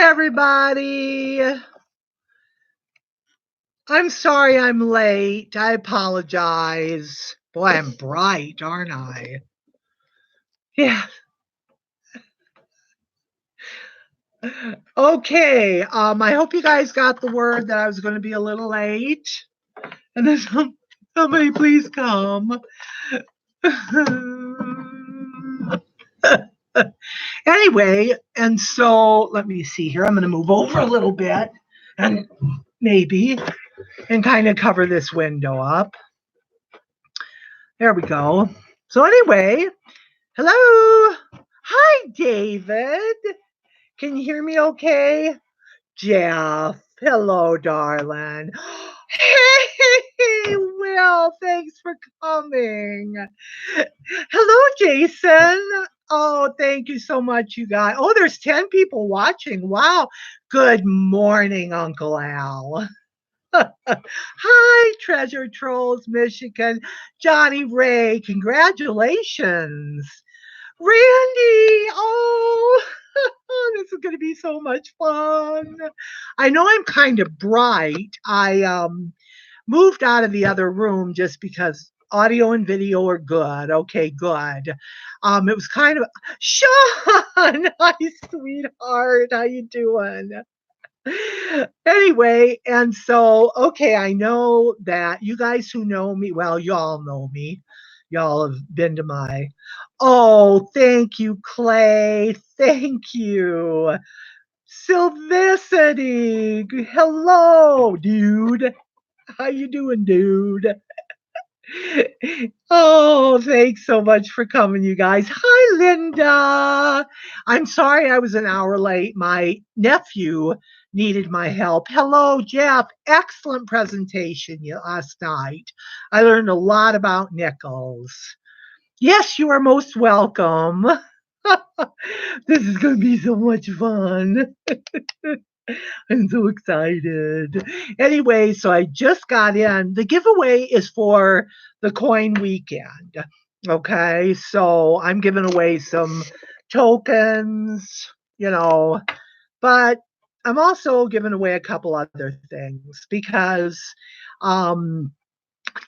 everybody. I'm sorry I'm late. I apologize. Boy, I'm bright, aren't I? Yeah. Okay. I hope you guys got the word that I was going to be a little late. And then somebody please come. Anyway, and so let me see here. I'm going to move over a little bit and maybe and kind of cover this window up. There we go. So anyway, hello. Hi, David. Can you hear me okay? Jeff. Hello, darling. Hey, Will. Thanks for coming. Hello, Jason. Oh, thank you so much, you guys. Oh, there's 10 people watching. Wow. Good morning, Uncle Al. Hi, Treasure Trolls, Michigan. Johnny Ray, congratulations. Randy, oh, this is going to be so much fun. I know I'm kind of bright. I moved out of the other room just because audio and video are good. Okay, good. It was kind of Sean. Hi, sweetheart. How you doing? Anyway, and so, okay, I know that you guys who know me, well, y'all know me. Y'all have been to my, oh, thank you, Clay. Thank you. Sylvicity. Hello, dude. How you doing, dude? Oh, thanks so much for coming, you guys. Hi, Linda. I'm sorry I was an hour late. My nephew needed my help. Hello, Jeff. Excellent presentation last night. I learned a lot about nickels. Yes, you are most welcome. This is going to be so much fun. I'm so excited. Anyway, so I just got in. The giveaway is for the coin weekend. Okay, so I'm giving away some tokens, but I'm also giving away a couple other things because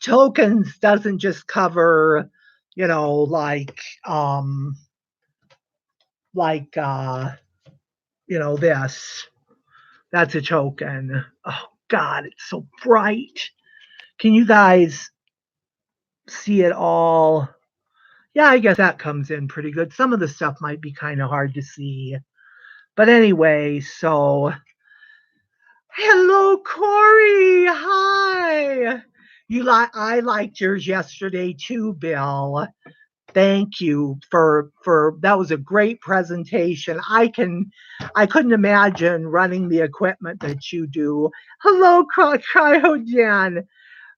tokens doesn't just cover, like this. That's a token. Oh God, it's so bright. Can you guys see it all? Yeah, I guess that comes in pretty good. Some of the stuff might be kind of hard to see. But anyway, so hello, Corey. Hi. I liked yours yesterday too, Bill. Thank you for that was a great presentation. I couldn't imagine running the equipment that you do. Hello, Cryogen.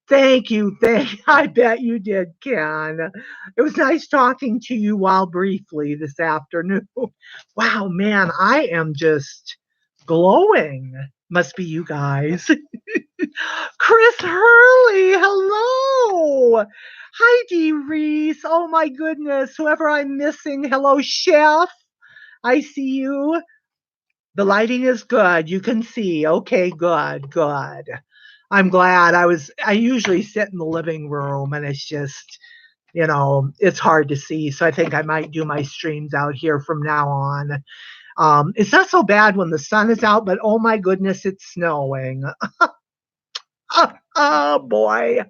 Thank you. I bet you did, Ken. It was nice talking to you while briefly this afternoon. Wow, man, I am just glowing. Must be you guys. Chris Hurley, hello. Hi, Dee Reese. Oh my goodness. Whoever I'm missing, hello, Chef. I see you. The lighting is good. You can see. Okay, good. I'm glad. I usually sit in the living room and it's just, it's hard to see. So I think I might do my streams out here from now on. It's not so bad when the sun is out, but oh my goodness, it's snowing. Oh boy.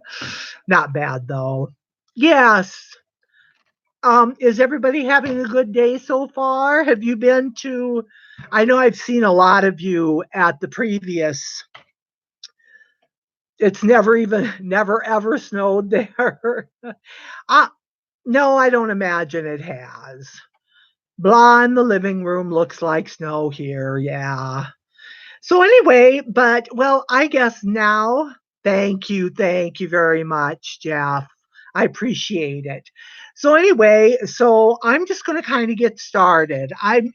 Not bad though. Yes. Is everybody having a good day so far? Have you been to, I know I've seen a lot of you at the previous, it's never ever snowed there. No, I don't imagine it has. Blah in the living room looks like snow here. Yeah. So anyway, well, I guess now, thank you very much, Jeff. I appreciate it. So anyway, so I'm just going to kind of get started. I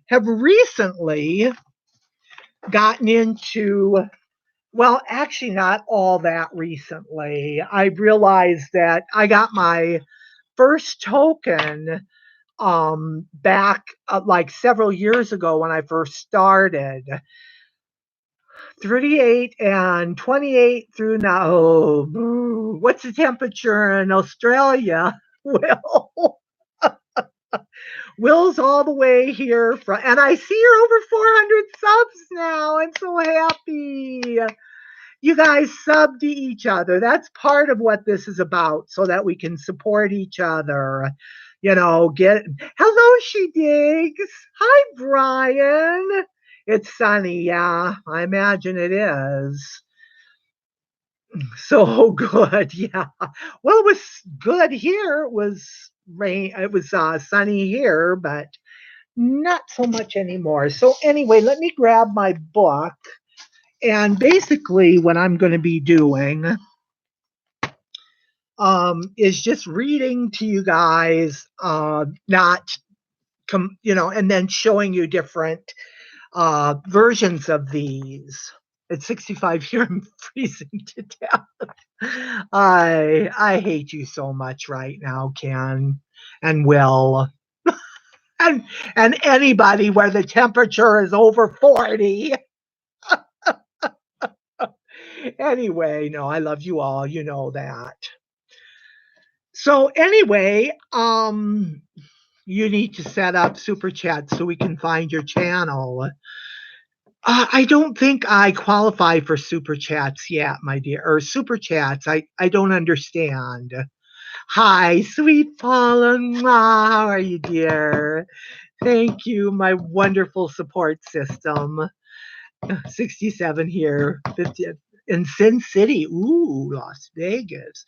have recently gotten into, well, actually not all that recently. I realized that I got my first token back like several years ago when I first started. 38 and 28 through now. Oh, what's the temperature in Australia? Well, Will's all the way here from, and I see you're over 400 subs now. I'm so happy. You guys sub to each other. That's part of what this is about, so that we can support each other. You know, hello, She Digs. Hi, Brian. It's sunny, yeah. I imagine it is. So good, yeah. Well, it was good here. It was rain. It was sunny here, but not so much anymore. So anyway, let me grab my book. And basically, what I'm going to be doing is just reading to you guys, not, and then showing you different versions of these. At 65 here, I'm freezing to death. I hate you so much right now, Ken and Will, and anybody where the temperature is over 40. Anyway, no, I love you all. You know that. So anyway, you need to set up super chat so we can find your channel. I don't think I qualify for super chats yet, my dear, or super chats. I don't understand. Hi, sweet Paula. How are you, dear? Thank you, my wonderful support system. 67 here, 50 in Sin City. Ooh, Las Vegas.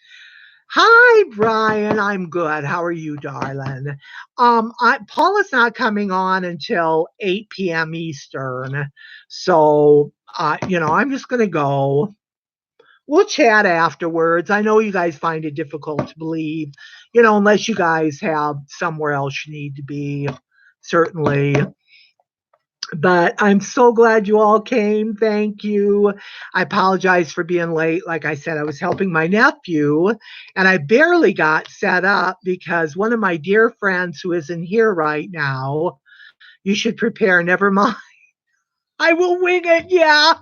Hi, Brian. I'm good. How are you, darling? Paula's not coming on until 8 p.m. Eastern. So, I'm just going to go. We'll chat afterwards. I know you guys find it difficult to believe, unless you guys have somewhere else you need to be, certainly. But I'm so glad you all came. Thank you. I apologize for being late. Like I said, I was helping my nephew and I barely got set up because one of my dear friends who isn't here right now, you should prepare. Never mind. I will wing it. Yeah.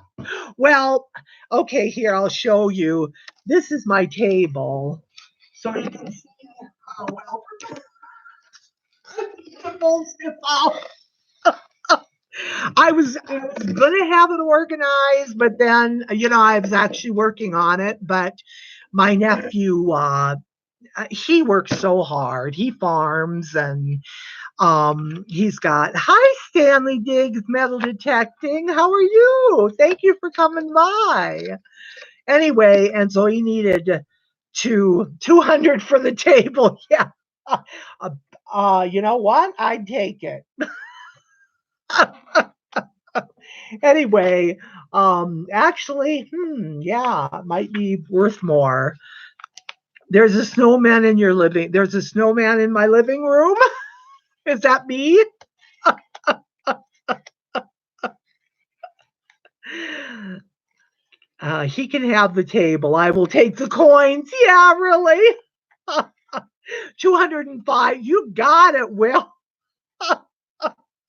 Well, okay, here, I'll show you. This is my table. So you can see how well I was gonna have it organized, but then I was actually working on it. But my nephew, he works so hard. He farms, and he's got hi Stanley Diggs Metal Detecting. How are you? Thank you for coming by. Anyway, and so he needed 200 for the table. Yeah. You know what? I'd take it. Anyway, actually, yeah, it might be worth more. There's a snowman in your living. There's a snowman in my living room. Is that me? He can have the table. I will take the coins. Yeah, really. 205. You got it, Will.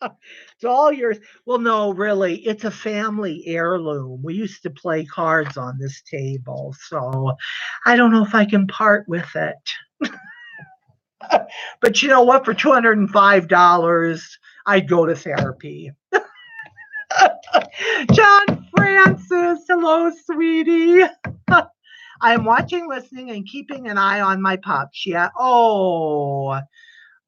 It's all yours. Well, no, really, it's a family heirloom. We used to play cards on this table, so I don't know if I can part with it. But you know what? For $205, I'd go to therapy. John Francis, hello, sweetie. I am watching, listening, and keeping an eye on my pups. Yeah. Oh,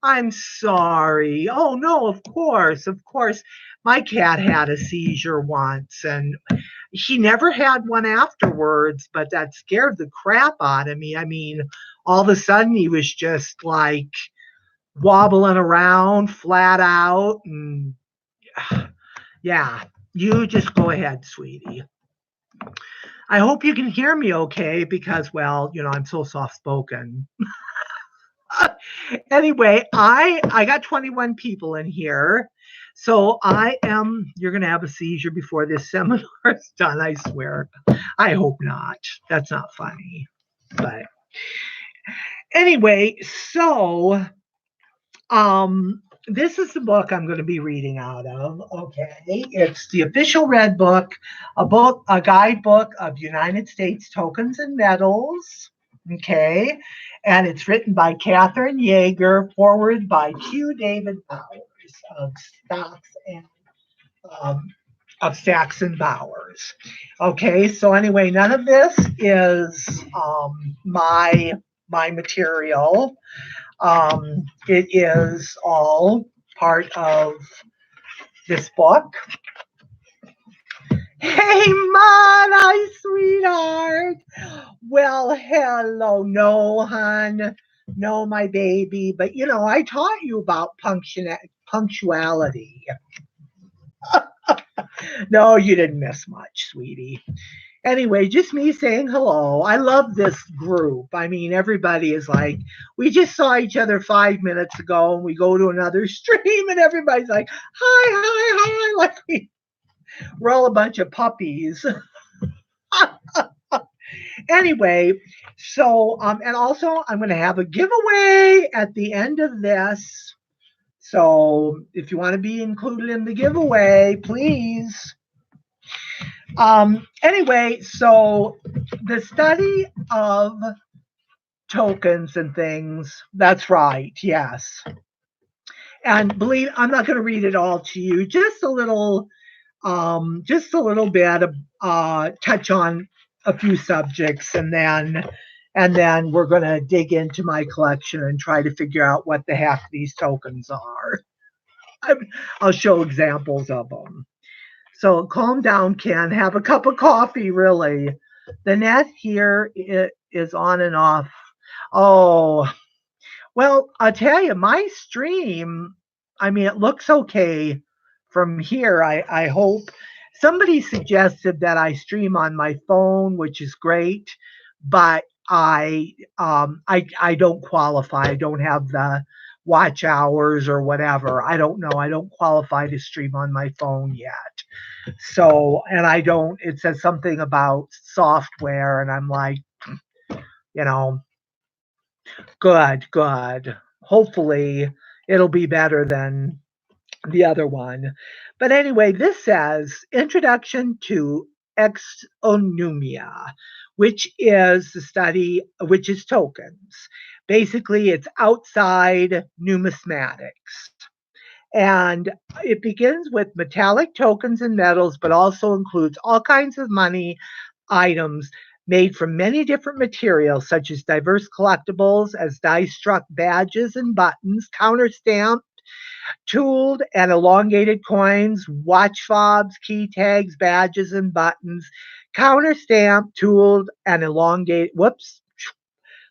I'm sorry. Oh, no, of course, of course. My cat had a seizure once, and he never had one afterwards, but that scared the crap out of me. I mean, all of a sudden, he was just like wobbling around flat out. And yeah, you just go ahead, sweetie. I hope you can hear me okay because, well, I'm so soft spoken. Anyway, I got 21 people in here. So you're going to have a seizure before this seminar is done, I swear. I hope not. That's not funny. But anyway, so This is the book I'm going to be reading out of. Okay, it's the official red book, a guidebook of United States tokens and medals. Okay, and it's written by Catherine Yeager, forward by Q. David Bowers of Stocks and um, of Stacks and Bowers. Okay, so anyway, none of this is my material. It is all part of this book. Hey, my sweetheart. Well, hello. No, hon. No, my baby. But you know, I taught you about punctuality. No, you didn't miss much, sweetie. Anyway, just me saying hello. I love this group. I mean, everybody is like, we just saw each other 5 minutes ago, and we go to another stream, and everybody's like, hi, hi, hi. Like we're all a bunch of puppies. Anyway, so and also I'm going to have a giveaway at the end of this. So if you want to be included in the giveaway, please. Anyway, so the study of tokens and things, that's right, yes. And believe I'm not going to read it all to you, just a little bit of touch on a few subjects, and then we're going to dig into my collection and try to figure out what the heck these tokens are. I'll show examples of them. So calm down, Ken. Have a cup of coffee, really. The net here is on and off. Oh, well, I'll tell you, my stream, I mean, it looks okay from here. I hope somebody suggested that I stream on my phone, which is great, but I don't qualify. I don't have the watch hours or whatever. I don't know. I don't qualify to stream on my phone yet. So, and I don't, it says something about software, and I'm like, you know, good, good. Hopefully it'll be better than the other one. But anyway, this says Introduction to Exonumia, which is the study, which is tokens. Basically, it's outside numismatics. And it begins with metallic tokens and metals, but also includes all kinds of money items made from many different materials, such as diverse collectibles, as die-struck badges and buttons, counter-stamped, tooled and elongated coins, watch fobs, key tags, badges, and buttons, counter-stamped, tooled, and elongated. Whoops.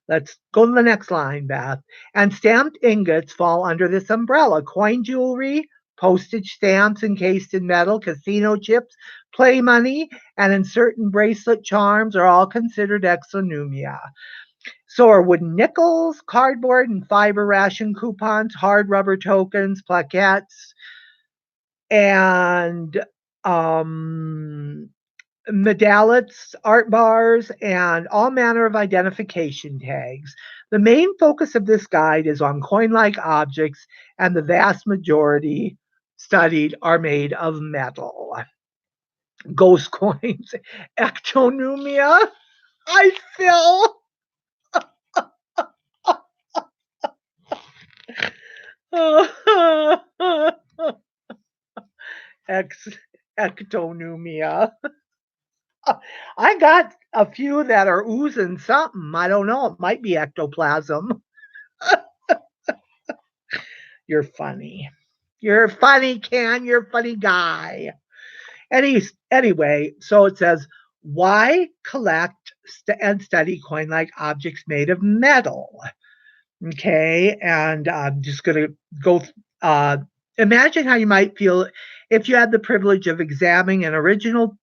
Let's go to the next line, Beth. And stamped ingots fall under this umbrella. Coin jewelry, postage stamps encased in metal, casino chips, play money, and in certain bracelet charms are all considered exonumia. So are wooden nickels, cardboard and fiber ration coupons, hard rubber tokens, plaquettes, and medallions, art bars, and all manner of identification tags. The main focus of this guide is on coin-like objects, and the vast majority studied are made of metal. Ghost coins, ectonumia. I feel ectonumia. I got a few that are oozing something. I don't know. It might be ectoplasm. You're funny. You're funny, Ken. You're a funny guy. Anyway, so it says, why collect and study coin-like objects made of metal? Okay, and I'm just going to go. Imagine how you might feel if you had the privilege of examining an original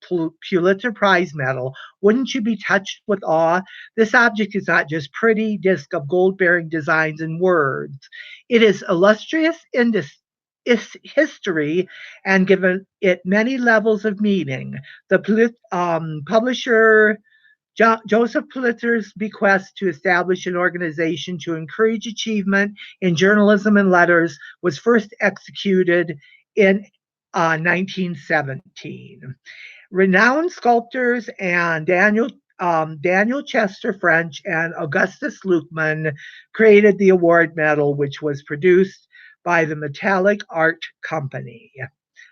Pulitzer Prize medal. Wouldn't you be touched with awe? This object is not just pretty disc of gold-bearing designs and words. It is illustrious in its history and given it many levels of meaning. The publisher Joseph Pulitzer's bequest to establish an organization to encourage achievement in journalism and letters was first executed in 1917. Renowned sculptors and Daniel Chester French and Augustus Lukeman created the award medal, which was produced by the Metallic Art Company,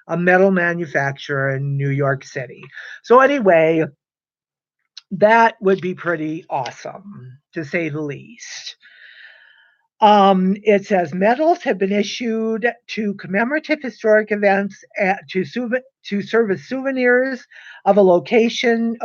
a metal manufacturer in New York City. So, anyway, that would be pretty awesome, to say the least. It says medals have been issued to commemorative historic events to serve as souvenirs of a location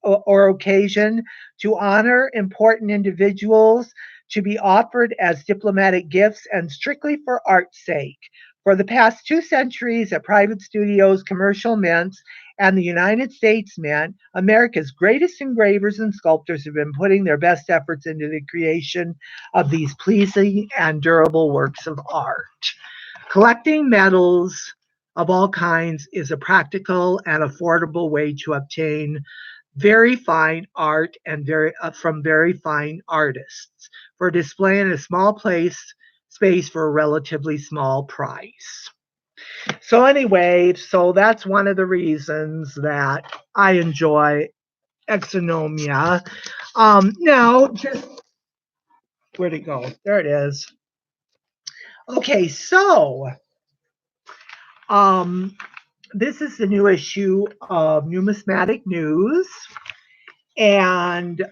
or occasion, to honor important individuals, to be offered as diplomatic gifts, and strictly for art's sake. For the past 2 centuries, at private studios, commercial mints, and the United States Mint, America's greatest engravers and sculptors have been putting their best efforts into the creation of these pleasing and durable works of art. Collecting medals of all kinds is a practical and affordable way to obtain very fine art and from very fine artists for display in a small space for a relatively small price. So anyway, so that's one of the reasons that I enjoy Exonomia. Now, just where'd it go? There it is. Okay, so this is the new issue of Numismatic News, and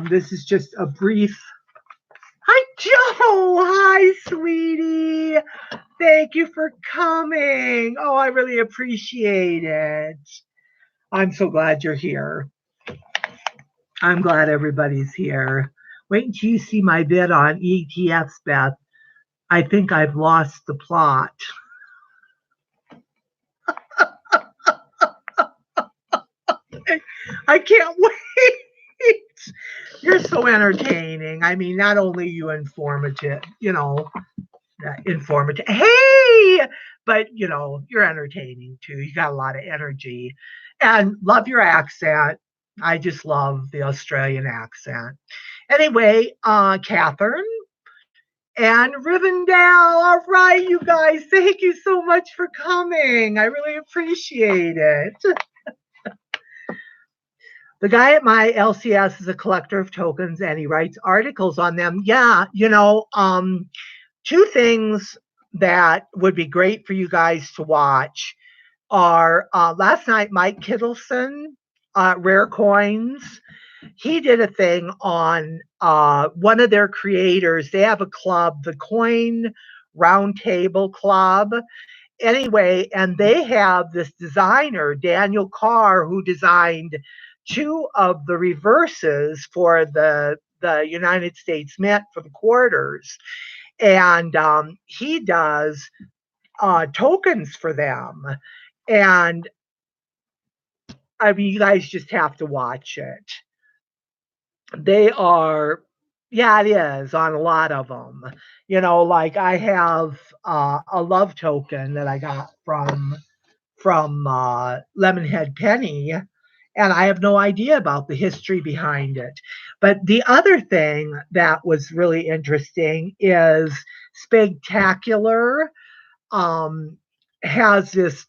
this is just a brief. Hi, Joe. Hi, sweetie. Thank you for coming. Oh, I really appreciate it. I'm so glad you're here. I'm glad everybody's here. Wait until you see my bid on ETFs, Beth. I think I've lost the plot. I can't wait. You're so entertaining. I mean, not only you informative, informative. Hey, but you're entertaining too. You got a lot of energy, and love your accent. I just love the Australian accent. Anyway, Catherine and Rivendell. All right, you guys, thank you so much for coming. I really appreciate it. The guy at my LCS is a collector of tokens and he writes articles on them. Yeah, 2 things that would be great for you guys to watch are last night, Mike Kittleson, Rare Coins. He did a thing on one of their creators. They have a club, the Coin Roundtable Club. Anyway, and they have this designer, Daniel Carr, who designed 2 of the reverses for the United States Mint for the quarters. And he does tokens for them. And I mean, you guys just have to watch it. They are, yeah, it is on a lot of them. Like I have a love token that I got from Lemonhead Penny, and I have no idea about the history behind it. But the other thing that was really interesting is Spectacular has this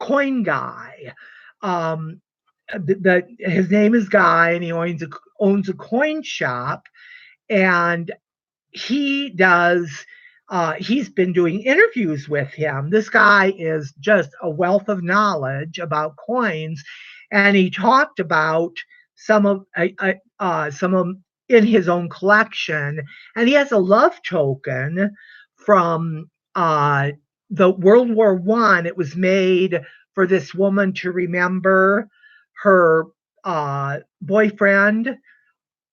coin guy. His name is Guy, and he owns a coin shop, and he does. He's been doing interviews with him. This guy is just a wealth of knowledge about coins, and he talked about some of in his own collection. And he has a love token from the World War I. It was made for this woman to remember her boyfriend.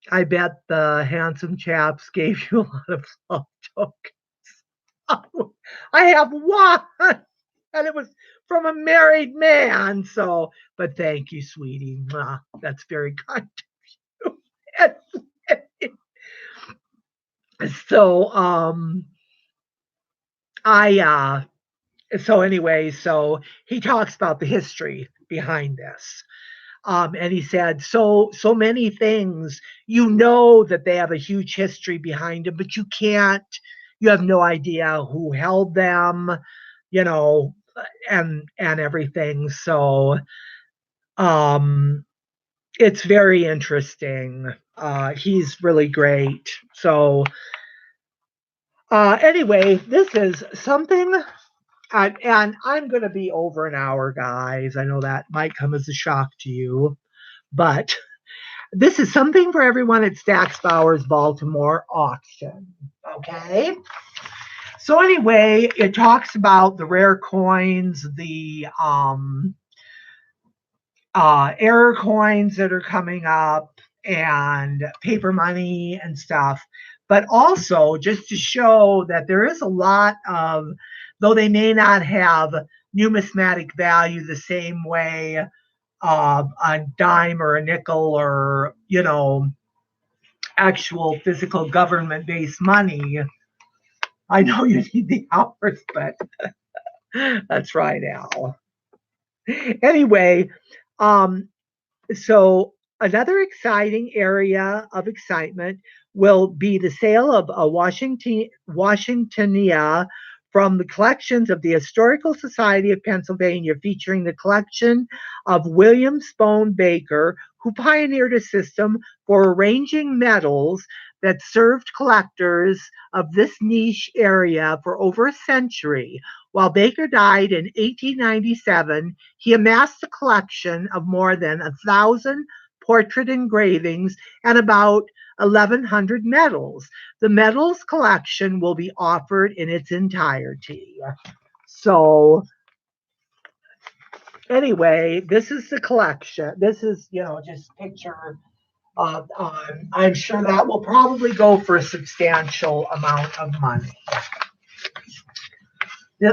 I bet the handsome chaps gave you a lot of love tokens. I have one, and it was from a married man. So, but thank you, sweetie. That's very kind of you. So, so anyway, so he talks about the history behind this. And he said, so many things, you know that they have a huge history behind them, but you have no idea who held them, you know, and everything. So um, it's very interesting. He's really great. So anyway, this is something. And I'm going to be over an hour, guys. I know that might come as a shock to you, but this is something for everyone at Stack's Bowers Baltimore auction. Okay. So anyway, it talks about the rare coins, the error coins that are coming up, and paper money and stuff. But also just to show that there is a lot of, though they may not have numismatic value the same way a dime or a nickel or, actual physical government based money. I know you need the hours, but that's right, Al. Anyway, um, so another exciting area of excitement will be the sale of a Washingtonia from the collections of the Historical Society of Pennsylvania, featuring the collection of William Spohn Baker, who pioneered a system for arranging metals that served collectors of this niche area for over a century. While Baker died in 1897, he amassed a collection of more than 1,000 portrait engravings and about 1,100 medals. The medals collection will be offered in its entirety. So, anyway, this is the collection. This is, just picture. I'm sure that will probably go for a substantial amount of money.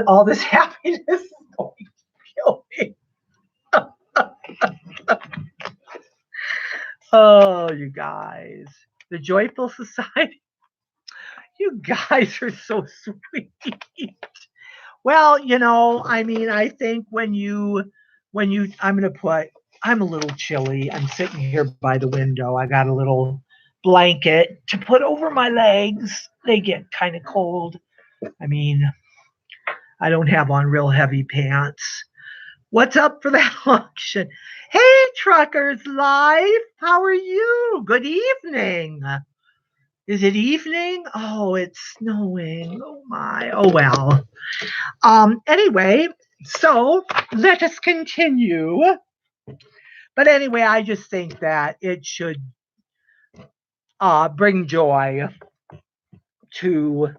All this happiness is going to kill me. Oh, you guys. The Joyful Society. You guys are so sweet. Well, I think I'm a little chilly. I'm sitting here by the window. I got a little blanket to put over my legs. They get kind of cold. I mean, I don't have on real heavy pants. What's up for that auction? Hey, Truckers Life. How are you? Good evening. Is it evening? Oh, it's snowing. Oh my. Oh well. Anyway, so let us continue. But anyway, I just think that it should bring joy to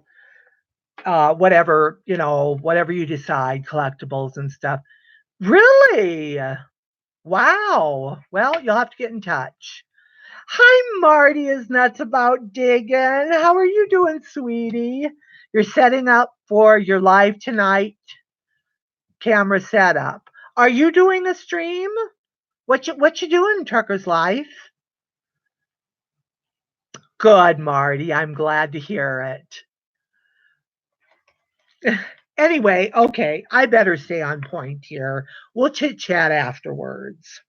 whatever you decide, collectibles and stuff. Really? Wow. Well, you'll have to get in touch. Hi, Marty is nuts about digging. How are you doing, sweetie? You're setting up for your live tonight camera setup. Are you doing a stream? What you doing, Trucker's Life? Good, Marty. I'm glad to hear it. Anyway, okay, I better stay on point here. We'll chit chat afterwards.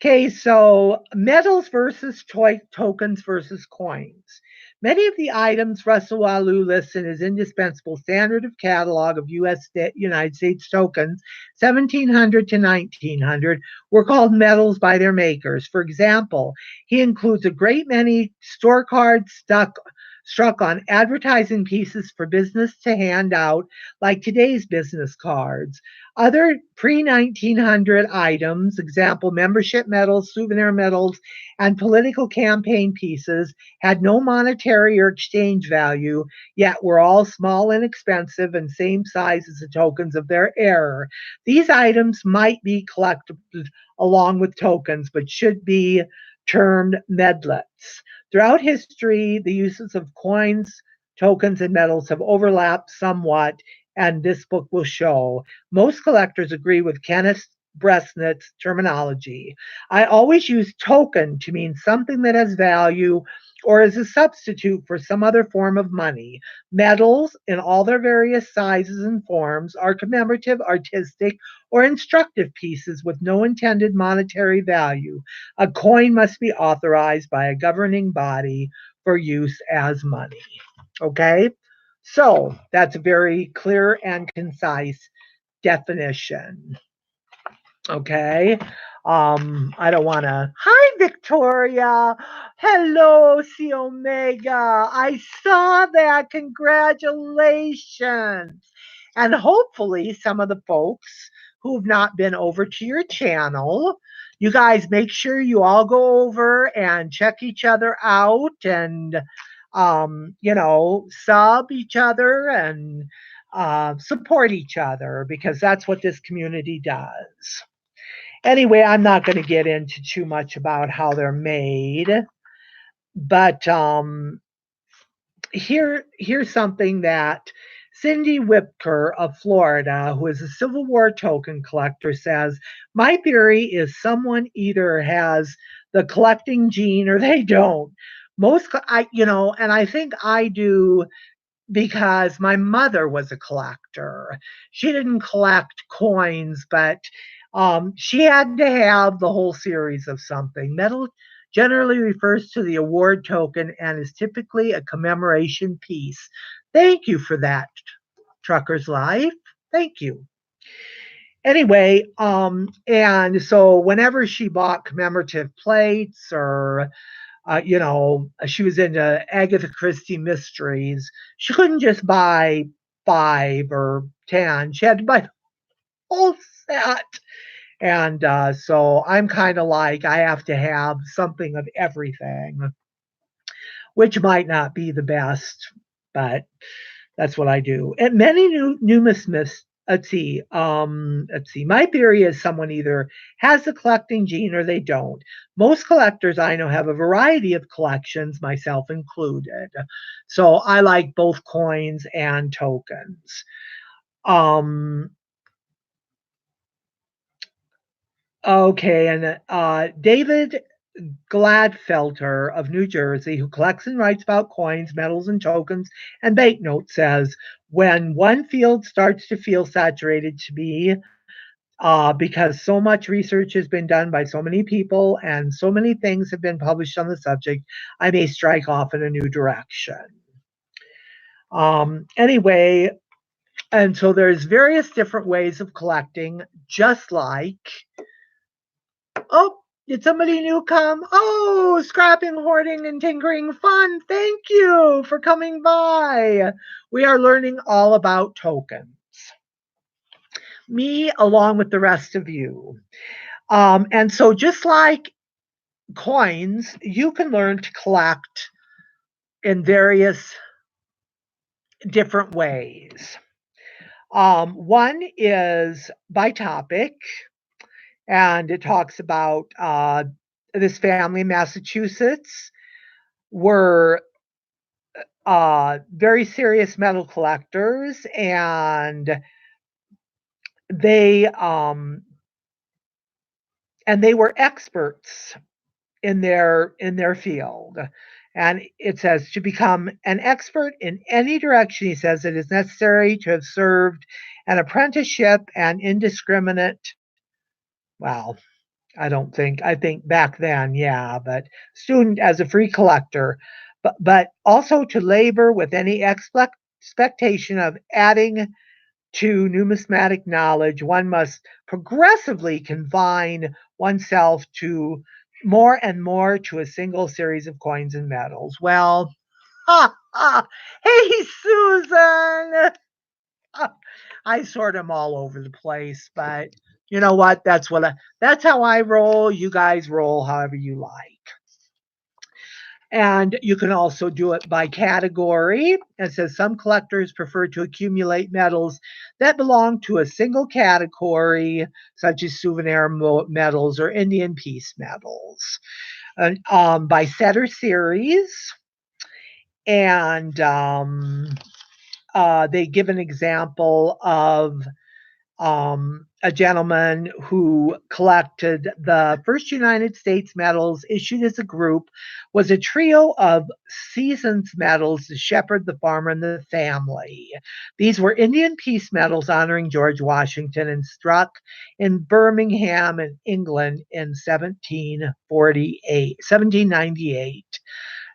Okay, so metals versus tokens versus coins. Many of the items Russell Walu lists in his indispensable standard of catalog of United States tokens, 1700 to 1900, were called metals by their makers. For example, he includes a great many store cards struck on advertising pieces for business to hand out, like today's business cards. Other pre-1900 items, example membership medals, souvenir medals, and political campaign pieces, had no monetary or exchange value, yet were all small and expensive and same size as the tokens of their era. These items might be collected along with tokens, but should be termed medlets. Throughout history, the uses of coins, tokens, and metals have overlapped somewhat, and this book will show. Most collectors agree with Kenneth Bresnitt's terminology. I always use token to mean something that has value or as a substitute for some other form of money. Medals, in all their various sizes and forms, are commemorative, artistic, or instructive pieces with no intended monetary value. A coin must be authorized by a governing body for use as money. Okay? So that's a very clear and concise definition. Okay. I don't want to. Hi, Victoria. Hello, C Omega. I saw that. Congratulations. And hopefully, some of the folks who've not been over to your channel, you guys make sure you all go over and check each other out and, sub each other and support each other because that's what this community does. Anyway, I'm not going to get into too much about how they're made, but here's something that Cindy Whipker of Florida, who is a Civil War token collector, says, my theory is someone either has the collecting gene or they don't. And I think I do because my mother was a collector. She didn't collect coins, but she had to have the whole series of something. Medal generally refers to the award token and is typically a commemoration piece. Thank you for that, Trucker's Life. Thank you. Anyway, and so whenever she bought commemorative plates or she was into Agatha Christie mysteries. She couldn't just buy 5 or 10. She had to buy the whole set. And so I'm kind of like, I have to have something of everything, which might not be the best, but that's what I do. And many numismatists, let's see. My theory is someone either has a collecting gene or they don't. Most collectors I know have a variety of collections, myself included. So I like both coins and tokens. Okay, and David Gladfelter of New Jersey, who collects and writes about coins, medals, and tokens and banknotes, says, when one field starts to feel saturated to me, because so much research has been done by so many people and so many things have been published on the subject, I may strike off in a new direction. Anyway, and so there's various different ways of collecting, just like, oh, did somebody new come? Oh, scrapping, hoarding, and tinkering fun. Thank you for coming by. We are learning all about tokens. Me, along with the rest of you. And so just like coins, you can learn to collect in various different ways. One is by topic, and it talks about this family in Massachusetts were very serious metal collectors, and they were experts in their field. And it says to become an expert in any direction, he says it is necessary to have served an apprenticeship and indiscriminate. Well, I think back then, yeah, but student as a free collector, but also to labor with any expectation of adding to numismatic knowledge, one must progressively confine oneself to more and more to a single series of coins and medals. Well, hey, Susan! I sort them all over the place, but you know what? That's how I roll. You guys roll however you like. And you can also do it by category. It says some collectors prefer to accumulate medals that belong to a single category, such as souvenir medals or Indian peace medals. By set or series. And they give an example of a gentleman who collected the first United States medals issued as a group was a trio of seasons medals to shepherd the farmer and the family. These were Indian Peace medals honoring George Washington and struck in Birmingham in England in 1798.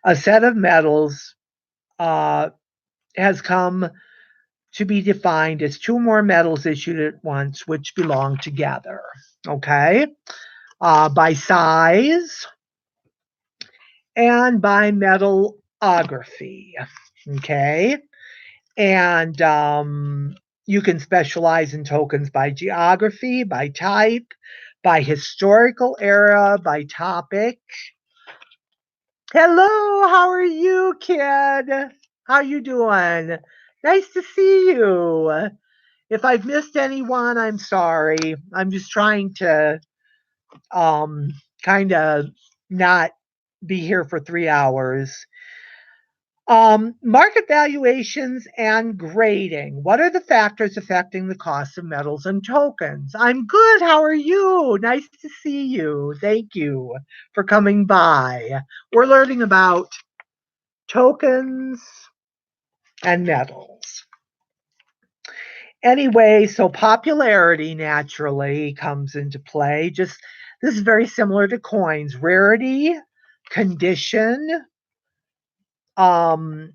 A set of medals has come to be defined as two or more medals issued at once which belong together. Okay? By size and by medalography. Okay? And you can specialize in tokens by geography, by type, by historical era, by topic. Hello, how are you, kid? How you doing? Nice to see you. If I've missed anyone, I'm sorry. I'm just trying to kind of not be here for 3 hours. Market valuations and grading. What are the factors affecting the cost of metals and tokens? I'm good. How are you? Nice to see you. Thank you for coming by. We're learning about tokens and metals. Anyway, so popularity naturally comes into play. Just this is very similar to coins. Rarity, condition, and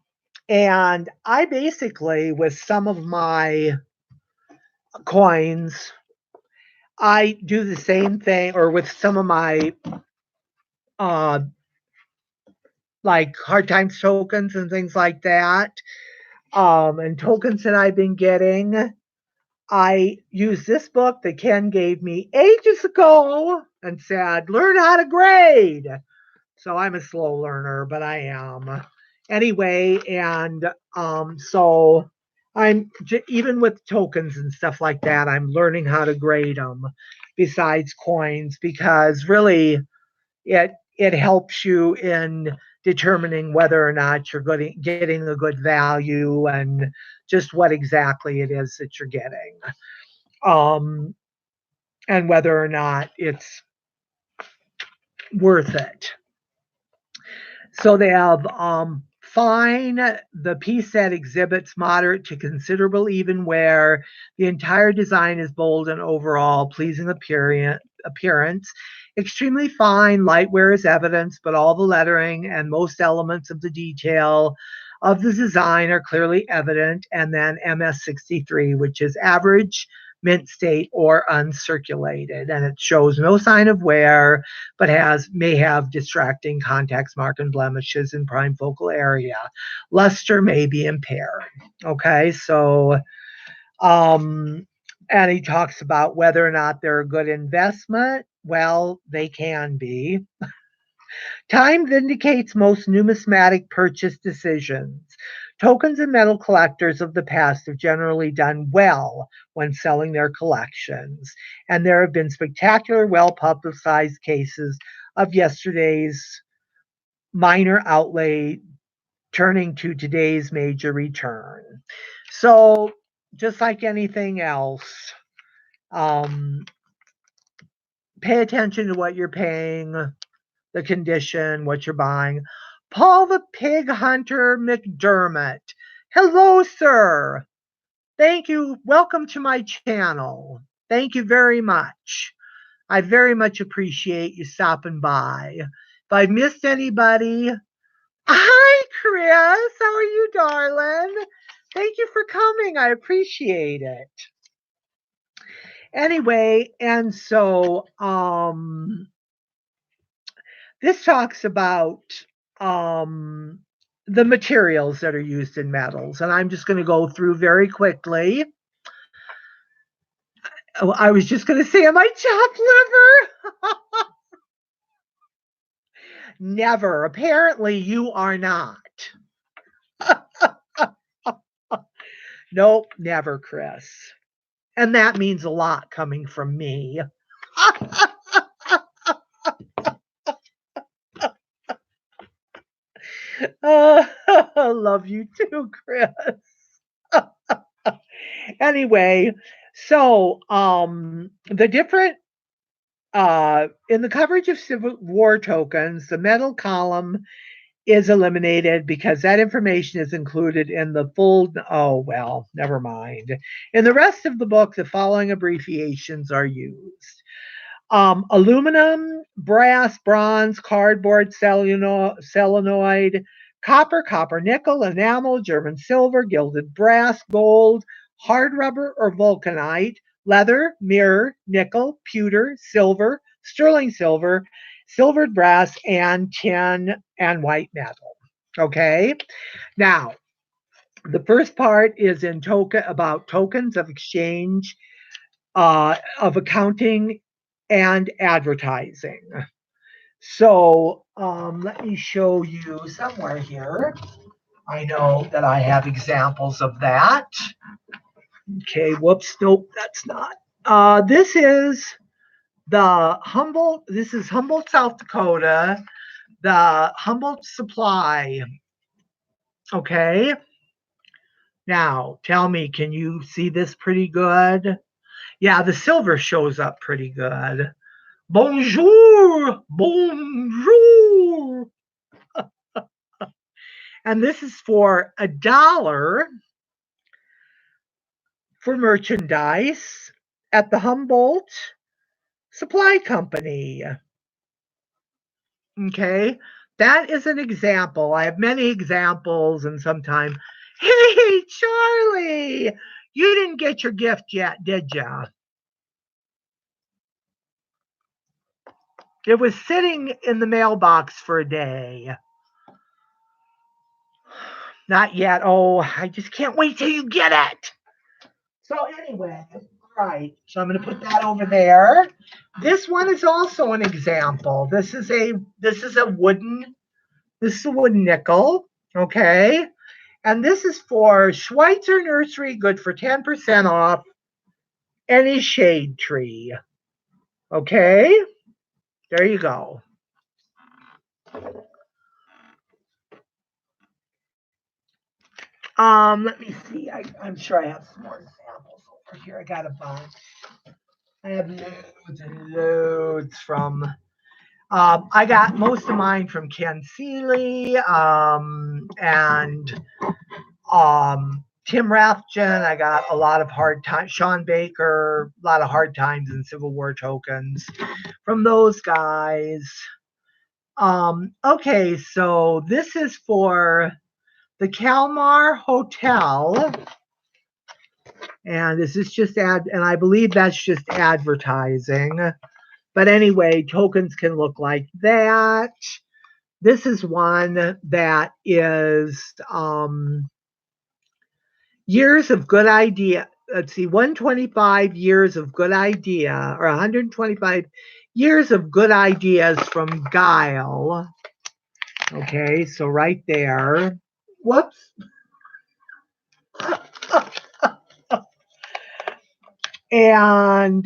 I basically, with some of my coins, I do the same thing, or with some of my like hard times tokens and things like that, and tokens that I've been getting. I used this book that Ken gave me ages ago and said, learn how to grade. So I'm a slow learner, but I am. Anyway, and so I'm even with tokens and stuff like that, I'm learning how to grade them besides coins because really it helps you in determining whether or not you're getting a good value and just what exactly it is that you're getting. And whether or not it's worth it. So they have fine, the piece that exhibits moderate to considerable even wear. The entire design is bold and overall pleasing appearance. Extremely fine, light wear is evidence, but all the lettering and most elements of the detail of the design are clearly evident. And then MS63, which is average, mint state, or uncirculated, and it shows no sign of wear, but may have distracting context mark and blemishes in prime focal area. Luster may be impaired. Okay, so and he talks about whether or not they're a good investment. Well, they can be. Time vindicates most numismatic purchase decisions. Tokens and metal collectors of the past have generally done well when selling their collections, and there have been spectacular, well-publicized cases of yesterday's minor outlay turning to today's major return. So, just like anything else, pay attention to what you're paying, the condition, what you're buying. Paul the Pig Hunter McDermott. Hello, sir. Thank you. Welcome to my channel. Thank you very much. I very much appreciate you stopping by. If I've missed anybody, hi, Chris. How are you, darling? Thank you for coming. I appreciate it. Anyway, and so this talks about the materials that are used in metals, and I'm just going to go through very quickly. I was just going to say, am I chopped liver? Never. Apparently, you are not. Nope, never, Chris. And that means a lot coming from me. Love you too, Chris. Anyway, So, the different in the coverage of Civil War tokens, the metal column is eliminated because that information is included in the full. Oh, well, never mind. In the rest of the book, the following abbreviations are used: aluminum, brass, bronze, cardboard, solenoid, copper, copper nickel, enamel, German silver, gilded brass, gold, hard rubber or vulcanite, leather, mirror, nickel, pewter, silver, sterling silver, silvered brass, and tin and white metal. Okay. Now, the first part is in about tokens of exchange, of accounting and advertising. So let me show you somewhere here. I know that I have examples of that. Okay, whoops, nope, that's not. This is this is Humboldt, South Dakota, the Humboldt Supply. Okay, now tell me, can you see this pretty good? Yeah, the silver shows up pretty good. Bonjour, bonjour. And this is for $1 for merchandise at the Humboldt Supply Company. Okay, that is an example. I have many examples, and sometimes, hey, Charlie, you didn't get your gift yet, did ya? It was sitting in the mailbox for a day. Not yet. Oh, I just can't wait till you get it. So anyway, right. So I'm going to put that over there. This one is also an example. This is a wooden nickel. Okay. And this is for Schweitzer Nursery, good for 10% off any shade tree. Okay. There you go. Let me see. I'm sure I have some more examples over here. I got a bunch. I have loads and loads from. I got most of mine from Ken Seeley and Tim Rathjen. I got a lot of hard times. Sean Baker, a lot of hard times in Civil War tokens from those guys. Okay, so this is for the Kalmar Hotel. And this is just and I believe that's just advertising. But anyway, tokens can look like that. This is one that is years of good idea. Let's see, 125 years of good idea, or 125 years of good ideas from Guile. Okay, so right there. Whoops. And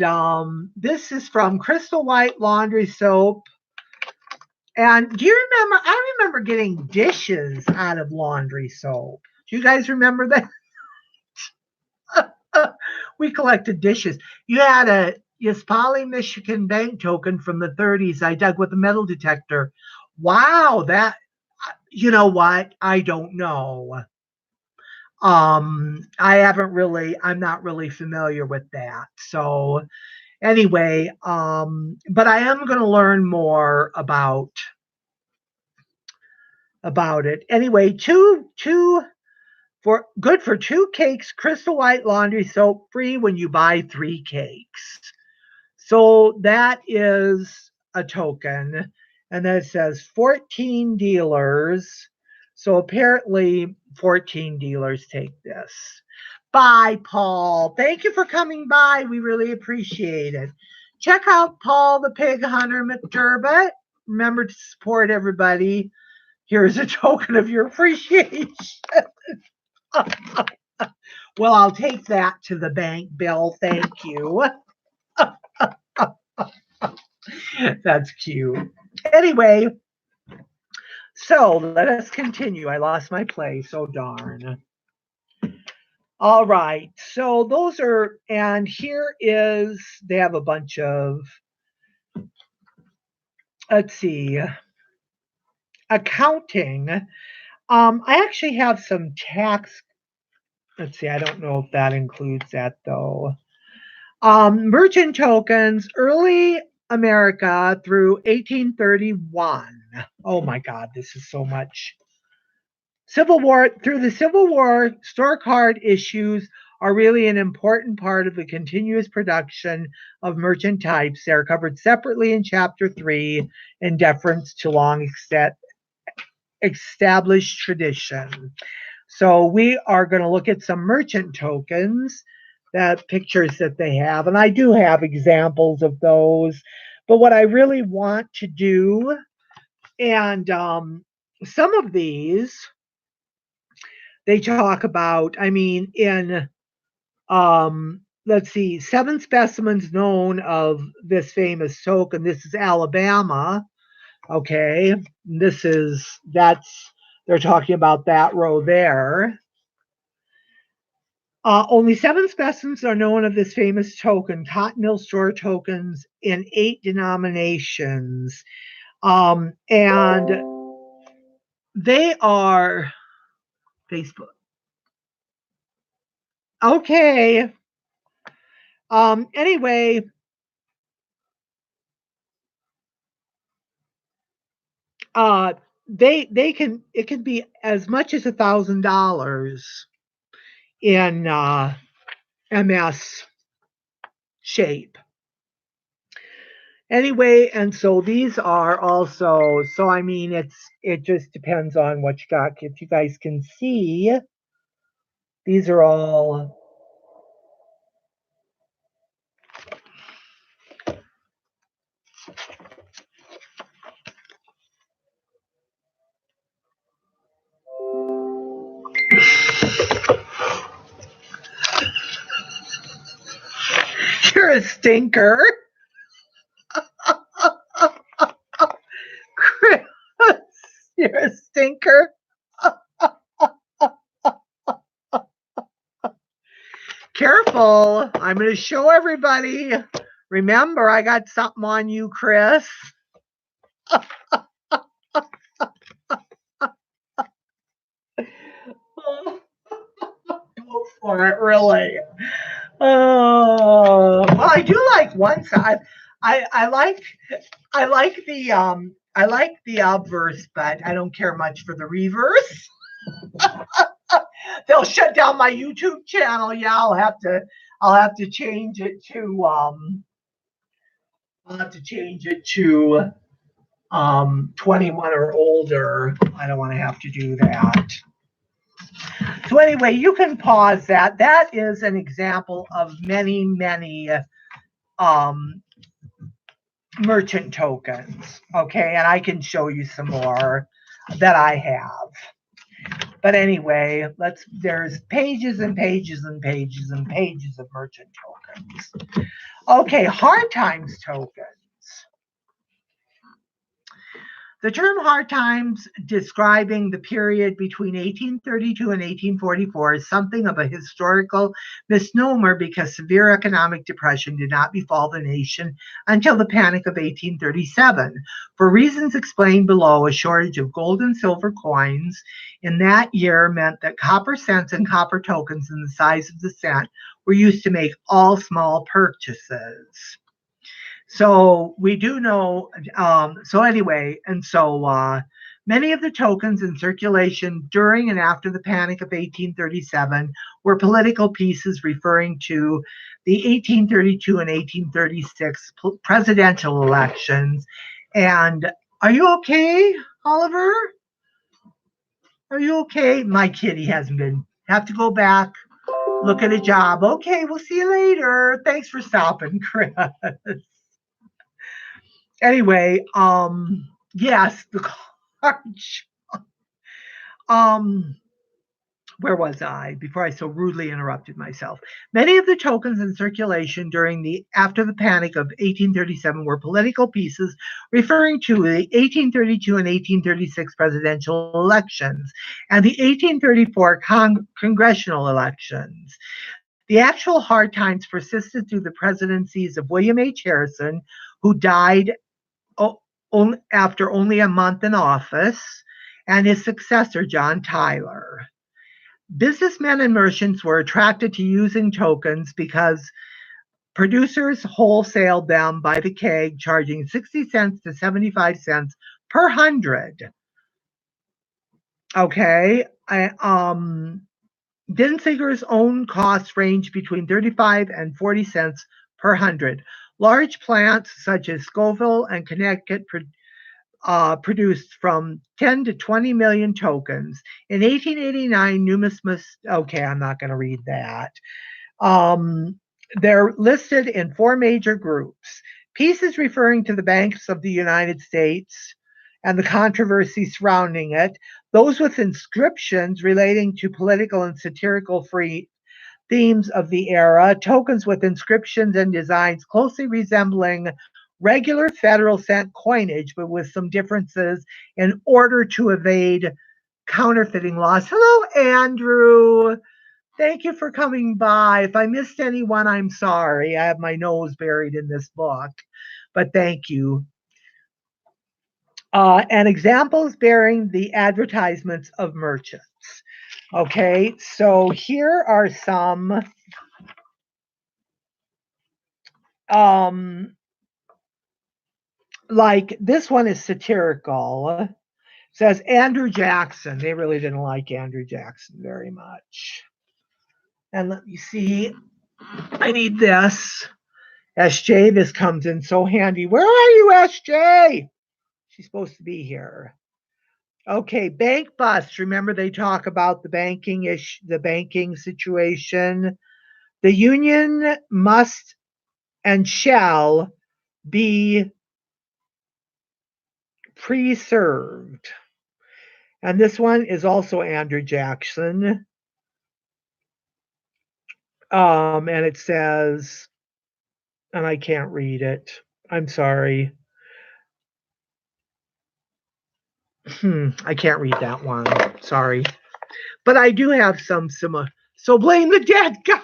this is from Crystal White Laundry Soap. And do you remember? I remember getting dishes out of laundry soap. Do you guys remember that? We collected dishes. You had a Yaspali Michigan bank token from the 30s. I dug with a metal detector. Wow, that, you know what? I don't know. I'm not really familiar with that. So anyway, but I am going to learn more about it. Anyway, two for good for 2 cakes, Crystal White Laundry Soap, free when you buy 3 cakes. So that is a token. And then it says 14 dealers. So apparently 14 dealers take this. Bye, Paul. Thank you for coming by. We really appreciate it. Check out Paul the Pig Hunter McDermott. Remember to support everybody. Here's a token of your appreciation. Well, I'll take that to the bank, Bill. Thank you. That's cute. Anyway, so let us continue. I lost my place. Oh, darn. All right. So those are, and here is, they have a bunch of, let's see, accounting. I actually have some tax. Let's see, I don't know if that includes that though. Merchant tokens, early America through 1831. Oh my God, this is so much. Civil War, through the Civil War, store card issues are really an important part of the continuous production of merchant types. They are covered separately in Chapter 3 in deference to long established tradition. So we are going to look at some merchant tokens, that pictures that they have, and I do have examples of those. But what I really want to do, and some of these they talk about, I mean, in let's see, 7 specimens known of this famous token. This is Alabama. Okay, they're talking about that row there. Only 7 specimens are known of this famous token, cotton mill store tokens in 8 denominations. And they are Facebook. Okay. Anyway, they can, it can be as much as $1,000 in MS shape. Anyway, and so these are also, so I mean, it just depends on what you got. If you guys can see, these are all, you're a stinker. Chris, you're a stinker. Careful. I'm going to show everybody. Remember, I got something on you, Chris. Go for it, really. Oh, well, I do like one side. I like the obverse, but I don't care much for the reverse. They'll shut down my YouTube channel. Yeah, I'll have to change it to I'll have to change it to 21 or older. I don't want to have to do that. So anyway, you can pause that. That is an example of many, many merchant tokens. Okay, and I can show you some more that I have. But anyway, there's pages and pages and pages and pages of merchant tokens. Okay, hard times tokens. The term hard times, describing the period between 1832 and 1844, is something of a historical misnomer because severe economic depression did not befall the nation until the Panic of 1837. For reasons explained below, a shortage of gold and silver coins in that year meant that copper cents and copper tokens in the size of the cent were used to make all small purchases. So we do know, so anyway, and so many of the tokens in circulation during and after the Panic of 1837 were political pieces referring to the 1832 and 1836 presidential elections. And are you okay, Oliver? Are you okay? My kitty hasn't been, have to go back, look at a job. Okay, we'll see you later. Thanks for stopping, Chris. Anyway, yes, the card. Um, where was I before I so rudely interrupted myself? Many of the tokens in circulation after the Panic of 1837 were political pieces referring to the 1832 and 1836 presidential elections and the 1834 congressional elections. The actual hard times persisted through the presidencies of William H. Harrison, who died after only a month in office, and his successor, John Tyler. Businessmen and merchants were attracted to using tokens because producers wholesaled them by the keg, charging 60 cents to 75 cents per hundred. Okay. Dinsiger's own costs range between 35 and 40 cents per hundred. Large plants such as Scoville and Connecticut produced from 10 to 20 million tokens. In 1889, okay, I'm not going to read that. They're listed in 4 major groups. Pieces referring to the banks of the United States and the controversy surrounding it, those with inscriptions relating to political and satirical themes of the era, tokens with inscriptions and designs closely resembling regular federal cent coinage, but with some differences in order to evade counterfeiting laws. Hello, Andrew. Thank you for coming by. If I missed anyone, I'm sorry. I have my nose buried in this book, but thank you. And examples bearing the advertisements of merchants. Okay, so here are some like this one is satirical. It says Andrew Jackson. They really didn't like Andrew Jackson very much. And let me see. I need this. SJ, this comes in so handy. Where are you, SJ? She's supposed to be here. Okay, bank bust. Remember they talk about the banking situation. The union must and shall be preserved. And this one is also Andrew Jackson. And it says, and I can't read it. I'm sorry. I can't read that one. Sorry. But I do have some similar. So blame the dead guy.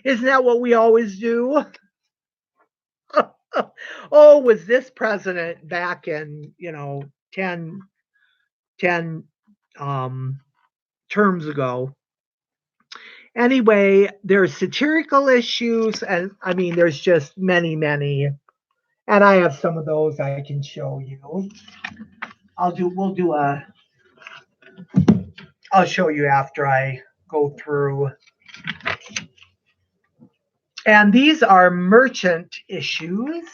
Isn't that what we always do? Oh, was this president back in, 10 terms ago. Anyway, there's satirical issues, and I mean, there's just many, many. And I have some of those I can show you. I'll show you after I go through. And these are merchant issues.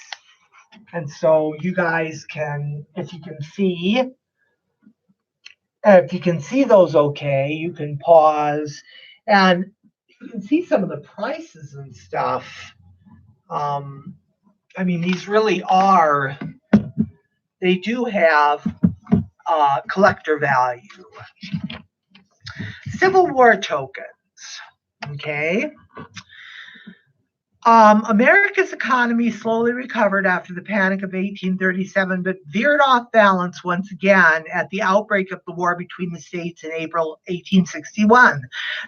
And so you guys can, if you can see those okay, you can pause and you can see some of the prices and stuff. I mean, these really are, they do have collector value. Civil War tokens, okay? America's economy slowly recovered after the Panic of 1837, but veered off balance once again at the outbreak of the war between the states in April 1861.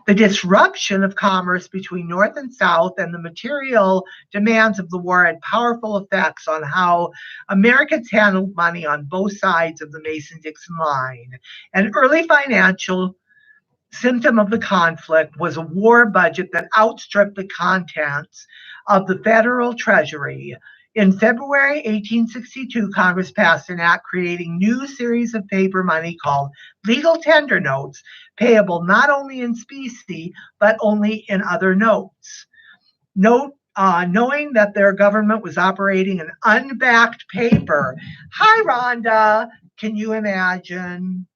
The disruption of commerce between North and South and the material demands of the war had powerful effects on how Americans handled money on both sides of the Mason-Dixon line. An early financial symptom of the conflict was a war budget that outstripped the contents of the federal treasury. In February 1862, Congress passed an act creating a new series of paper money called legal tender notes, payable not only in specie, but only in other notes. Knowing that their government was operating an unbacked paper. Hi, Rhonda. Can you imagine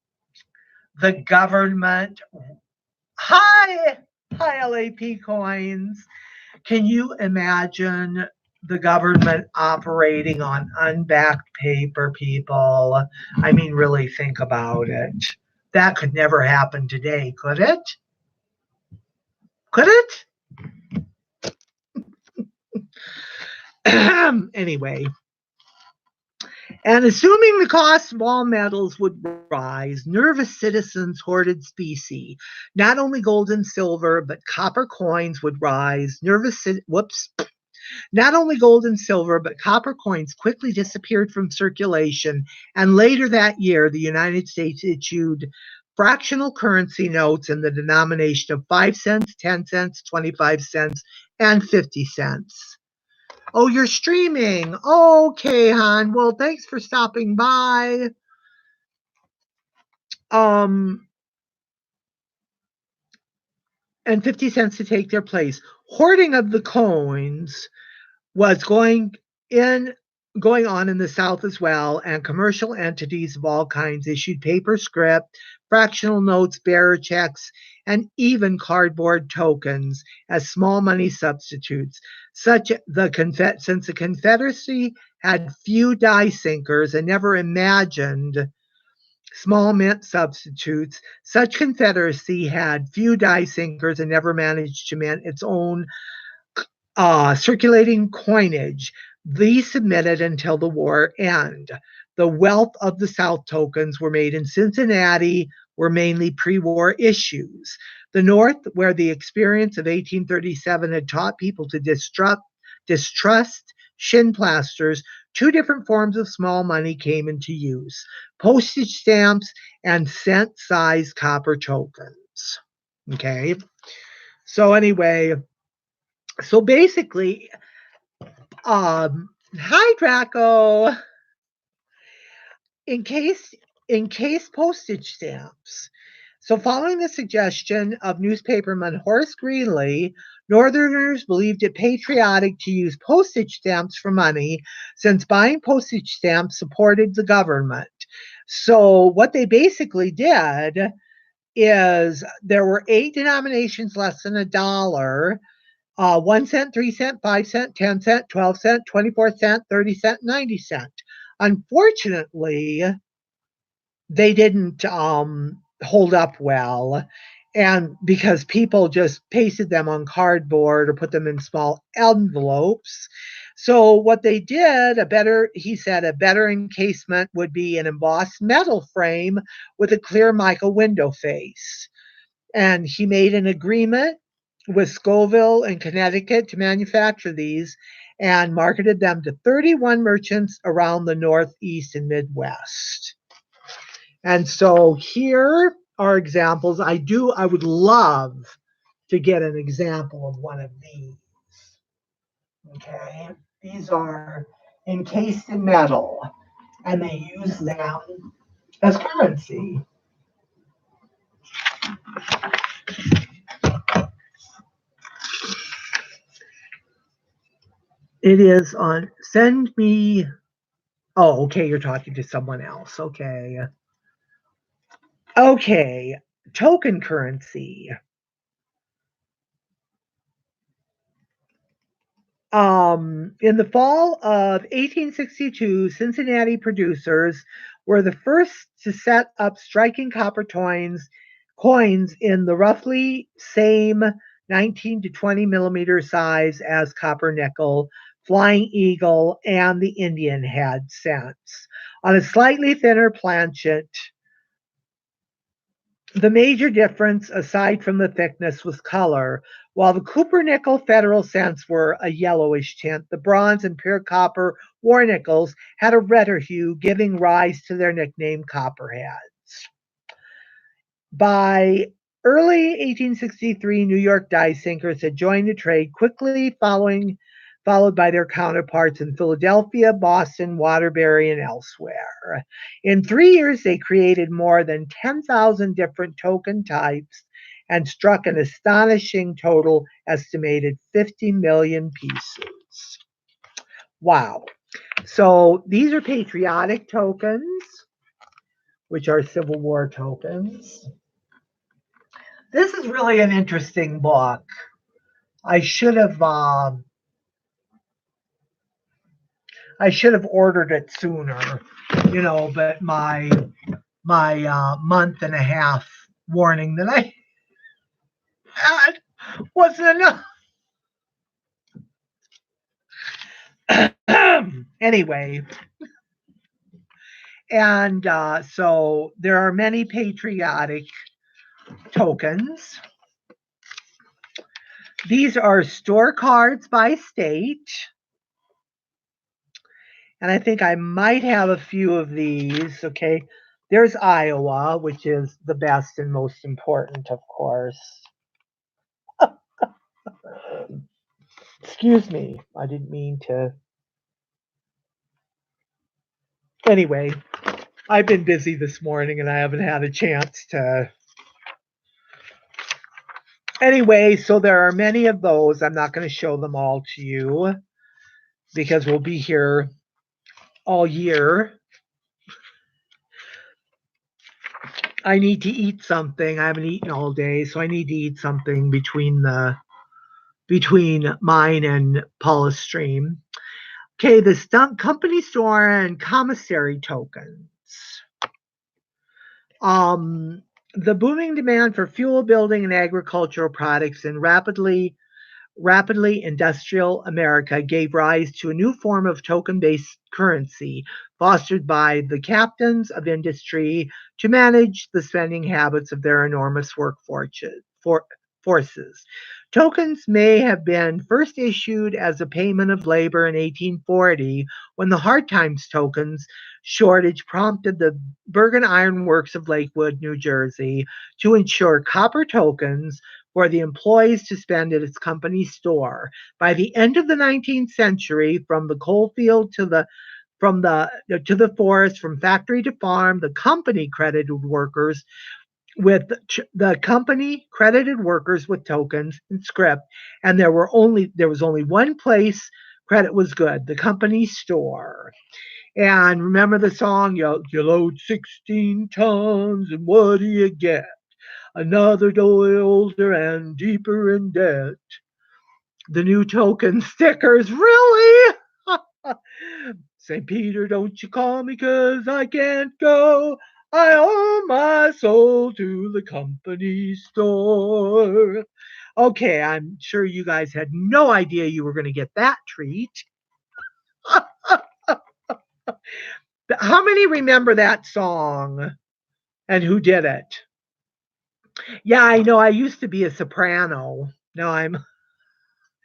the government? Hi, LAP coins. Can you imagine the government operating on unbacked paper, people? I mean, really think about it. That could never happen today, could it? Could it? Anyway, and assuming the cost of all metals would rise, nervous citizens hoarded specie. Not only gold and silver, but copper coins would rise. Not only gold and silver, but copper coins quickly disappeared from circulation, and later that year, the United States issued fractional currency notes in the denomination of 5 cents, 10 cents, 25 cents, and 50 cents. Oh, you're streaming. Okay, hon. Well, thanks for stopping by. And 50 cents to take their place. Hoarding of the coins was going on in the South as well, and commercial entities of all kinds issued paper scrip, fractional notes, bearer checks, and even cardboard tokens as small money substitutes. Since the Confederacy had few die sinkers and never imagined small mint substitutes, such Confederacy had few die sinkers and never managed to mint its own circulating coinage. These submitted until the war end. The wealth of the South tokens were made in Cincinnati, were mainly pre-war issues. The North, where the experience of 1837 had taught people to distrust shin plasters, two different forms of small money came into use: postage stamps and cent-sized copper tokens. Okay. So anyway, so basically, hi Draco. In case postage stamps. So following the suggestion of newspaperman Horace Greeley, Northerners believed it patriotic to use postage stamps for money, since buying postage stamps supported the government. So what they basically did is there were 8 denominations less than $1. 1 cent, 3 cent, 5 cent, 10 cent, 12 cent, 24 cent, 30 cent, 90 cent. Unfortunately, they didn't hold up well, and because people just pasted them on cardboard or put them in small envelopes. So what they did, he said, a better encasement would be an embossed metal frame with a clear mica window face. And he made an agreement with Scoville in Connecticut to manufacture these and marketed them to 31 merchants around the Northeast and Midwest. And so here are examples. I would love to get an example of one of these. Okay, these are encased in metal, and they use them as currency. It is on send me. Oh, okay, you're talking to someone else. Okay. Okay, token currency. In the fall of 1862, Cincinnati producers were the first to set up striking copper coins in the roughly same 19 to 20 millimeter size as copper nickel, flying eagle, and the Indian had cents. On a slightly thinner planchet, the major difference, aside from the thickness, was color. While the copper nickel federal cents were a yellowish tint, the bronze and pure copper war nickels had a redder hue, giving rise to their nickname copperheads. By early 1863, New York die sinkers had joined the trade, quickly followed by their counterparts in Philadelphia, Boston, Waterbury, and elsewhere. In 3 years, they created more than 10,000 different token types and struck an astonishing total estimated 50 million pieces. Wow. So these are patriotic tokens, which are Civil War tokens. This is really an interesting book. I should have ordered it sooner, but my my month and a half warning that I had wasn't enough. Anyway, and so there are many patriotic tokens. These are store cards by state. And I think I might have a few of these. Okay. There's Iowa, which is the best and most important, of course. Excuse me. I didn't mean to. Anyway, I've been busy this morning and I haven't had a chance to. Anyway, so there are many of those. I'm not going to show them all to you because we'll be here all year. I need to eat something. I haven't eaten all day, so I need to eat something between mine and Paula's stream. Okay, the company store and commissary tokens. The booming demand for fuel, building, and agricultural products in rapidly industrial America gave rise to a new form of token-based currency fostered by the captains of industry to manage the spending habits of their enormous forces. Tokens may have been first issued as a payment of labor in 1840 when the Hard Times tokens shortage prompted the Bergen Iron Works of Lakewood, New Jersey, to ensure copper tokens for the employees to spend at its company store. By the end of the 19th century, from the coal field to the forest, from factory to farm, the company credited workers with tokens and script, and there was only one place credit was good, the company store. And remember the song, you load 16 tons, and what do you get? Another day older and deeper in debt. The new token stickers, really? St. Peter, don't you call me 'cause I can't go. I owe my soul to the company store. Okay, I'm sure you guys had no idea you were going to get that treat. How many remember that song and who did it? Yeah, I know. I used to be a soprano. Now I'm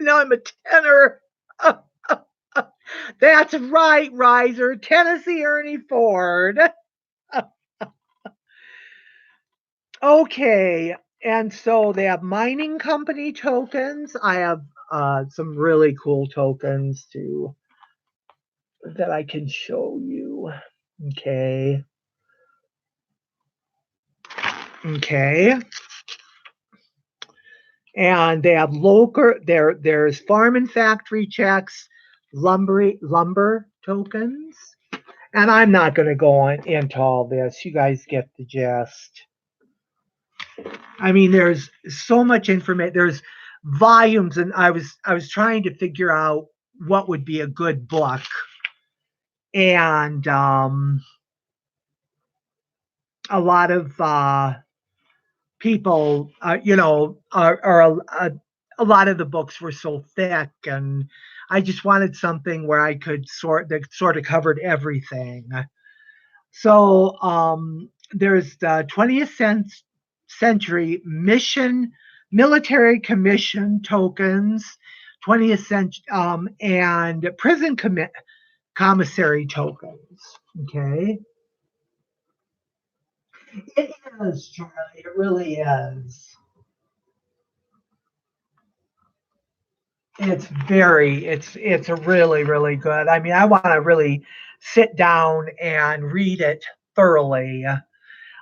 a tenor. That's right, Riser. Tennessee Ernie Ford. Okay, and so they have mining company tokens. I have some really cool tokens too that I can show you. Okay. And they have there's farm and factory checks, lumber tokens. And I'm not going to go into all this. You guys get the gist. I mean, there's so much information. There's volumes, and I was trying to figure out what would be a good book, and a lot of people, a lot of the books were so thick, and I just wanted something where I could that sort of covered everything. So there's the 20th century military commission tokens, 20th century, and prison commissary tokens. Okay. It is, Charlie. It really is. It's a really, really good. I mean, I want to really sit down and read it thoroughly.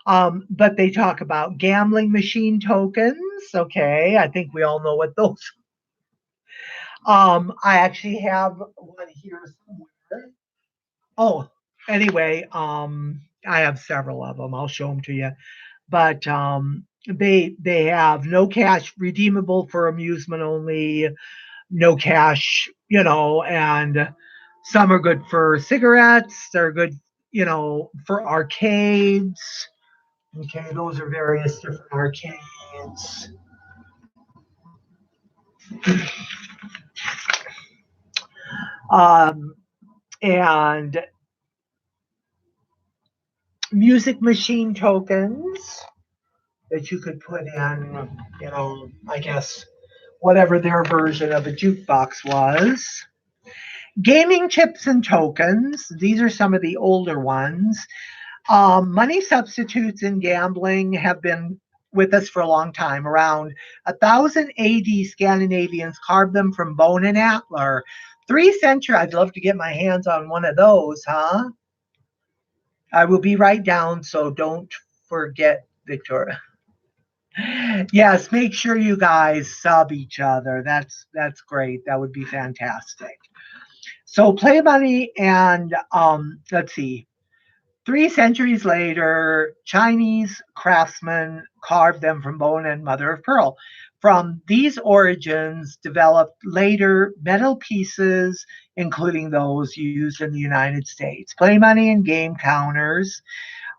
But they talk about gambling machine tokens. Okay, I think we all know what those. I actually have one here somewhere. Oh, anyway, I have several of them. I'll show them to you. But they have no cash, redeemable for amusement only, no cash, and some are good for cigarettes. They're good. for arcades. Okay, those are various different arcades. Um, and music machine tokens that you could put in, I guess, whatever their version of a jukebox was. Gaming chips and tokens, these are some of the older ones. Money substitutes in gambling have been with us for a long time. Around 1000 AD, Scandinavians carved them from bone and antler. 3 centuries, I'd love to get my hands on one of those, huh? I will be right down, so don't forget, Victoria. Yes, make sure you guys sub each other. That's great. That would be fantastic. So play money and let's see. 3 centuries later, Chinese craftsmen carved them from bone and mother of pearl. From these origins developed later metal pieces, including those used in the United States. Play money and game counters.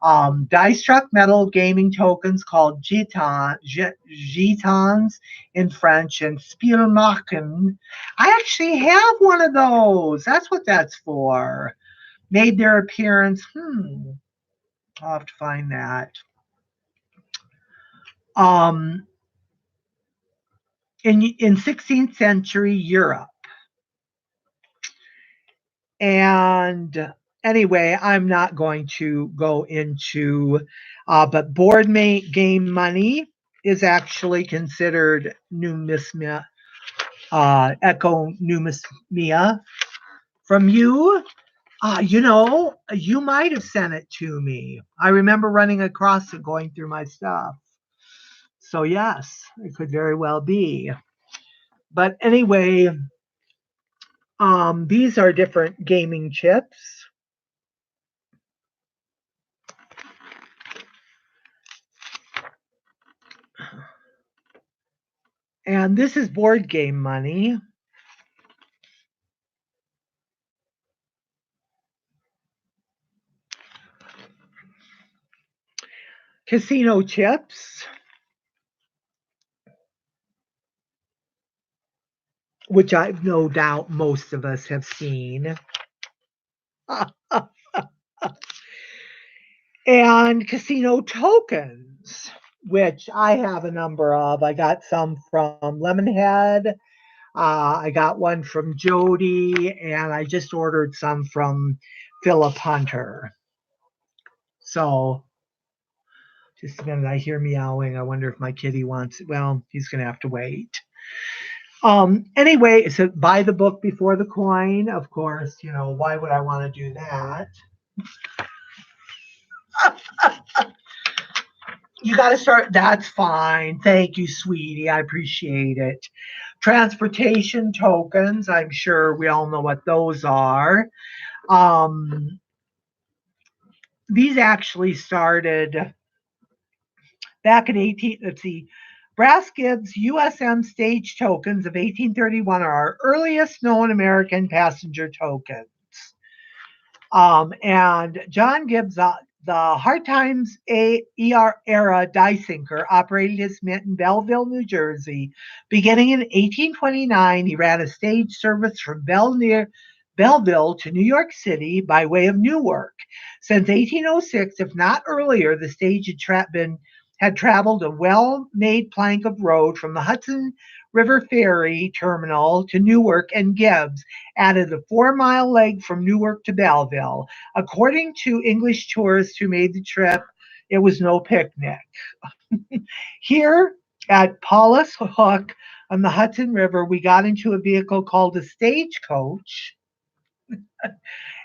Die-struck metal gaming tokens called gitans in French, and Spielmarken. I actually have one of those. That's what that's for. Made their appearance. I'll have to find that. Um, in 16th century Europe. And anyway, I'm not going to go into, but board game money is actually considered numismia, echo numismia. From you, you might have sent it to me. I remember running across it going through my stuff. So yes, it could very well be. But anyway, these are different gaming chips. And this is board game money. Casino chips, which I've no doubt most of us have seen. And casino tokens, which I have a number of. I got some from Lemonhead. I got one from Jody, and I just ordered some from Philip Hunter. So, just a minute, I hear meowing. I wonder if my kitty wants it. Well, he's going to have to wait. Anyway, so buy the book before the coin. Of course, why would I want to do that? You got to start. That's fine. Thank you, sweetie. I appreciate it. Transportation tokens. I'm sure we all know what those are. These actually started back in 18. Let's see. Brass Gibbs USM stage tokens of 1831 are our earliest known American passenger tokens. And John Gibbs, the Hard Times era die sinker, operated his mint in Belleville, New Jersey. Beginning in 1829, he ran a stage service from Belleville to New York City by way of Newark. Since 1806, if not earlier, the stage had traveled a well-made plank of road from the Hudson River Ferry Terminal to Newark, and Gibbs added a 4-mile leg from Newark to Belleville. According to English tourists who made the trip, it was no picnic. Here at Paulus Hook on the Hudson River, we got into a vehicle called a stagecoach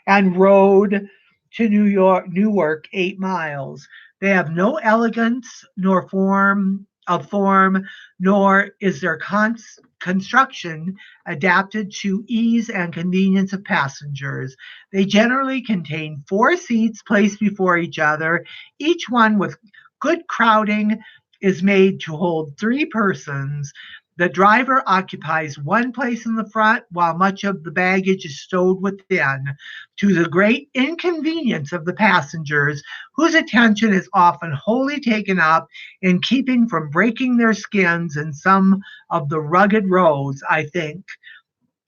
and rode to Newark 8 miles. They have no elegance nor form, nor is their construction adapted to ease and convenience of passengers. They generally contain 4 seats placed before each other, each one with good crowding is made to hold 3 persons. The driver occupies one place in the front while much of the baggage is stowed within, to the great inconvenience of the passengers, whose attention is often wholly taken up in keeping from breaking their skins in some of the rugged roads. I think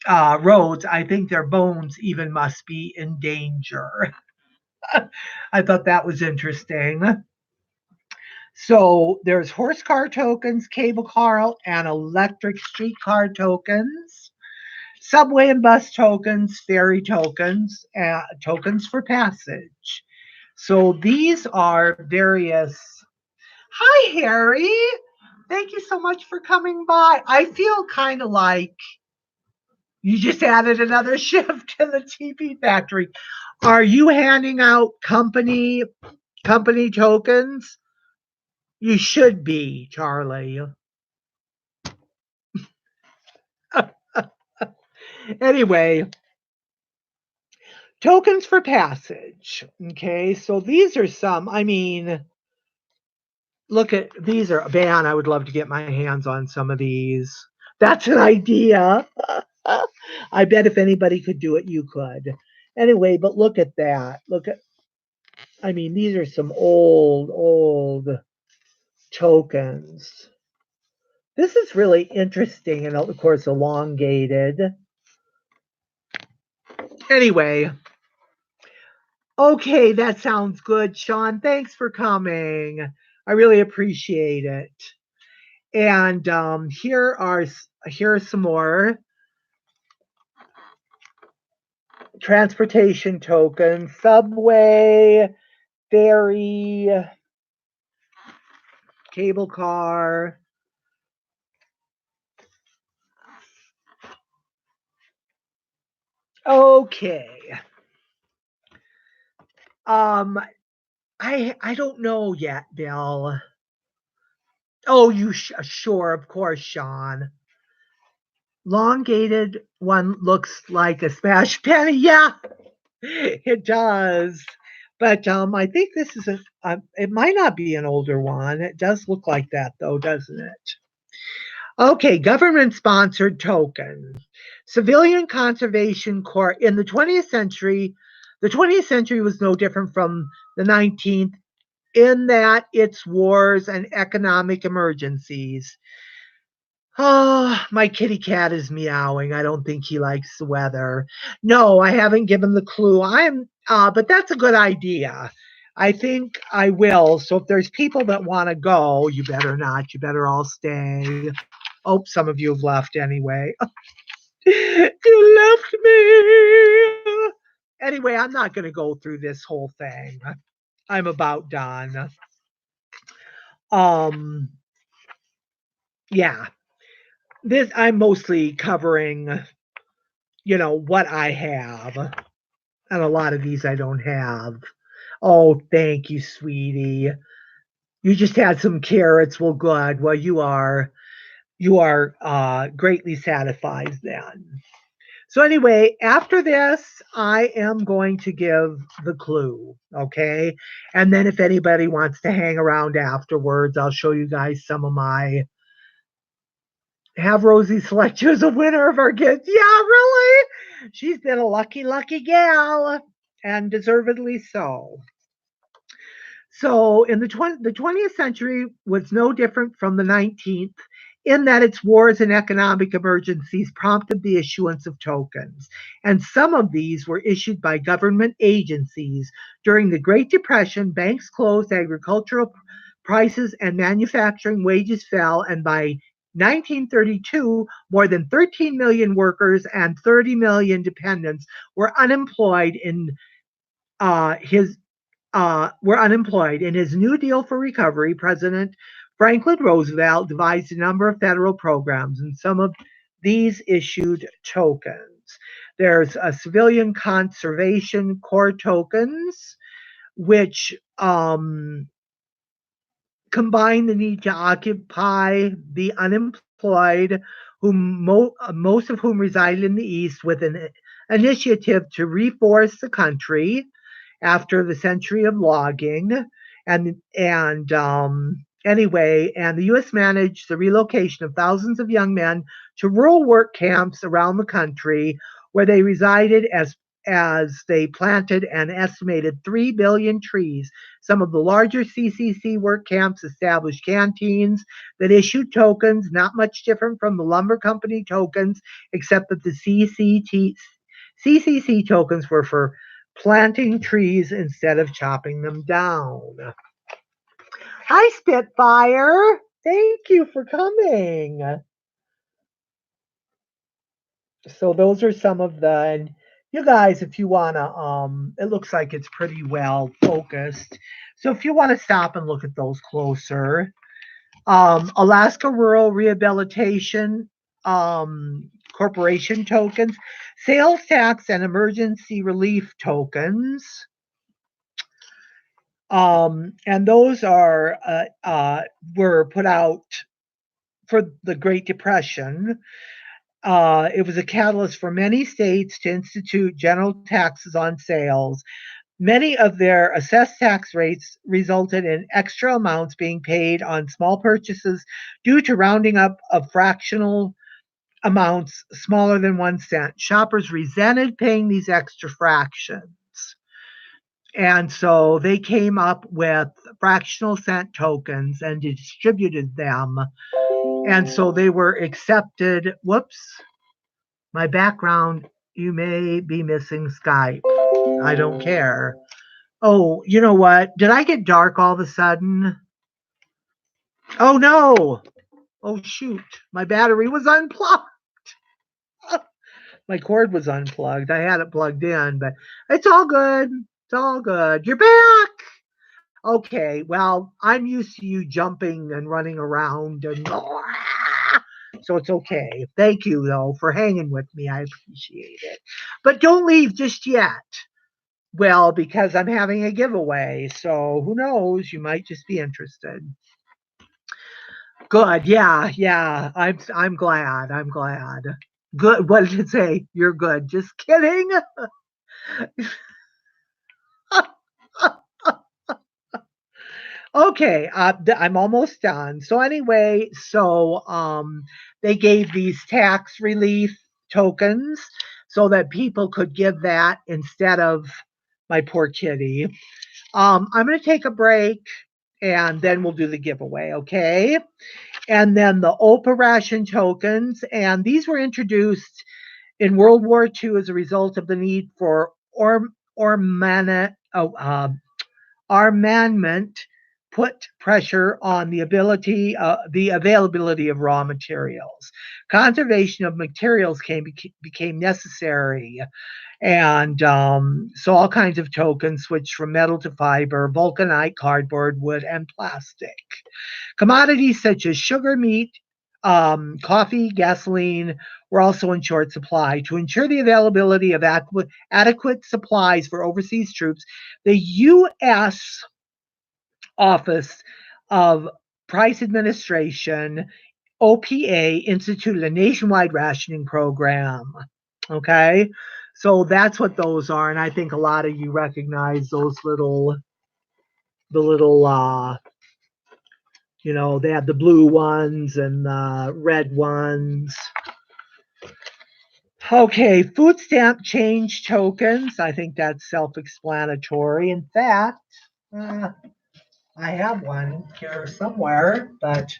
their bones even must be in danger. I thought that was interesting. So there's horse car tokens, cable car, and electric streetcar tokens, subway and bus tokens, ferry tokens, tokens for passage. So these are various. Hi, Harry. Thank you so much for coming by. I feel kind of like you just added another shift to the TV factory. Are you handing out company tokens? You should be, Charlie. Anyway, tokens for passage. Okay, so these are some. I mean, look at these are man. I would love to get my hands on some of these. That's an idea. I bet if anybody could do it, you could. Anyway, but look at that. Look at. I mean, these are some old tokens. This is really interesting and, of course, elongated. Anyway, okay, that sounds good, Sean. Thanks for coming. I really appreciate it. And here are some more transportation tokens: subway, ferry, cable car. Okay. Um, I don't know yet, Bill. Oh, sure, of course, Sean. Elongated one looks like a smash penny. Yeah, it does. But I think this is it might not be an older one. It does look like that though, doesn't it? Okay, government sponsored token. Civilian Conservation Corps in the 20th century. The 20th century was no different from the 19th in that its wars and economic emergencies. Oh, my kitty cat is meowing. I don't think he likes the weather. No, I haven't given the clue. But that's a good idea. I think I will. So if there's people that want to go, you better not. You better all stay. Oh, some of you have left anyway. You left me. Anyway, I'm not going to go through this whole thing. I'm about done. Um, yeah, this I'm mostly covering, what I have, and a lot of these I don't have. Oh, thank you, sweetie. You just had some carrots. Well, good. Well, you are greatly satisfied then. So anyway, after this, I am going to give the clue, okay? And then if anybody wants to hang around afterwards, I'll show you guys some of my have Rosie select you as a winner of our gift. Yeah, really? She's been a lucky gal, and deservedly so. So, in the 20th century was no different from the 19th in that its wars and economic emergencies prompted the issuance of tokens. And some of these were issued by government agencies. During the Great Depression, banks closed, agricultural prices and manufacturing wages fell, and by 1932, more than 13 million workers and 30 million dependents were unemployed in his were unemployed. In his New Deal for Recovery, President Franklin Roosevelt devised a number of federal programs, and some of these issued tokens. There's a Civilian Conservation Corps tokens, which combine the need to occupy the unemployed, most of whom reside in the East, with an initiative to reforest the country after the century of logging, and Anyway, and the U.S. managed the relocation of thousands of young men to rural work camps around the country, where they resided as they planted an estimated 3 billion trees. Some of the larger CCC work camps established canteens that issued tokens, not much different from the lumber company tokens, except that the CCC tokens were for planting trees instead of chopping them down. Hi, Spitfire. Thank you for coming. So those are some of the, and you guys, if you want to, it looks like it's pretty well focused. So if you want to stop and look at those closer, Alaska Rural Rehabilitation Corporation tokens, sales tax and emergency relief tokens. And those were put out for the Great Depression. It was a catalyst for many states to institute general taxes on sales. Many of their assessed tax rates resulted in extra amounts being paid on small purchases due to rounding up of fractional amounts smaller than 1 cent. Shoppers resented paying these extra fractions. And so they came up with fractional cent tokens and distributed them. And so they were accepted. Whoops. My background, you may be missing Skype. I don't care. Oh, you know what? Did I get dark all of a sudden? Oh, no. Oh, shoot. My battery was unplugged. My cord was unplugged. I had it plugged in, but it's all good. It's all good. You're back. Okay, well, I'm used to you jumping and running around, and so it's okay. Thank you, though, for hanging with me. I appreciate it. But don't leave just yet. Well, because I'm having a giveaway, so who knows? You might just be interested. Good, yeah. I'm glad. I'm glad. Good. What did it say? You're good. Just kidding. Okay, I'm almost done. So anyway, they gave these tax relief tokens so that people could give that instead of my poor kitty. I'm going to take a break and then we'll do the giveaway, okay? And then the OPA ration tokens, and these were introduced in World War II as a result of the need for armament put pressure on the availability of raw materials. Conservation of materials became necessary. And so all kinds of tokens switched from metal to fiber, vulcanite, cardboard, wood, and plastic. Commodities such as sugar, meat, coffee, gasoline were also in short supply. To ensure the availability of adequate supplies for overseas troops, the U.S. Office of Price Administration, OPA, instituted a nationwide rationing program. Okay, so that's what those are, and I think a lot of you recognize those little, they have the blue ones and the red ones. Okay, food stamp change tokens. I think that's self-explanatory. In fact, I have one here somewhere, but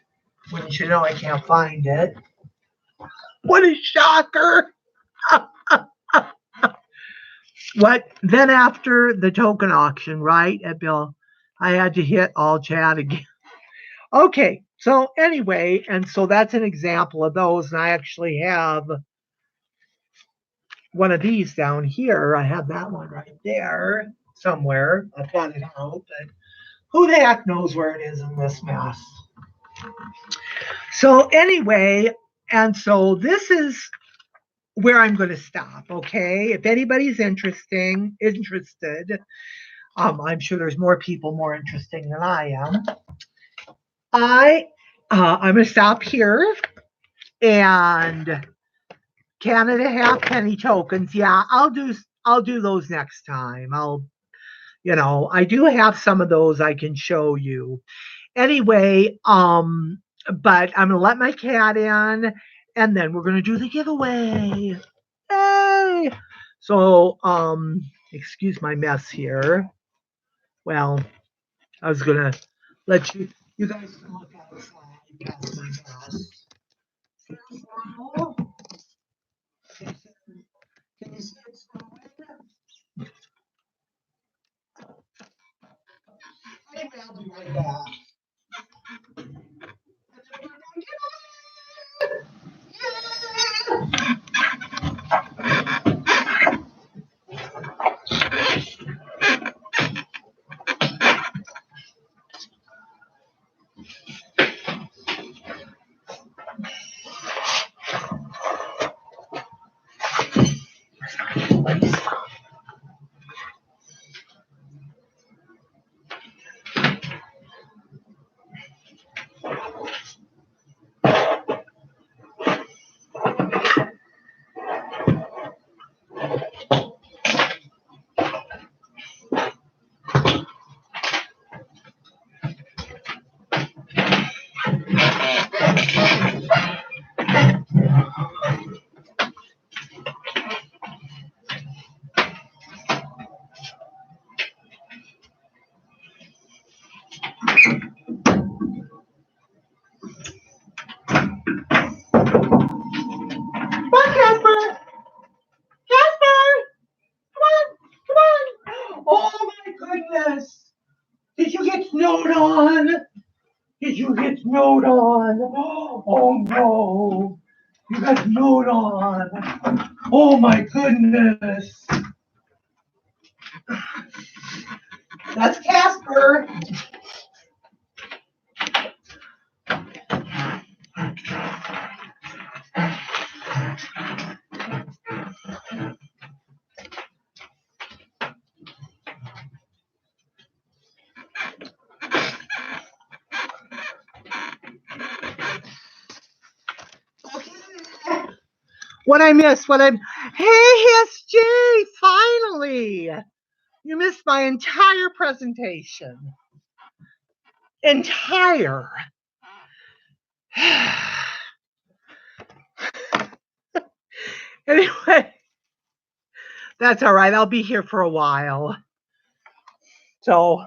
wouldn't you know, I can't find it. What a shocker! What? Then after the token auction, right, at Bill, I had to hit all chat again. Okay, so anyway, and so that's an example of those, and I actually have one of these down here. I have that one right there somewhere. I've got it out, but who the heck knows where it is in this mess? So anyway, and so this is where I'm going to stop, okay? If anybody's interested, I'm sure there's more people more interesting than I am. I'm going to stop here. And Canada halfpenny tokens, yeah, I'll do those next time. I do have some of those I can show you. Anyway, but I'm gonna let my cat in, and then we're gonna do the giveaway. Yay! So, excuse my mess here. Well, I was gonna let you guys can look outside past my mess. Can you see it's going? Anyway, I'll be right back. Come on, Casper! Casper! Come on! Oh my goodness! Did you get snowed on? Did you get snowed on? Oh no! You got snowed on! Oh my goodness! That's Casper! What I missed? Hey, SJ! Finally! You missed my entire presentation. Entire. Anyway, that's all right. I'll be here for a while. So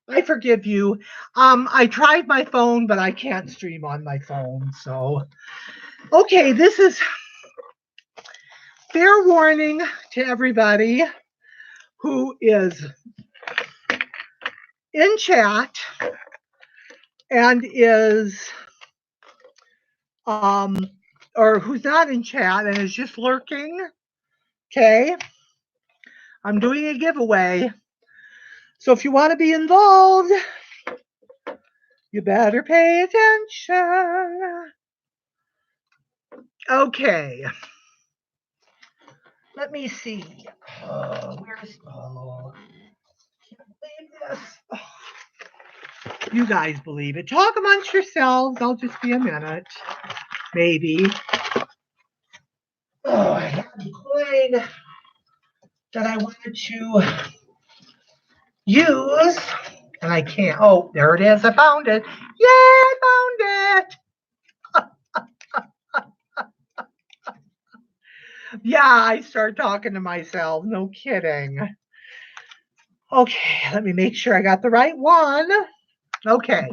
I forgive you. I tried my phone, but I can't stream on my phone. So, okay, this is fair warning to everybody who is in chat and is or who's not in chat and is just lurking. Okay, I'm doing a giveaway, so if you want to be involved, you better pay attention. Okay, let me see. Where's can't believe this. You guys believe it. Talk amongst yourselves. I'll just be a minute. Maybe. I had a coin that I wanted to use, and I can't. Oh, there it is. I found it. Yay, I found it. Yeah, I start talking to myself. No kidding. Okay, let me make sure I got the right one. Okay.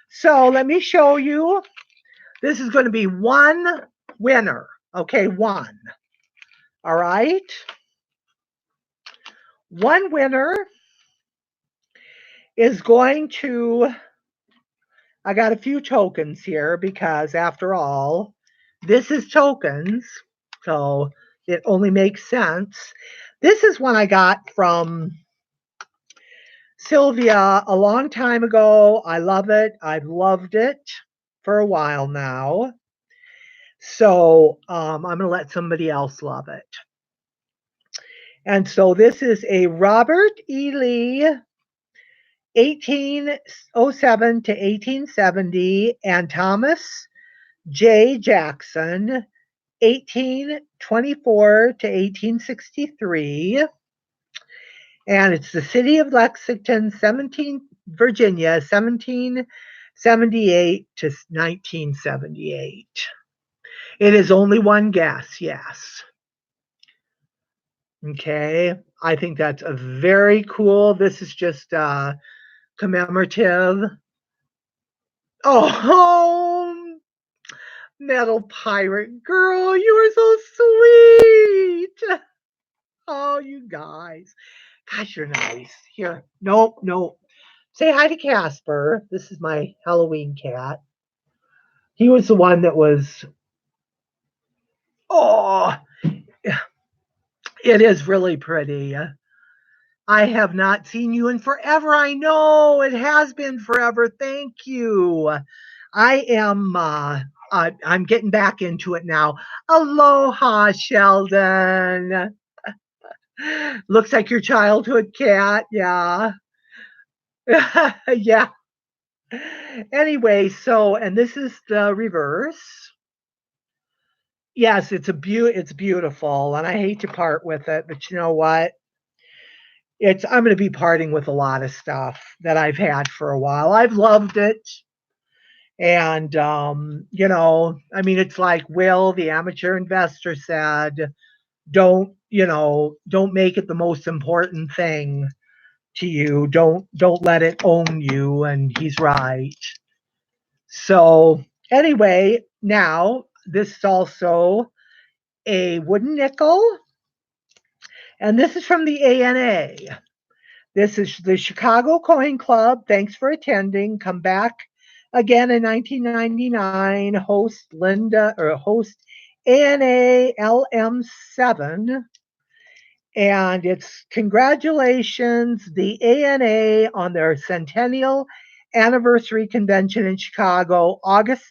So let me show you. This is going to be one winner. Okay, one. All right. One winner is going to, I got a few tokens here because after all, this is tokens. So it only makes sense. This is one I got from Sylvia a long time ago. I love it. I've loved it for a while now. So I'm going to let somebody else love it. And so this is a Robert E. Lee, 1807 to 1870, and Thomas J. Jackson, 1824 to 1863. And it's the city of Lexington, Virginia, 1778 to 1978. It is only one guess, yes. Okay, I think that's a very cool. This is just commemorative. Oh, metal pirate girl, you are so sweet. Oh, you guys. Gosh, you're nice. Here. Nope, nope. Say hi to Casper. This is my Halloween cat. He was the one that was. Oh, it is really pretty. I have not seen you in forever. I know it has been forever. Thank you. I am. I'm getting back into it now. Aloha, Sheldon. Looks like your childhood cat. Yeah. Yeah. Anyway, so and this is the reverse. Yes, it's beautiful, and I hate to part with it, but you know what? I'm going to be parting with a lot of stuff that I've had for a while. I've loved it, and I mean, it's like Will, the amateur investor, said, don't make it the most important thing to you. Don't let it own you, and he's right. So anyway, now this is also a wooden nickel, and this is from the ANA. This is the Chicago Coin Club. Thanks for attending. Come back again in 1999. Host ANA LM7. And it's congratulations, the ANA, on their centennial anniversary convention in Chicago, August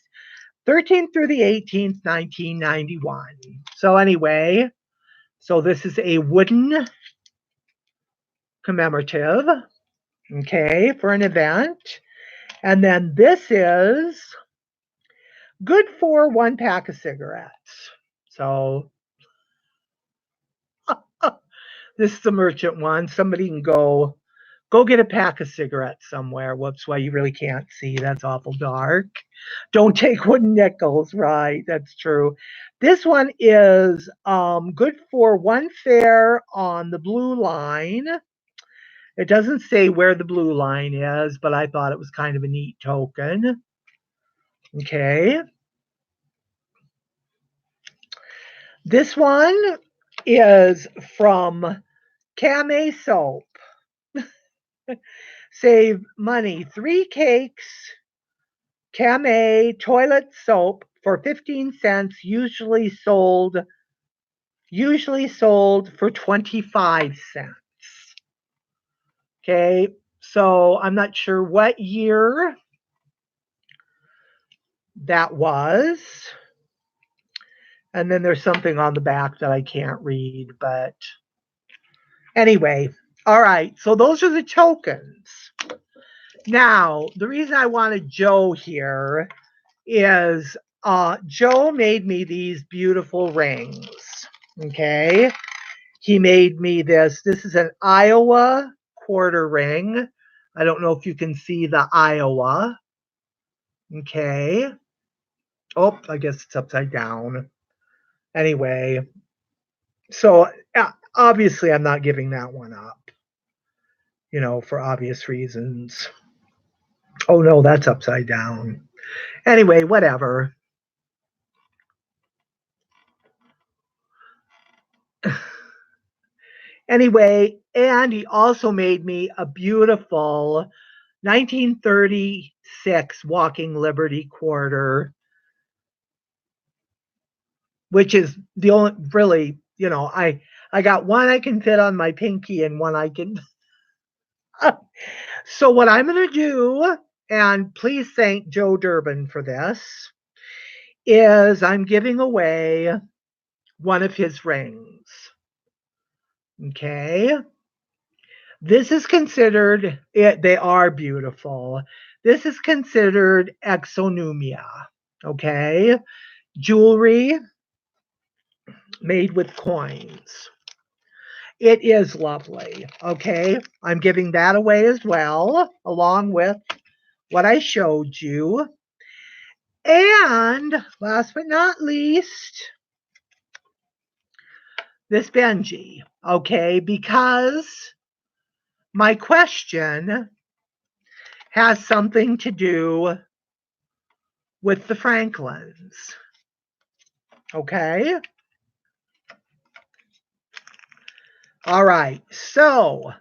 13th through the 18th, 1991. So anyway, so this is a wooden commemorative, okay, for an event. And then this is good for one pack of cigarettes. So this is the merchant one. Somebody can go get a pack of cigarettes somewhere. Whoops, well, you really can't see. That's awful dark. Don't take wooden nickels, right? That's true. This one is good for one fare on the blue line. It doesn't say where the blue line is, but I thought it was kind of a neat token. Okay. This one is from Camé Soap. Save money. 3 cakes Camé toilet soap for 15 cents, usually sold for 25 cents. Okay, so I'm not sure what year that was. And then there's something on the back that I can't read, but anyway, all right, so those are the tokens. Now, the reason I wanted Joe here is Joe made me these beautiful rings. Okay. He made me this. This is an Iowa quarter ring. I don't know if you can see the Iowa. Okay. Oh, I guess it's upside down. Anyway, so obviously I'm not giving that one up, for obvious reasons. Oh no, that's upside down. Anyway, whatever. Anyway, and he also made me a beautiful 1936 Walking Liberty quarter, which is the only really, I got one I can fit on my pinky and one I can. So what I'm going to do, and please thank Joe Durbin for this, is I'm giving away one of his rings. Okay. This is considered, they are beautiful. This is considered exonumia. Okay. Jewelry made with coins. It is lovely. Okay. I'm giving that away as well, along with what I showed you. And last but not least, this Benji. Okay. Because my question has something to do with the Franklins. Okay. All right. So,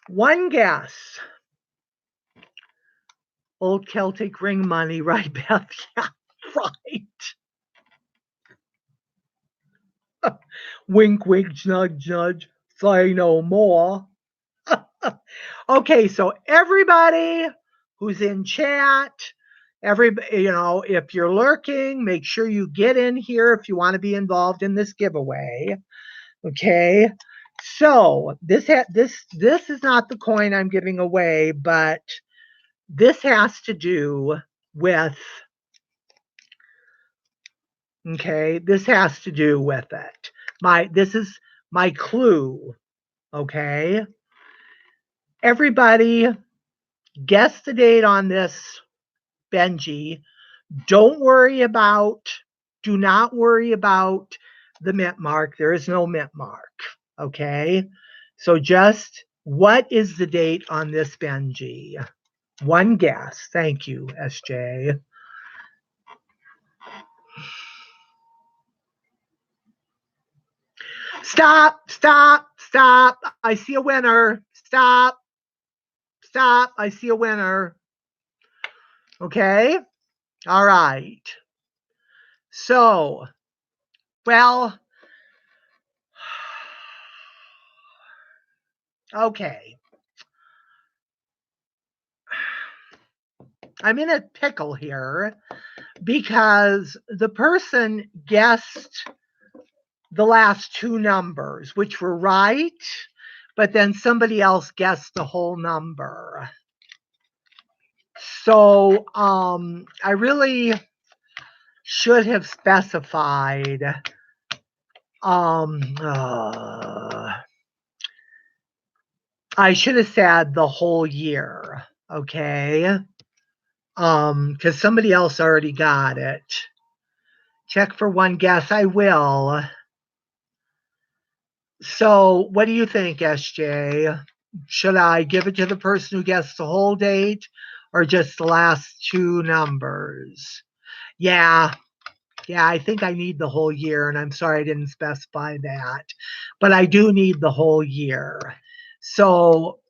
one guess. Old Celtic ring money, right, Beth? Yeah, right. Wink, wink, nudge, nudge. Say no more. Okay, so everybody who's in chat, everybody, if you're lurking, make sure you get in here if you want to be involved in this giveaway. Okay, so this is not the coin I'm giving away, but this has to do with. Okay, this has to do with it. This is my clue. Okay, everybody, guess the date on this Benji. Do not worry about the mint mark. There is no mint mark. Okay. So just what is the date on this Benji? One guess. Thank you, SJ. Stop. I see a winner. Stop. I see a winner. Okay. All right. So, well, okay. I'm in a pickle here because the person guessed the last two numbers, which were right, but then somebody else guessed the whole number. So I really should have specified I should have said the whole year, okay? Because somebody else already got it. Check for one guess. I will. So what do you think, SJ? Should I give it to the person who guessed the whole date or just the last two numbers? Yeah, I think I need the whole year, and I'm sorry I didn't specify that. But I do need the whole year. So,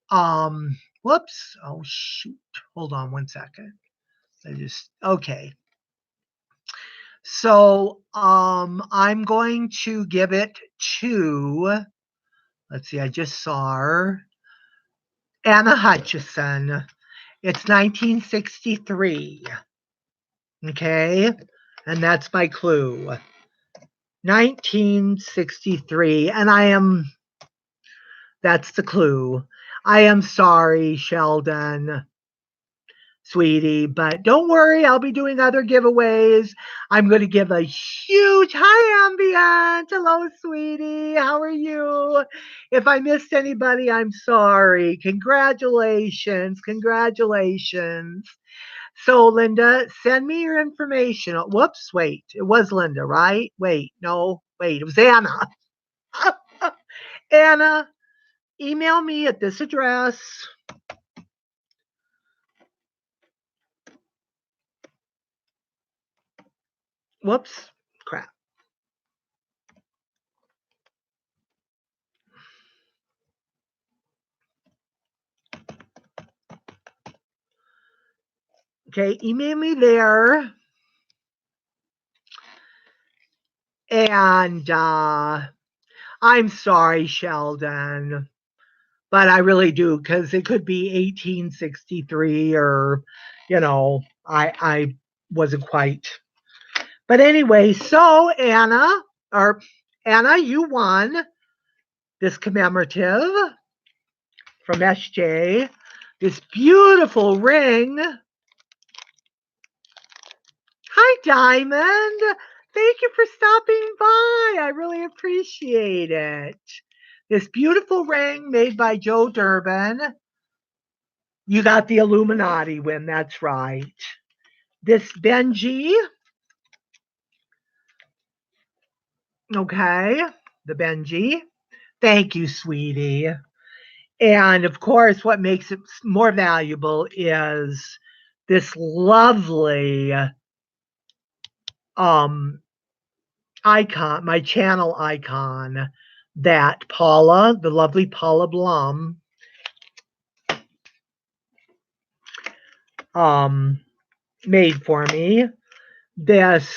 whoops. Oh, shoot. Hold on one second. Okay. So, I'm going to give it to, let's see, I just saw her, Anna Hutchison. It's 1963. Okay. And that's my clue. 1963. And that's the clue. I am sorry, Sheldon, sweetie, but don't worry, I'll be doing other giveaways. I'm going to give a huge hi, Ambient. Hello, sweetie. How are you? If I missed anybody, I'm sorry. Congratulations. So, Linda, send me your information. Whoops, wait. It was Linda, right? Wait, it was Anna. Anna, email me at this address. Whoops, crap. Okay, email me there. And I'm sorry, Sheldon, but I really do, because it could be 1863 or, I wasn't quite. But anyway, so Anna, you won this commemorative from SJ, this beautiful ring. Hi, Diamond. Thank you for stopping by. I really appreciate it. This beautiful ring made by Joe Durbin. You got the Illuminati win, that's right. This Benji. Okay, the Benji. Thank you, sweetie. And of course, what makes it more valuable is this lovely icon, my channel icon, that Paula, the lovely Paula Blum, made for me. This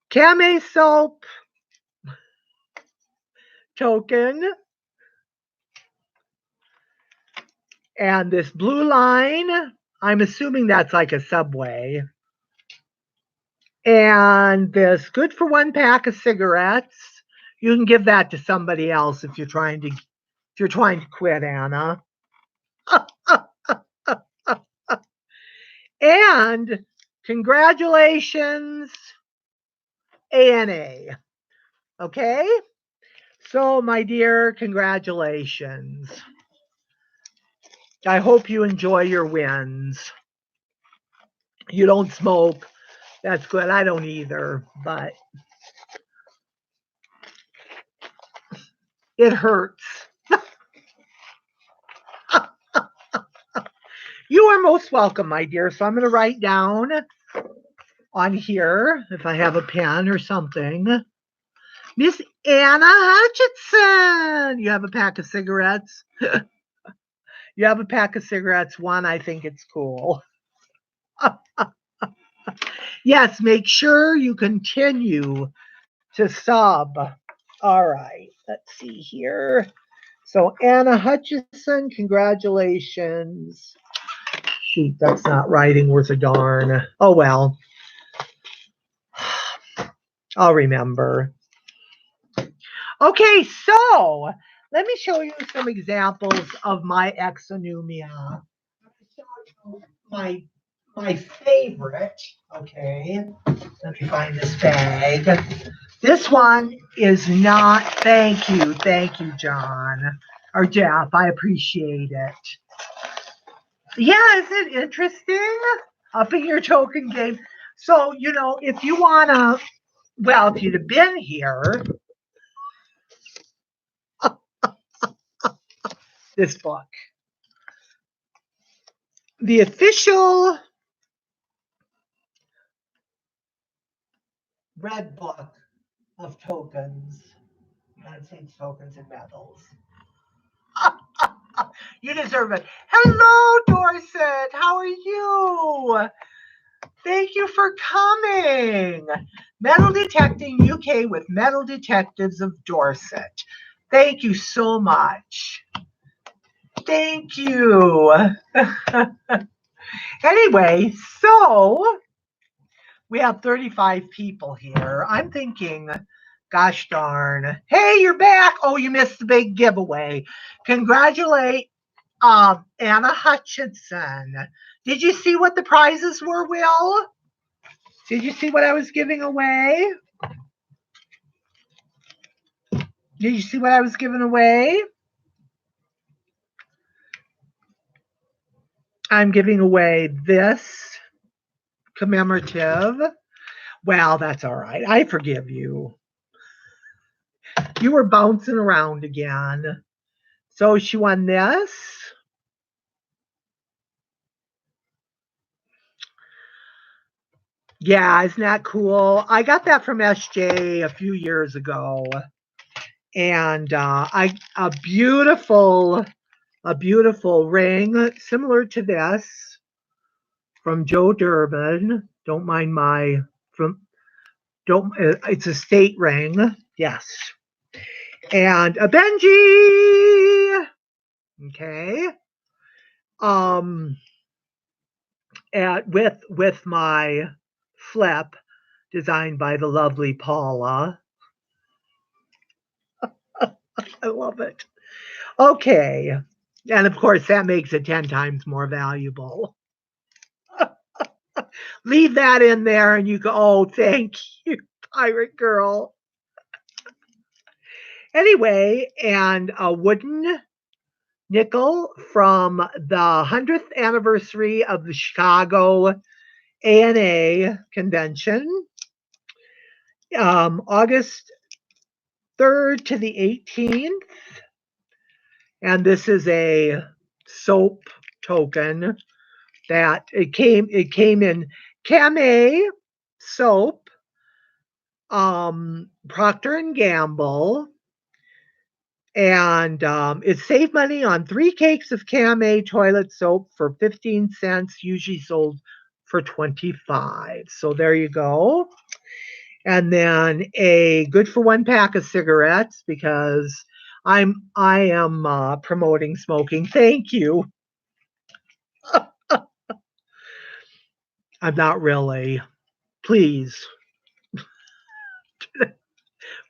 Kame soap token and this blue line. I'm assuming that's like a Subway. And this good for one pack of cigarettes. You can give that to somebody else if you're trying to quit, Anna. And congratulations, ANA. Okay? So, my dear, congratulations. I hope you enjoy your wins. You don't smoke. That's good. I don't either, but it hurts. You are most welcome, my dear. So I'm going to write down on here, if I have a pen or something, Miss Anna Hutchinson. You have a pack of cigarettes? You have a pack of cigarettes. One, I think it's cool. Yes, make sure you continue to sub. All right, let's see here. So Anna Hutchison, congratulations. Shoot, that's not writing worth a darn. Oh well. I'll remember. Okay, so let me show you some examples of my exonumia. My favorite. Okay, let me find this bag. This one is not. Thank you, John or Jeff. I appreciate it. Yeah, isn't it interesting? Upping your token game. So, if you want to, well, if you'd have been here, this book, the official red book of tokens, United States tokens and metals. You deserve it. Hello, Dorset. How are you? Thank you for coming. Metal Detecting UK with Metal Detectives of Dorset. Thank you so much. Thank you. Anyway, so we have 35 people here. I'm thinking, gosh darn. Hey, you're back. Oh, you missed the big giveaway. Congratulate Anna Hutchinson. Did you see what the prizes were, Will? Did you see what I was giving away? Did you see what I was giving away? I'm giving away this commemorative. Well, that's all right. I forgive you. You were bouncing around again. So she won this. Yeah, isn't that cool? I got that from SJ a few years ago. And a beautiful ring similar to this from Joe Durbin. Don't mind it's a state ring. Yes. And a Benji. Okay. With my flip designed by the lovely Paula. I love it. Okay. And of course, that makes it 10 times more valuable. Leave that in there and you go, oh, thank you. Pirate girl. Anyway, and a wooden nickel from the 100th anniversary of the Chicago ANA convention, August 3rd to the 18th. And this is a soap token that it came in Camay soap, Procter and Gamble, and it saved money on 3 cakes of Camay toilet soap for 15 cents, usually sold for 25. So there you go. And then a good for 1 pack of cigarettes, because I am promoting smoking. Thank you. I'm not really. Please.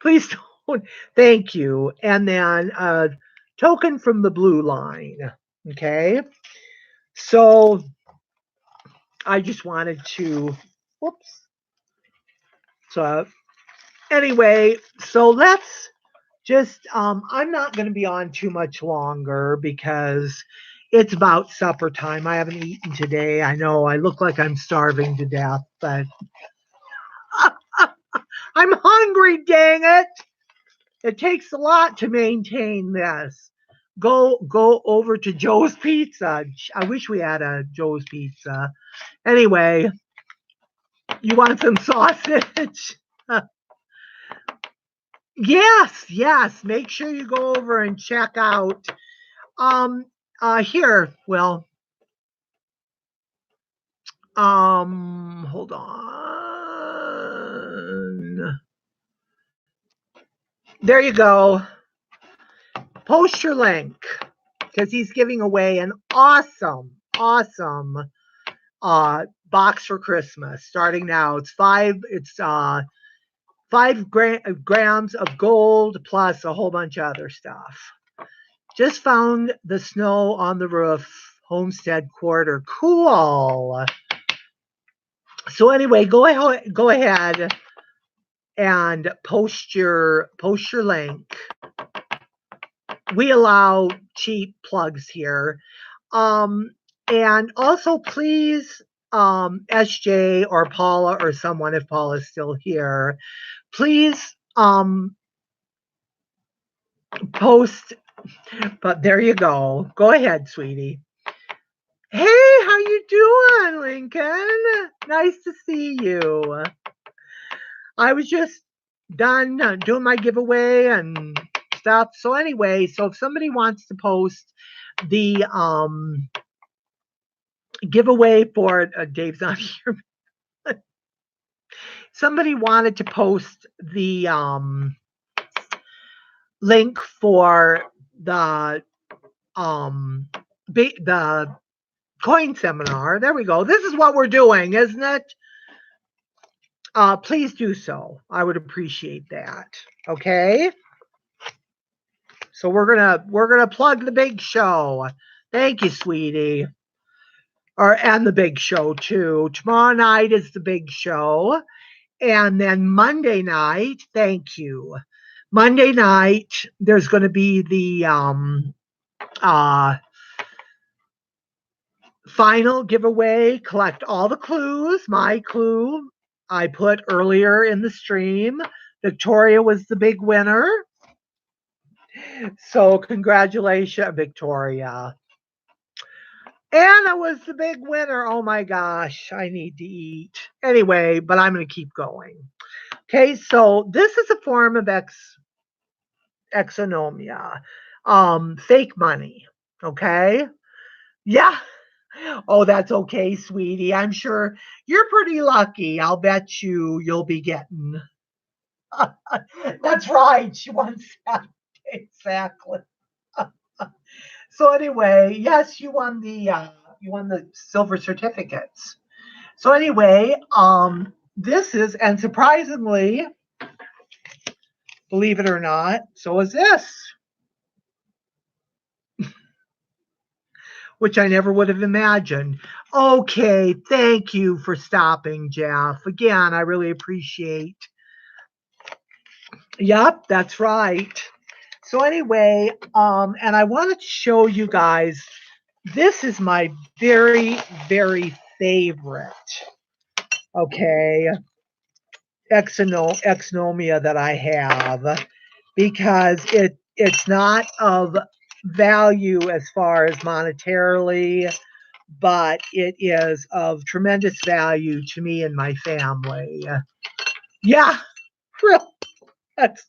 Please don't. Thank you. And then a token from the blue line. Okay. So I just wanted to, whoops. So anyway, so let's just, I'm not going to be on too much longer because it's about supper time. I haven't eaten today. I know I look like I'm starving to death, but I'm hungry, dang it. It takes a lot to maintain this. Go over to Joe's Pizza. I wish we had a Joe's Pizza. Anyway, you want some sausage? Yes. Make sure you go over and check out. Here, well, hold on. There you go. Post your link, because he's giving away an awesome box for Christmas starting now. It's 5 grams of gold plus a whole bunch of other stuff. Just found the snow on the roof, Homestead Quarter. Cool. So anyway, go ahead and post your link. We allow cheap plugs here. And also please, SJ or Paula or someone, if Paula's still here, please post. But there you go. Go ahead, sweetie. Hey, how you doing, Lincoln? Nice to see you. I was just done doing my giveaway and stuff. So anyway, so if somebody wants to post the giveaway for Dave's not here. Somebody wanted to post the link for the coin seminar. There we go. This is what we're doing, isn't it? Please do so. I would appreciate that. Okay. So we're gonna plug the big show. Thank you, sweetie. And the big show too. Tomorrow night is the big show. And then Monday night, thank you. Monday night, there's going to be the final giveaway. Collect all the clues. My clue I put earlier in the stream. Victoria was the big winner. So congratulations, Victoria. Anna was the big winner. Oh my gosh, I need to eat. Anyway, but I'm going to keep going. Okay, so this is a form of exonomia, fake money. Okay, yeah. Oh, that's okay, sweetie. I'm sure you're pretty lucky. I'll bet you'll be getting. That's right. She wants that exactly. So anyway, yes, you won the silver certificates. So anyway, this is, and surprisingly, believe it or not, so is this, which I never would have imagined. Okay, thank you for stopping, Jeff. Again, I really appreciate Yep, that's right. So anyway, and I wanted to show you guys, this is my very, very favorite, okay, exonomia that I have, because it's not of value as far as monetarily, but it is of tremendous value to me and my family. Yeah, real. That's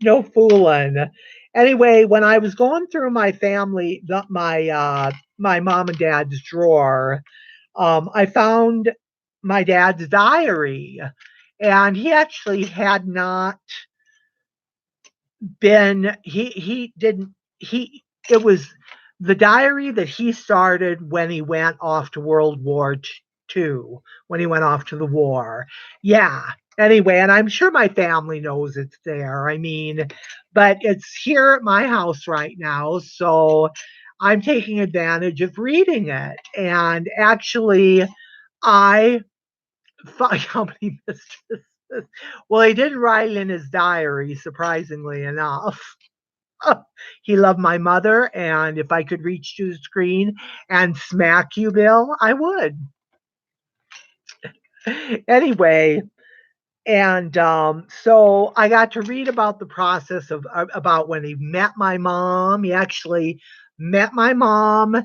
no fooling. Anyway, when I was going through my family, my mom and dad's drawer, I found my dad's diary, and he actually had not been. He didn't. He it was the diary that he started when he went off to World War II, when he went off to the war. Yeah. Anyway, and I'm sure my family knows it's there. I mean, but it's here at my house right now. So I'm taking advantage of reading it. And actually, I thought how many mistresses. Well, he didn't write in his diary, surprisingly enough. He loved my mother, and if I could reach to the screen and smack you, Bill, I would. Anyway, and so I got to read about the process of about when he met my mom. He actually met my mom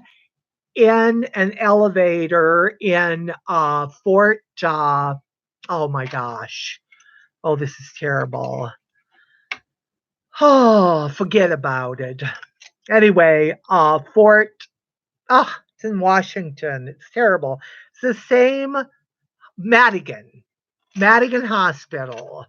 in an elevator in Fort. Oh my gosh! Oh, this is terrible. Oh, forget about it. Anyway, Fort. Ah, it's in Washington. It's terrible. It's the same Madigan Hospital.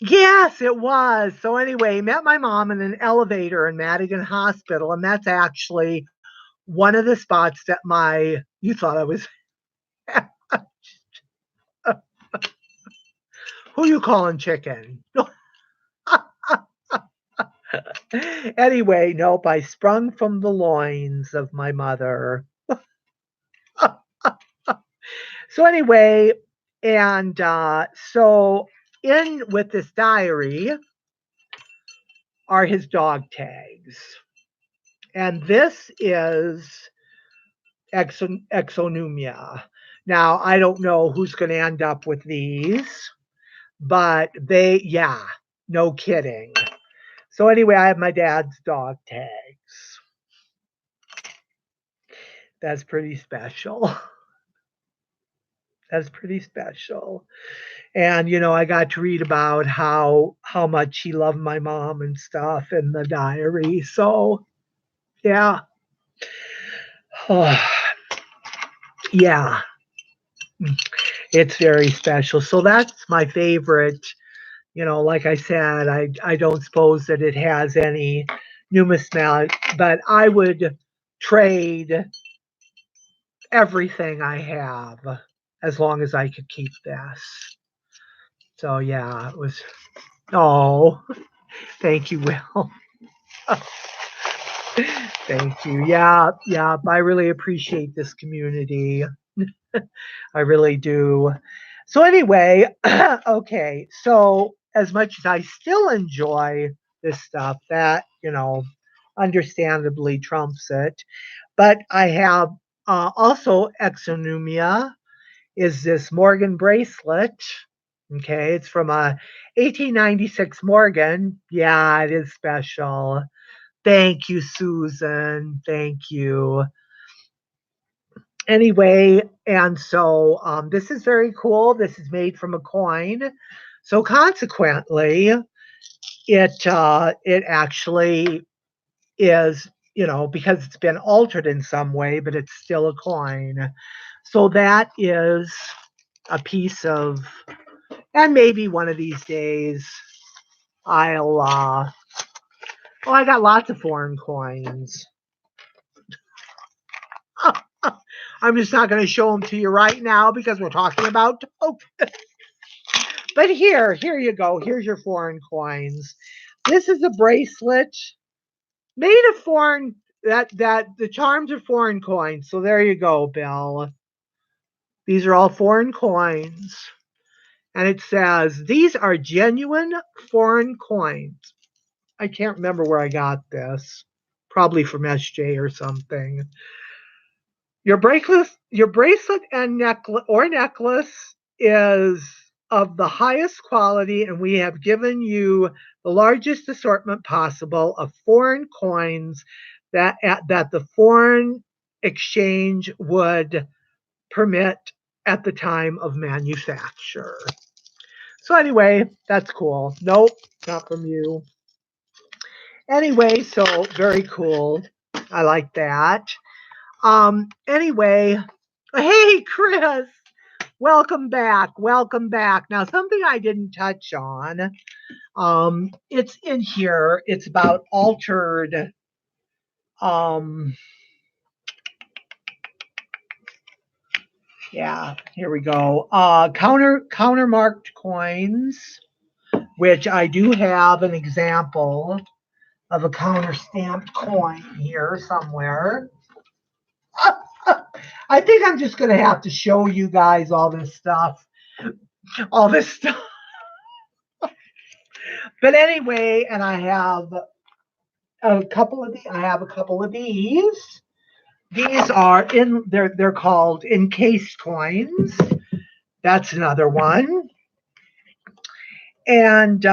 Yes, it was. So anyway, met my mom in an elevator in Madigan Hospital, and that's actually one of the spots that my you thought I was who you calling chicken? Anyway, nope, I sprung from the loins of my mother. So anyway, and so in with this diary are his dog tags. And this is exonumia. Now, I don't know who's going to end up with these, but yeah, no kidding. So anyway, I have my dad's dog tags. That's pretty special. That's pretty special. And I got to read about how much he loved my mom and stuff in the diary. So yeah. Oh, yeah, it's very special. So that's my favorite. Like I said, I don't suppose that it has any numismatic, but I would trade everything I have as long as I could keep this. So yeah, it was. Oh, thank you, Will. Thank you. Yeah, yeah. I really appreciate this community. I really do. So anyway, okay. So as much as I still enjoy this stuff, that understandably trumps it. But I have also exonumia is this Morgan bracelet. Okay, it's from a 1896 Morgan. Yeah, it is special. Thank you, Susan. Thank you. Anyway, and so this is very cool. This is made from a coin. So consequently, it actually is, because it's been altered in some way, but it's still a coin. So that is a piece of, and maybe one of these days I'll, well, I got lots of foreign coins. I'm just not going to show them to you right now because we're talking about tokens. But here you go. Here's your foreign coins. This is a bracelet made of foreign, that the charms are foreign coins. So there you go, Bill. These are all foreign coins. And it says, these are genuine foreign coins. I can't remember where I got this. Probably from SJ or something. Your bracelet and necklace is of the highest quality, and we have given you the largest assortment possible of foreign coins that the foreign exchange would permit at the time of manufacture. So anyway, that's cool. Nope, not from you. Anyway, so very cool. I like that. Anyway, hey Chris, welcome back. Welcome back. Now something I didn't touch on. It's in here. It's about altered yeah, here we go. Countermarked coins, which I do have an example of a counter stamped coin here somewhere. I think I'm just going to have to show you guys all this stuff. All this stuff. But anyway, and I have a couple of these. These are they're called encased coins. That's another one. And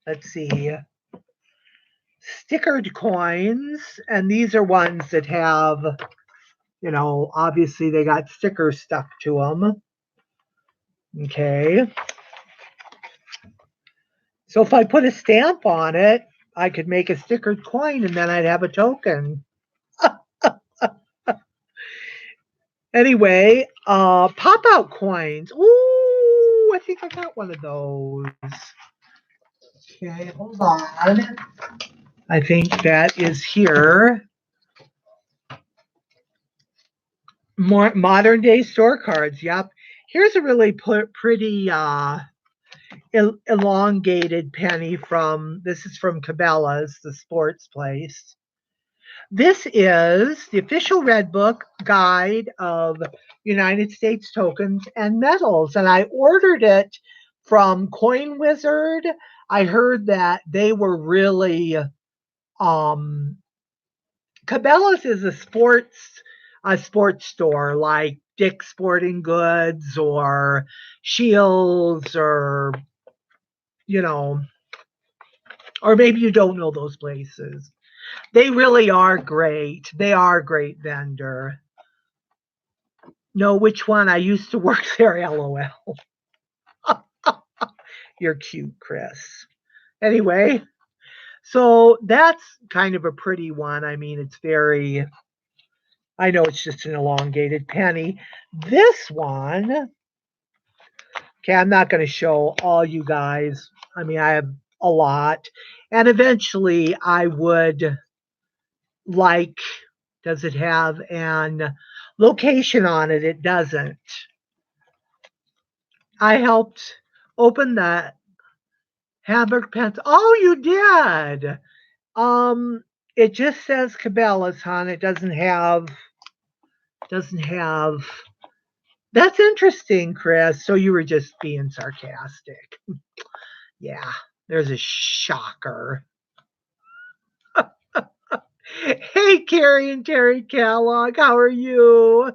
let's see. Stickered coins, and these are ones that have, you know, obviously they got stickers stuck to them. Okay. So if I put a stamp on it, I could make a stickered coin and then I'd have a token. Anyway, pop-out coins. Ooh, I think I got one of those. Okay, hold on. I think that is here. More modern day store cards. Yep. Here's a really pretty elongated penny this is from Cabela's, the sports place. This is the official Red Book guide of United States tokens and metals. And I ordered it from Coin Wizard. I heard that they were really, Cabela's is a sports store like Dick's Sporting Goods or Shields, or, you know, or maybe you don't know those places. They really are great. They are a great vendor. No, which one? I used to work there, LOL. You're cute, Chris. Anyway, so that's kind of a pretty one. I mean, it's very, I know it's just an elongated penny. This one, okay, I'm not going to show all you guys. I mean, I have a lot. And eventually I would like, does it have an location on it? It doesn't. I helped open the Hamburg Pens. Oh, you did. It just says Cabela's, hon. It doesn't have. That's interesting, Chris. So you were just being sarcastic. Yeah, there's a shocker. Hey, Carrie and Terry Kellogg, how are you?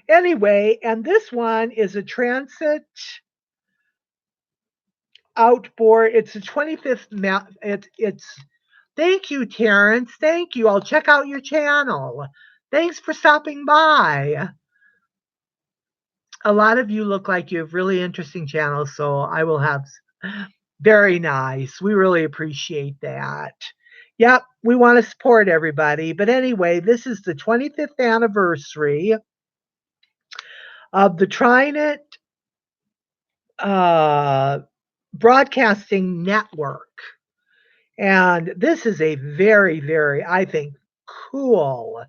Anyway, and this one is a transit outboard. It's the 25th map. It's thank you, Terrence. Thank you. I'll check out your channel. Thanks for stopping by. A lot of you look like you have really interesting channels, so I will have very nice. We really appreciate that. Yep, we want to support everybody. But anyway, this is the 25th anniversary of the TriNet Broadcasting Network. And this is a very, very, I think, cool,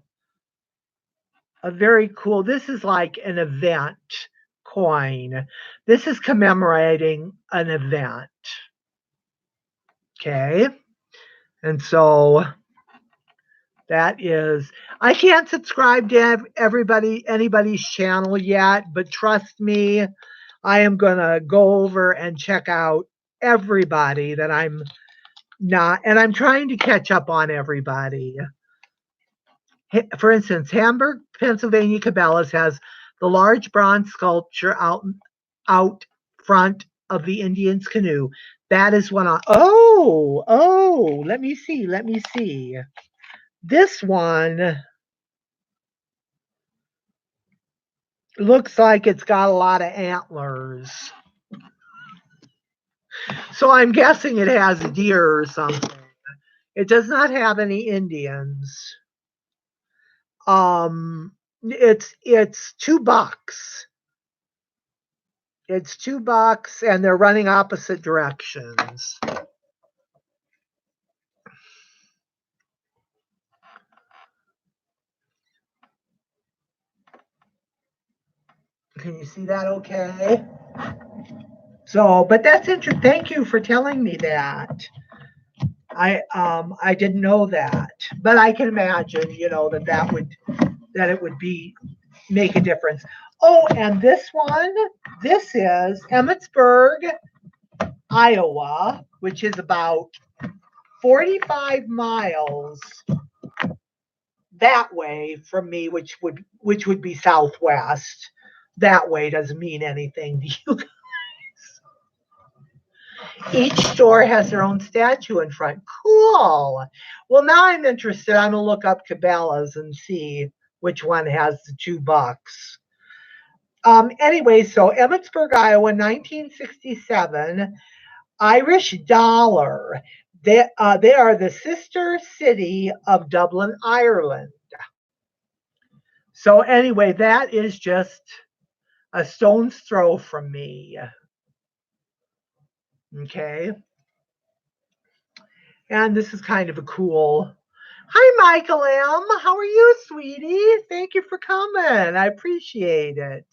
this is like an event coin. This is commemorating an event. Okay. And so That is, I can't subscribe to anybody's channel yet, but trust me, I am going to go over and check out everybody that I'm not, and I'm trying to catch up on everybody. For instance, Hamburg, Pennsylvania Cabela's has the large bronze sculpture out front of the Indian's canoe. That is one on. Oh, let me see. This one looks like it's got a lot of antlers. So I'm guessing it has a deer or something. It does not have any Indians. It's $2. It's $2 and they're running opposite directions. Can you see that okay? So, but that's interesting. Thank you for telling me that. I didn't know that, but I can imagine, that it would make a difference. Oh, and this is Emmitsburg, Iowa, which is about 45 miles that way from me, which would be southwest. That way doesn't mean anything to you. Each store has their own statue in front. Cool. Well, now I'm interested. I'm gonna look up Cabela's and see which one has the $2. Anyway, so Emmitsburg, Iowa, 1967, Irish dollar. They are the sister city of Dublin, Ireland. So anyway, that is just a stone's throw from me. Okay. And this is kind of a cool. Hi, Michael M. How are you, sweetie? Thank you for coming. I appreciate it.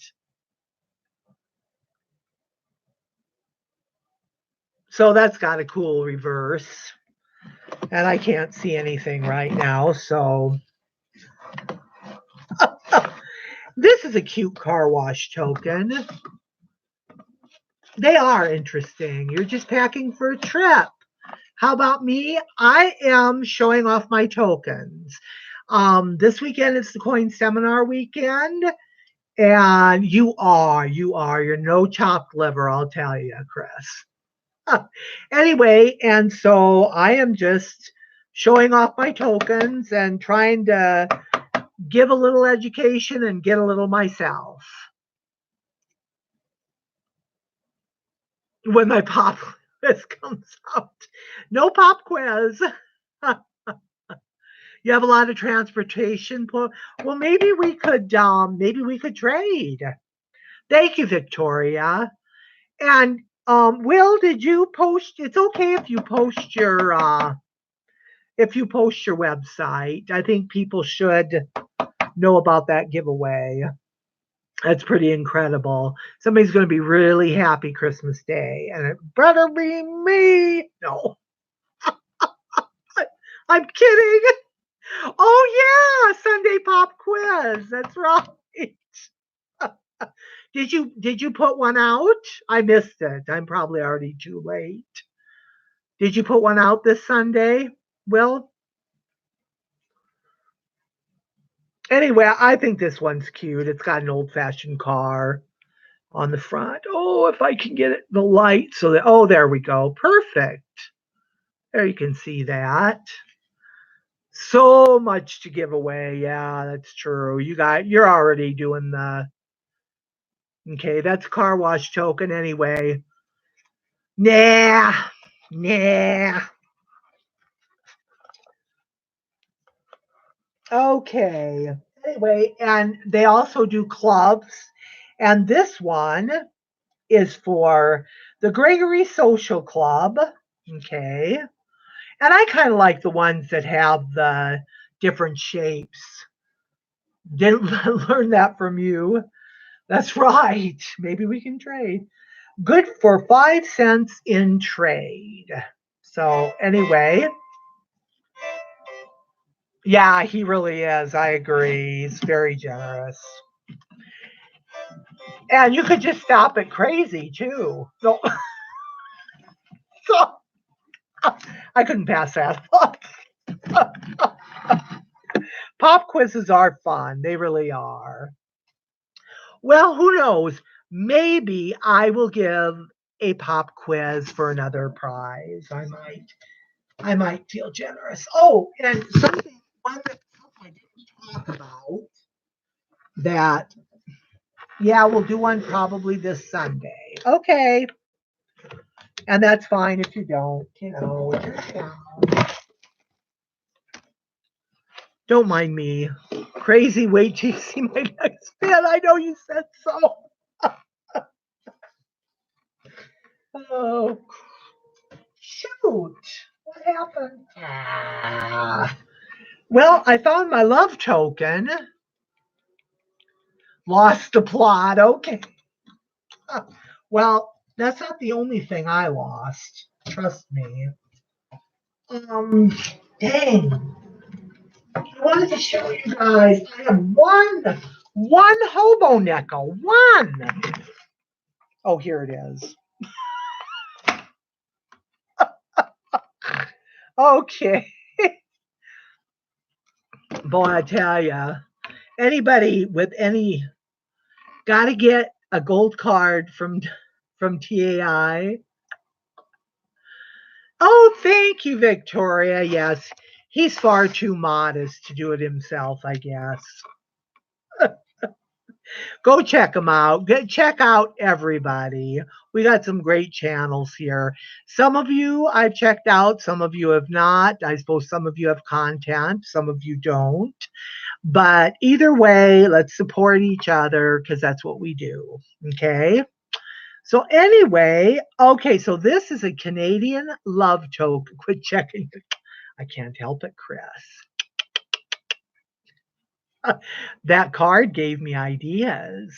So that's got a cool reverse. And I can't see anything right now, so. This is a cute car wash token. They are interesting. You're just packing for a trip. How about me? I am showing off my tokens. This weekend is the coin seminar weekend. And you're no chopped liver, I'll tell you, Chris. Anyway, and so I am just showing off my tokens and trying to give a little education and get a little myself. When my pop quiz comes out. No pop quiz. You have a lot of transportation. Well, maybe we could trade. Thank you, Victoria. And Will, did you post? It's okay if you post your website. I think people should know about that giveaway. That's pretty incredible. Somebody's going to be really happy Christmas Day, and it better be me. No, I'm kidding. Oh yeah, Sunday pop quiz. That's right. Did you put one out? I missed it. I'm probably already too late. Did you put one out this Sunday, Will? Anyway, I think this one's cute. It's got an old-fashioned car on the front. Oh, if I can get the light so that, oh, there we go. Perfect. There you can see that. So much to give away. Yeah, that's true. You're already doing okay, that's car wash token anyway. Nah. Okay. Anyway, and they also do clubs. And this one is for the Gregory Social Club. Okay. And I kind of like the ones that have the different shapes. Didn't learn that from you. That's right. Maybe we can trade. Good for 5 cents in trade. So anyway, Yeah, he really is. I agree. He's very generous. And you could just stop at crazy too. So, so I couldn't pass that up. Pop quizzes are fun. They really are. Well, who knows? Maybe I will give a pop quiz for another prize. I might feel generous. Oh, and something one that I didn't talk about that yeah, we'll do one probably this Sunday. Okay. And that's fine if you don't, don't mind me. Crazy, wait till you see my next bid. I know you said so. Oh, shoot. What happened? Well, I found my love token. Lost the plot. Okay. Well, that's not the only thing I lost. Trust me. Um, dang. I wanted to show you guys. I have one hobo nickel. One. Oh, here it is. Okay. Boy, I tell ya, anybody with any got to get a gold card from TAI. Oh, thank you, Victoria. Yes, he's far too modest to do it himself, I guess. Go check him out. Check out everybody. We got some great channels here. Some of you I've checked out, some of you have not. I suppose some of you have content, some of you don't. But either way, let's support each other because that's what we do. Okay. So anyway, okay, so this is a Canadian love token. Quit checking. I can't help it, Chris. That card gave me ideas.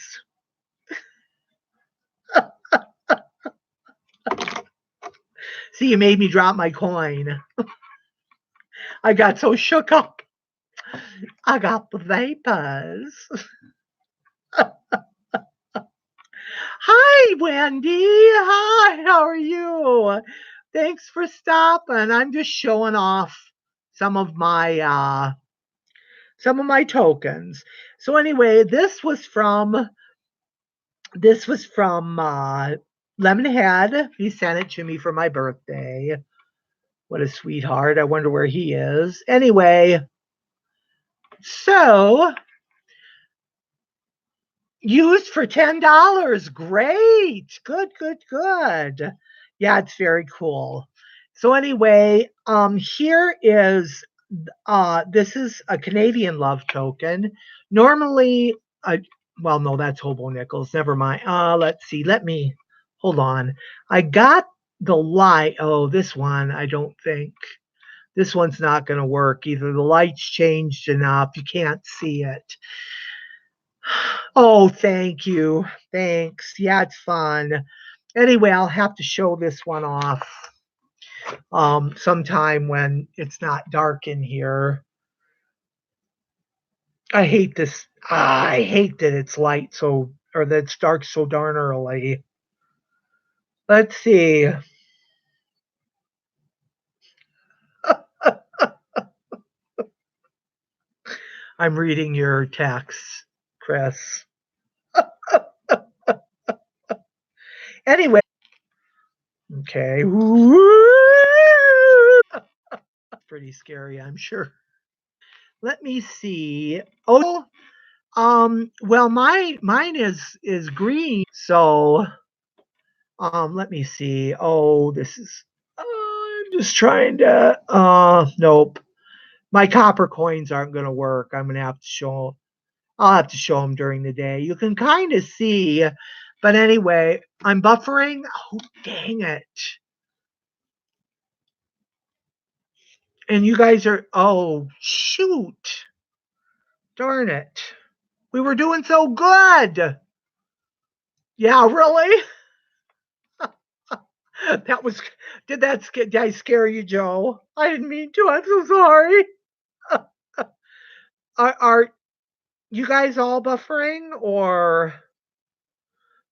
See, you made me drop my coin. I got so shook up. I got the vapors. Hi, Wendy. Hi, how are you? Thanks for stopping. I'm just showing off some of my tokens. So anyway, this was from Lemonhead. He sent it to me for my birthday. What a sweetheart. I wonder where he is. Anyway, so used for $10. Great. Good, good, good. Yeah, it's very cool. So anyway, here is this is a Canadian love token. Normally, well, no, that's hobo nickels. Never mind. Let's see. Let me hold on. I got the light. Oh, this one. I don't think this one's not going to work either. The light's changed enough. You can't see it. Oh, thank you. Thanks. Yeah, it's fun. Anyway, I'll have to show this one off sometime when it's not dark in here. I hate this. I hate that it's light so, or that it's dark so darn early. Let's see. I'm reading your text, Chris. Anyway, okay. Pretty scary, I'm sure. Let me see. Oh, well, mine is green. So, let me see. Oh, this is. I'm just trying to. Nope. My copper coins aren't going to work. I'm going to have to show. I'll have to show them during the day. You can kind of see, but anyway, I'm buffering. Oh, dang it! And you guys are. Oh, shoot! Darn it! We were doing so good. Yeah, really? That was. Did I scare you, Joe? I didn't mean to. I'm so sorry. Are you guys all buffering, or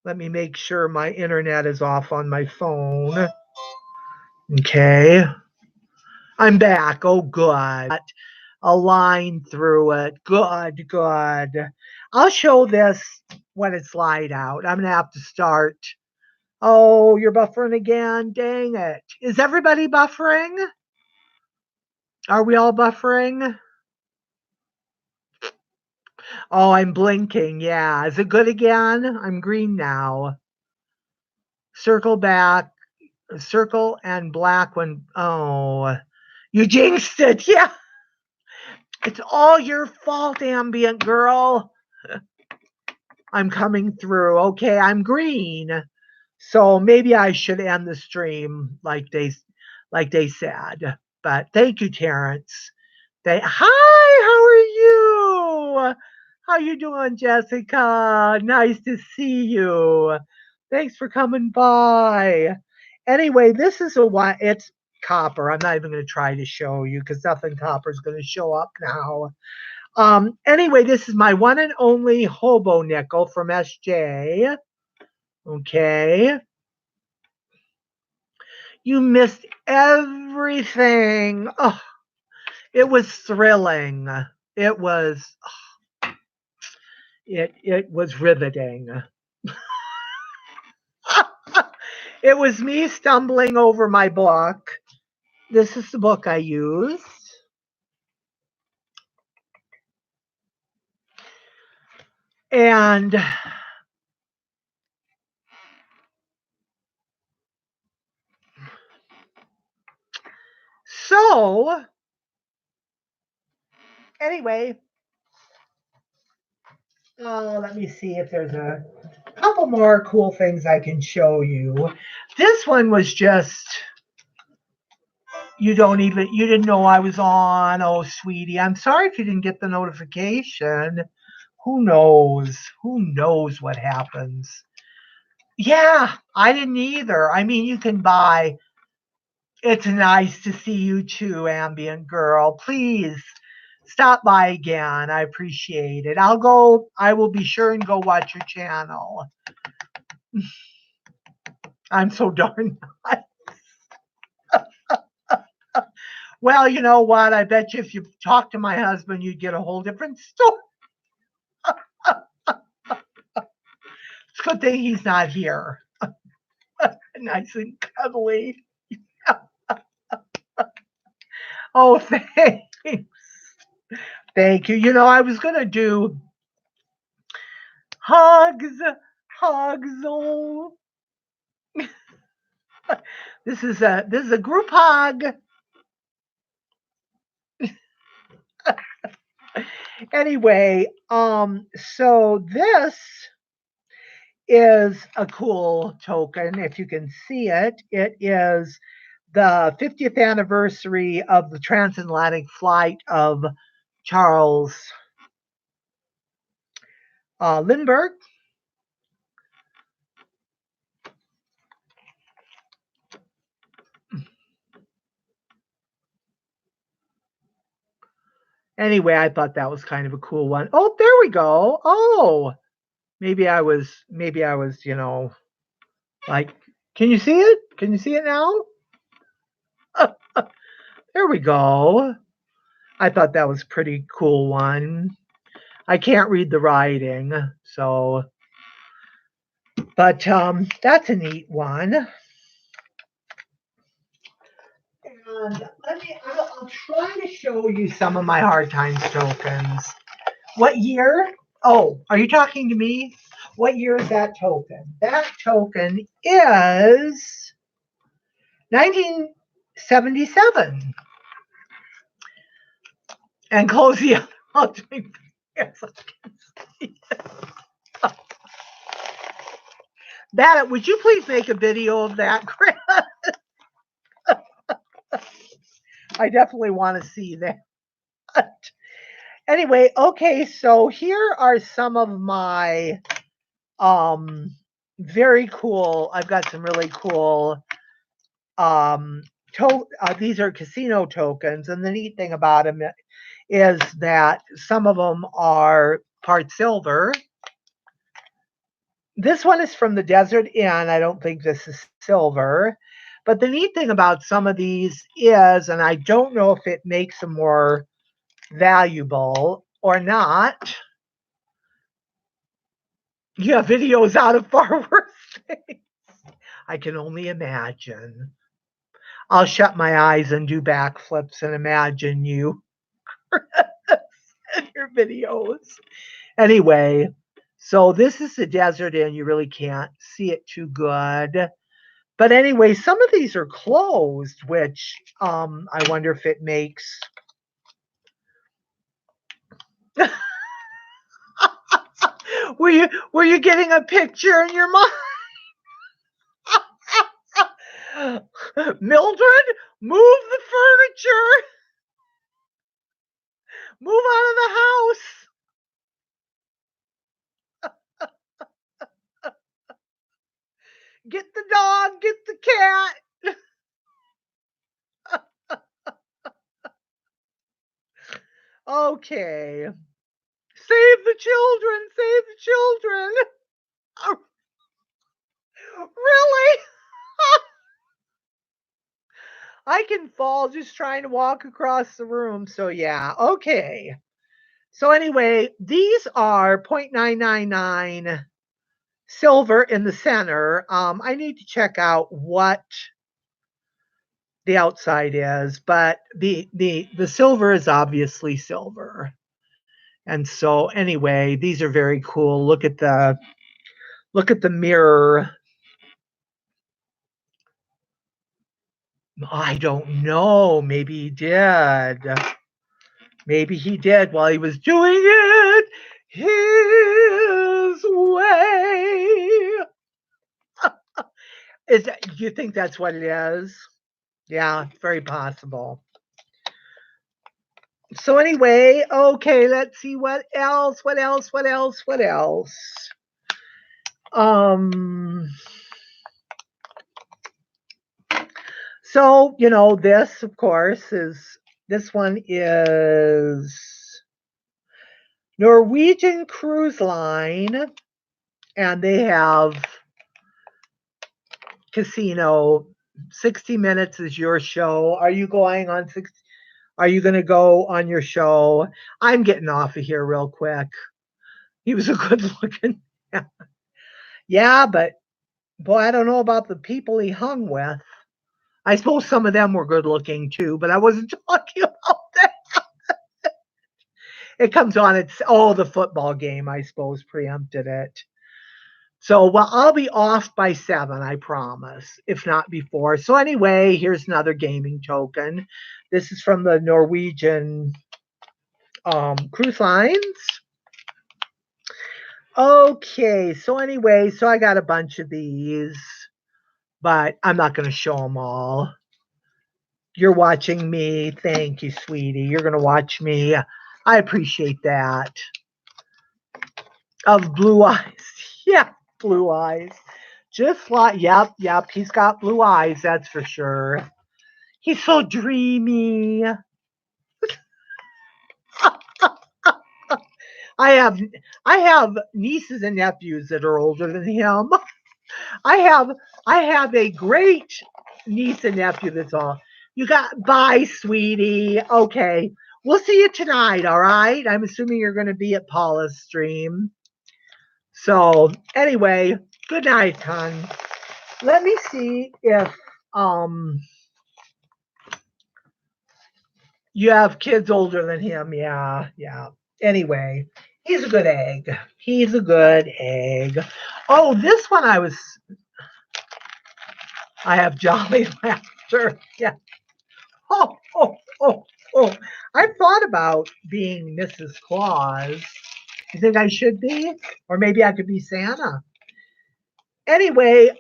let me make sure my internet is off on my phone. Okay. I'm back. Oh, good. A line through it. Good, good. I'll show this when it's light out. I'm going to have to start. Oh, you're buffering again? Dang it. Is everybody buffering? Are we all buffering? Oh, I'm blinking. Yeah. Is it good again? I'm green now. Circle back. Circle and black when. Oh, you jinxed it. Yeah. It's all your fault, ambient girl. I'm coming through. Okay, I'm green. So maybe I should end the stream like they said. But thank you, Terrence. Hi, how are you? How you doing, Jessica? Nice to see you. Thanks for coming by. Anyway, this is it's copper. I'm not even going to try to show you because nothing copper is going to show up now. Anyway, this is my one and only hobo nickel from SJ. Okay. You missed everything. Oh, it was thrilling. It was it was riveting. It was me stumbling over my book. This is the book I used. And so, anyway, let me see if there's a couple more cool things I can show you. This one was just, you didn't know I was on. Oh, sweetie, I'm sorry if you didn't get the notification. Who knows? Who knows what happens? Yeah, I didn't either. I mean, you can buy. It's nice to see you too, ambient girl. Please stop by again. I appreciate it. I will be sure and go watch your channel. I'm so darn nice. Well, you know what? I bet you if you talk to my husband, you'd get a whole different story. It's a good thing he's not here. Nice and cuddly. Oh, thanks. Thank you. You know, I was going to do hugs. Oh. This is a group hug. Anyway, so this is a cool token. If you can see it, it is the 50th anniversary of the transatlantic flight of Charles Lindbergh. Anyway, I thought that was kind of a cool one. Oh, there we go. Oh, maybe I was, you know, like, can you see it? Can you see it now? There we go. I thought that was a pretty cool one. I can't read the writing, so, but that's a neat one. And I'll try to show you some of my hard times tokens. What year? Oh, are you talking to me? What year is that token? That token is 1977. And close the other. That, would you please make a video of that, Chris? I definitely want to see that. Anyway, okay, so here are some of my very cool, I've got some really cool these are casino tokens, and the neat thing about them is that some of them are part silver. This one is from the Desert Inn. I don't think this is silver. But the neat thing about some of these is, and I don't know if it makes them more valuable or not, you have videos out of far worse things. I can only imagine. I'll shut my eyes and do backflips and imagine you in your videos. Anyway, so this is the Desert Inn. You really can't see it too good. But anyway, some of these are closed, which I wonder if it makes. Were you getting a picture in your mind? Mildred, move the furniture. Move out of the house. Get the dog, get the cat. Okay. Save the children, save the children. Really? I can fall just trying to walk across the room. So yeah, okay. So anyway, these are 0.999 silver in the center. I need to check out what the outside is, but the silver is obviously silver. And so anyway, these are very cool. Look at the mirror. I don't know. Maybe he did. Maybe he did while he was doing it his way. Do you think that's what it is? Yeah, very possible. So anyway, okay, let's see what else. So, this of course this one is Norwegian Cruise Line, and they have casino. 60 minutes is your show. Are you going to go on your show? I'm getting off of here real quick. He was a good looking man. Yeah, but boy, I don't know about the people he hung with. I suppose some of them were good looking too, but I wasn't talking about that. It comes on, the football game, I suppose, preempted it. So, well, I'll be off by 7, I promise, if not before. So anyway, here's another gaming token. This is from the Norwegian cruise lines. Okay, so anyway, so I got a bunch of these, but I'm not going to show them all. You're watching me. Thank you, sweetie. You're going to watch me. I appreciate that. Of blue eyes. Yeah, blue eyes. Just like, yep, he's got blue eyes, that's for sure. He's so dreamy. I have nieces and nephews that are older than him. I have a great niece and nephew that's all. Bye, sweetie. Okay. We'll see you tonight, all right? I'm assuming you're going to be at Paula's stream. So, anyway, good night, hon. Let me see if you have kids older than him. Yeah. Anyway, he's a good egg. Oh, this one I have jolly laughter. Yeah. Oh. I've thought about being Mrs. Claus. You think I should be? Or maybe I could be Santa. Anyway,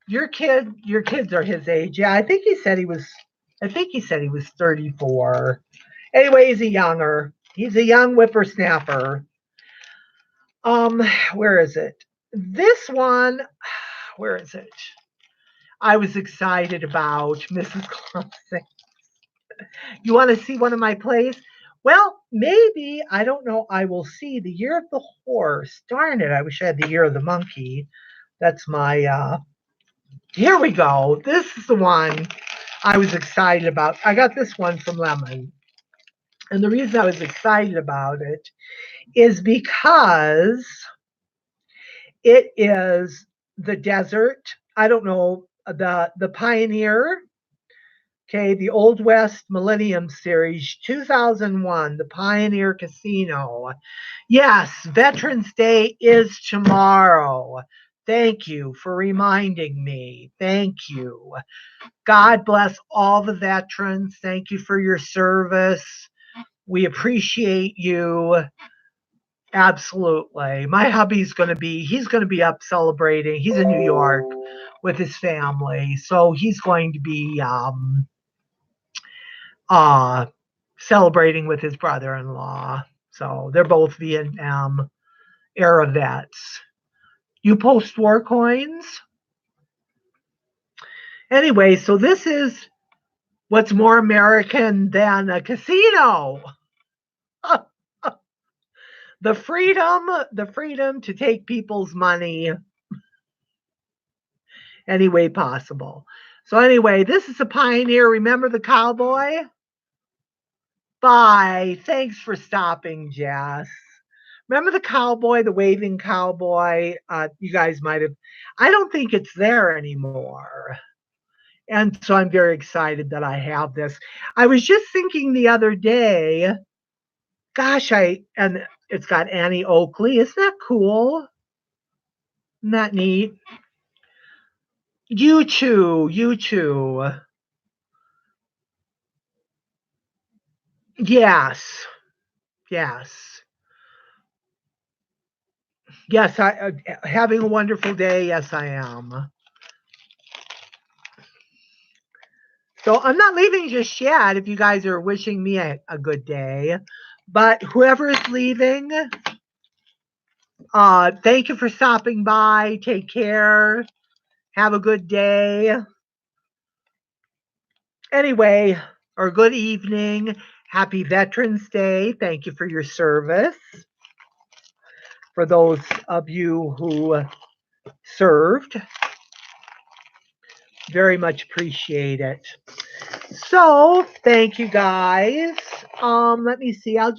your kids are his age. Yeah, I think he said he was 34. Anyway, he's a young whippersnapper. Where is it? This one, where is it? I was excited about. Mrs. Claus saying, you want to see one of my plays? Well, maybe, I don't know. I will see The Year of the Horse. Darn it, I wish I had The Year of the Monkey. That's my, here we go. This is the one I was excited about. I got this one from Lemon. And the reason I was excited about it is because it is the desert. I don't know, the Pioneer. Okay, the Old West Millennium Series, 2001, the Pioneer Casino. Yes, Veterans Day is tomorrow. Thank you for reminding me. Thank you. God bless all the veterans. Thank you for your service. We appreciate you. Absolutely. My hubby's he's going to be up celebrating. He's in New York with his family. So he's going to be celebrating with his brother-in-law. So they're both Vietnam era vets. You post-war coins? Anyway, so this is what's more American than a casino. The freedom to take people's money any way possible. So anyway, this is a Pioneer. Remember the cowboy? Bye. Thanks for stopping, Jess. Remember the cowboy, the waving cowboy? You guys might have. I don't think it's there anymore. And so I'm very excited that I have this. I was just thinking the other day, gosh, and it's got Annie Oakley. Isn't that cool? Isn't that neat? You too. You too. Yes. Yes. Yes, having a wonderful day. Yes, I am. So I'm not leaving just yet if you guys are wishing me a good day. But whoever is leaving, thank you for stopping by. Take care. Have a good day. Anyway, or good evening. Happy Veterans Day. Thank you for your service. For those of you who served, very much appreciate it. So, thank you guys. Let me see. I'm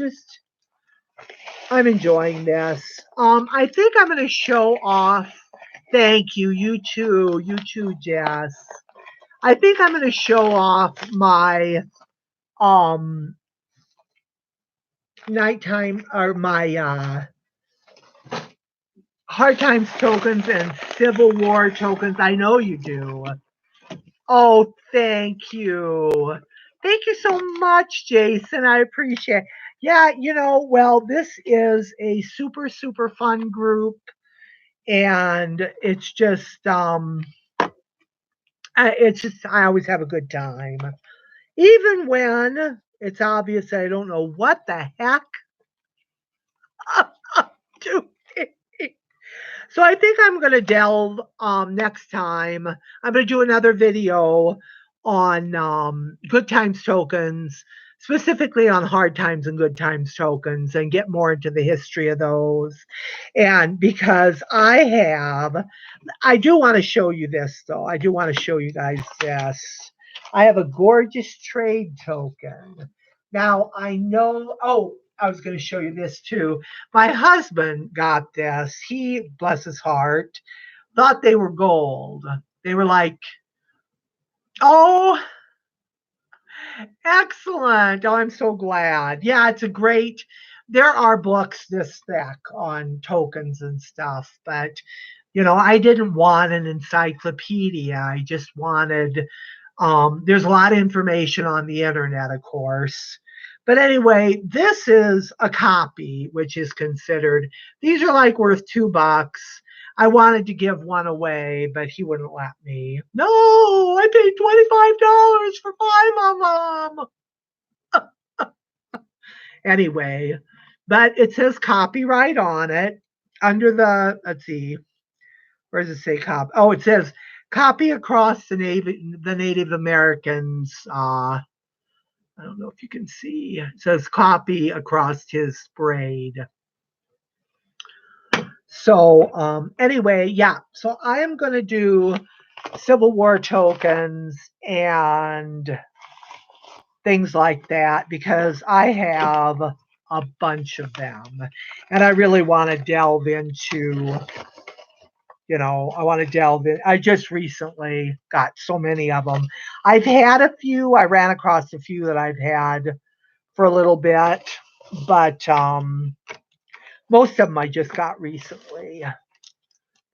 enjoying this. I think I'm going to show off. Thank you. You too, Jess. I think I'm going to show off my nighttime or my hard times tokens and Civil War tokens. I know you do. Oh, thank you. Thank you so much, Jason. I appreciate it. Yeah, well, this is a super, super fun group. And it's just I always have a good time. Even when it's obvious I don't know what the heck I'm doing. So I think I'm going to delve next time. I'm going to do another video on good times tokens, specifically on hard times and good times tokens, and get more into the history of those. And because I do want to show you this, though. I do want to show you guys this. I have a gorgeous trade token. Now, I know, I was going to show you this too. My husband got this. He, bless his heart, thought they were gold. They were like, oh, excellent. Oh, I'm so glad. Yeah, it's a great, there are books this thick on tokens and stuff, but I didn't want an encyclopedia. I just wanted, there's a lot of information on the internet, of course. But anyway, this is a copy, which is considered, these are like worth $2. I wanted to give one away, but he wouldn't let me. No, I paid $25 for 5 of them. Anyway, but it says copyright on it under the, let's see, where does it say cop? Oh, it says copy across the Native Americans. I don't know if you can see. It says copy across his braid. So anyway, yeah. So I am going to do Civil War tokens and things like that because I have a bunch of them, and I really want to delve into. I want to delve in. I just recently got so many of them. I've had a few. I ran across a few that I've had for a little bit, but most of them I just got recently.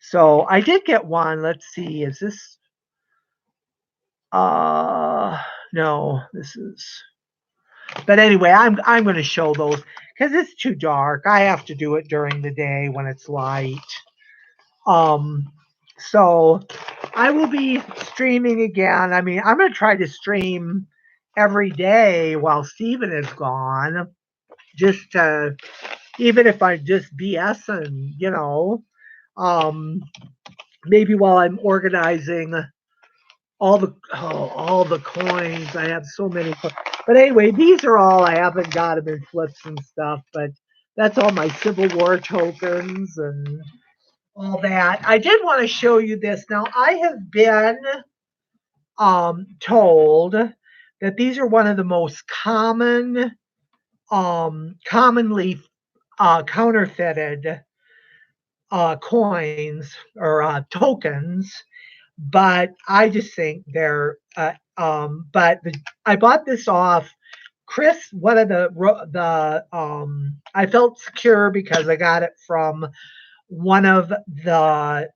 So I did get one. Let's see. Is this? No. This is. But anyway, I'm going to show those because it's too dark. I have to do it during the day when it's light. So I will be streaming again. I mean, I'm going to try to stream every day while Steven is gone, just to, even if I just BSing, maybe while I'm organizing all the coins. I have so many. But anyway, these are all I haven't got them in flips and stuff, but that's all my Civil War tokens and all that. I did want to show you this. Now, I have been told that these are one of the most commonly counterfeited coins or tokens, but I just think they're. I bought this off Chris. One of I felt secure because I got it from one of the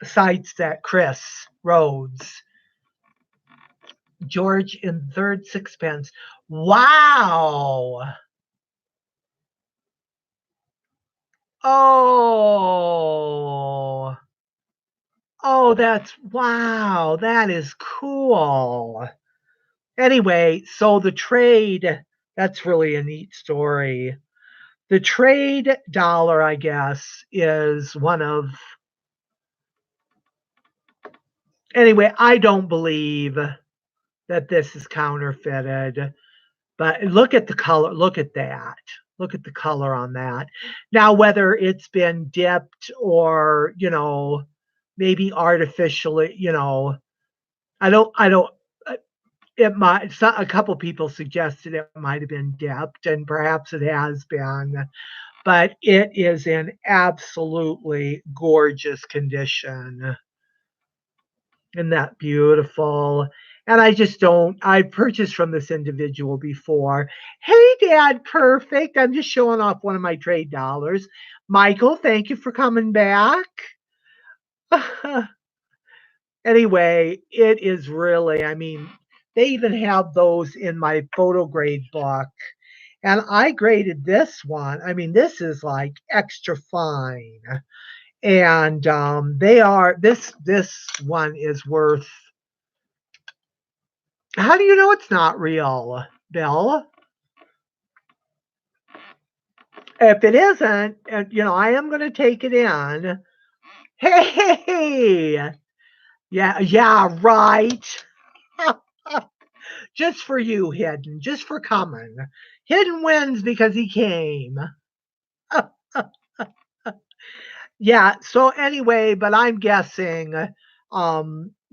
sites that Chris Rhodes, George in Third Sixpence. Wow. Oh. Oh, wow. That is cool. Anyway, so the trade, that's really a neat story. The trade dollar, I guess, is one of. Anyway, I don't believe that this is counterfeited, but look at the color. Look at that. Look at the color on that. Now, whether it's been dipped or, maybe artificially, I don't, it might, a couple people suggested it might have been dipped, and perhaps it has been, but it is in absolutely gorgeous condition. Isn't that beautiful? And I've purchased from this individual before. Hey, Dad, perfect. I'm just showing off one of my trade dollars. Michael, thank you for coming back. Anyway, it is really, I mean, they even have those in my photo grade book. And I graded this one. I mean, this is like extra fine. And this one is worth. How do you know it's not real, Bill? If it isn't, I am going to take it in. Hey, yeah, right. Just for you, Hidden, just for coming. Hidden wins because he came. Yeah, so anyway, but I'm guessing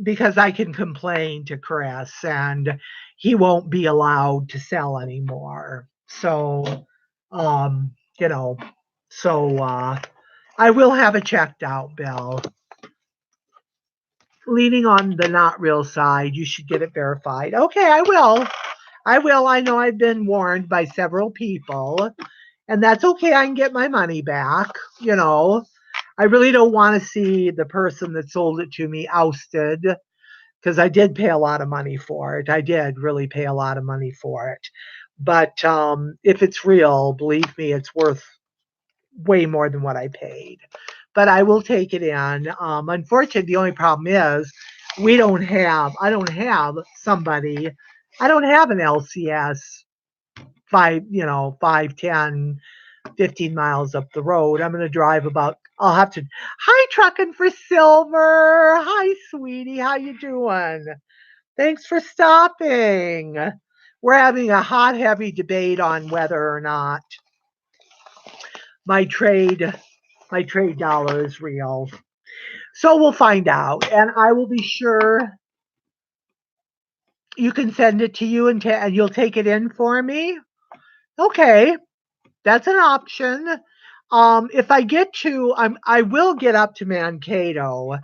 because I can complain to Chris and he won't be allowed to sell anymore. So you know, so I will have it checked out, Bill. Leaning on the not real side, you should get it verified. Okay, I will. I will. I know I've been warned by several people, and that's okay. I can get my money back. I really don't want to see the person that sold it to me ousted because I did pay a lot of money for it. I did really pay a lot of money for it. But if it's real, believe me, it's worth way more than what I paid. But I will take it in. Unfortunately, the only problem is I don't have an LCS 5, 10, 15 miles up the road. I'm going to drive about I'll have to. Hi, Truckin' for Silver. Hi, sweetie. How you doing? Thanks for stopping. We're having a hot, heavy debate on whether or not my trade dollar is real. So we'll find out, and I will be sure you can send it to you, and you'll take it in for me. Okay, that's an option. If I get to, I will get up to Mankato.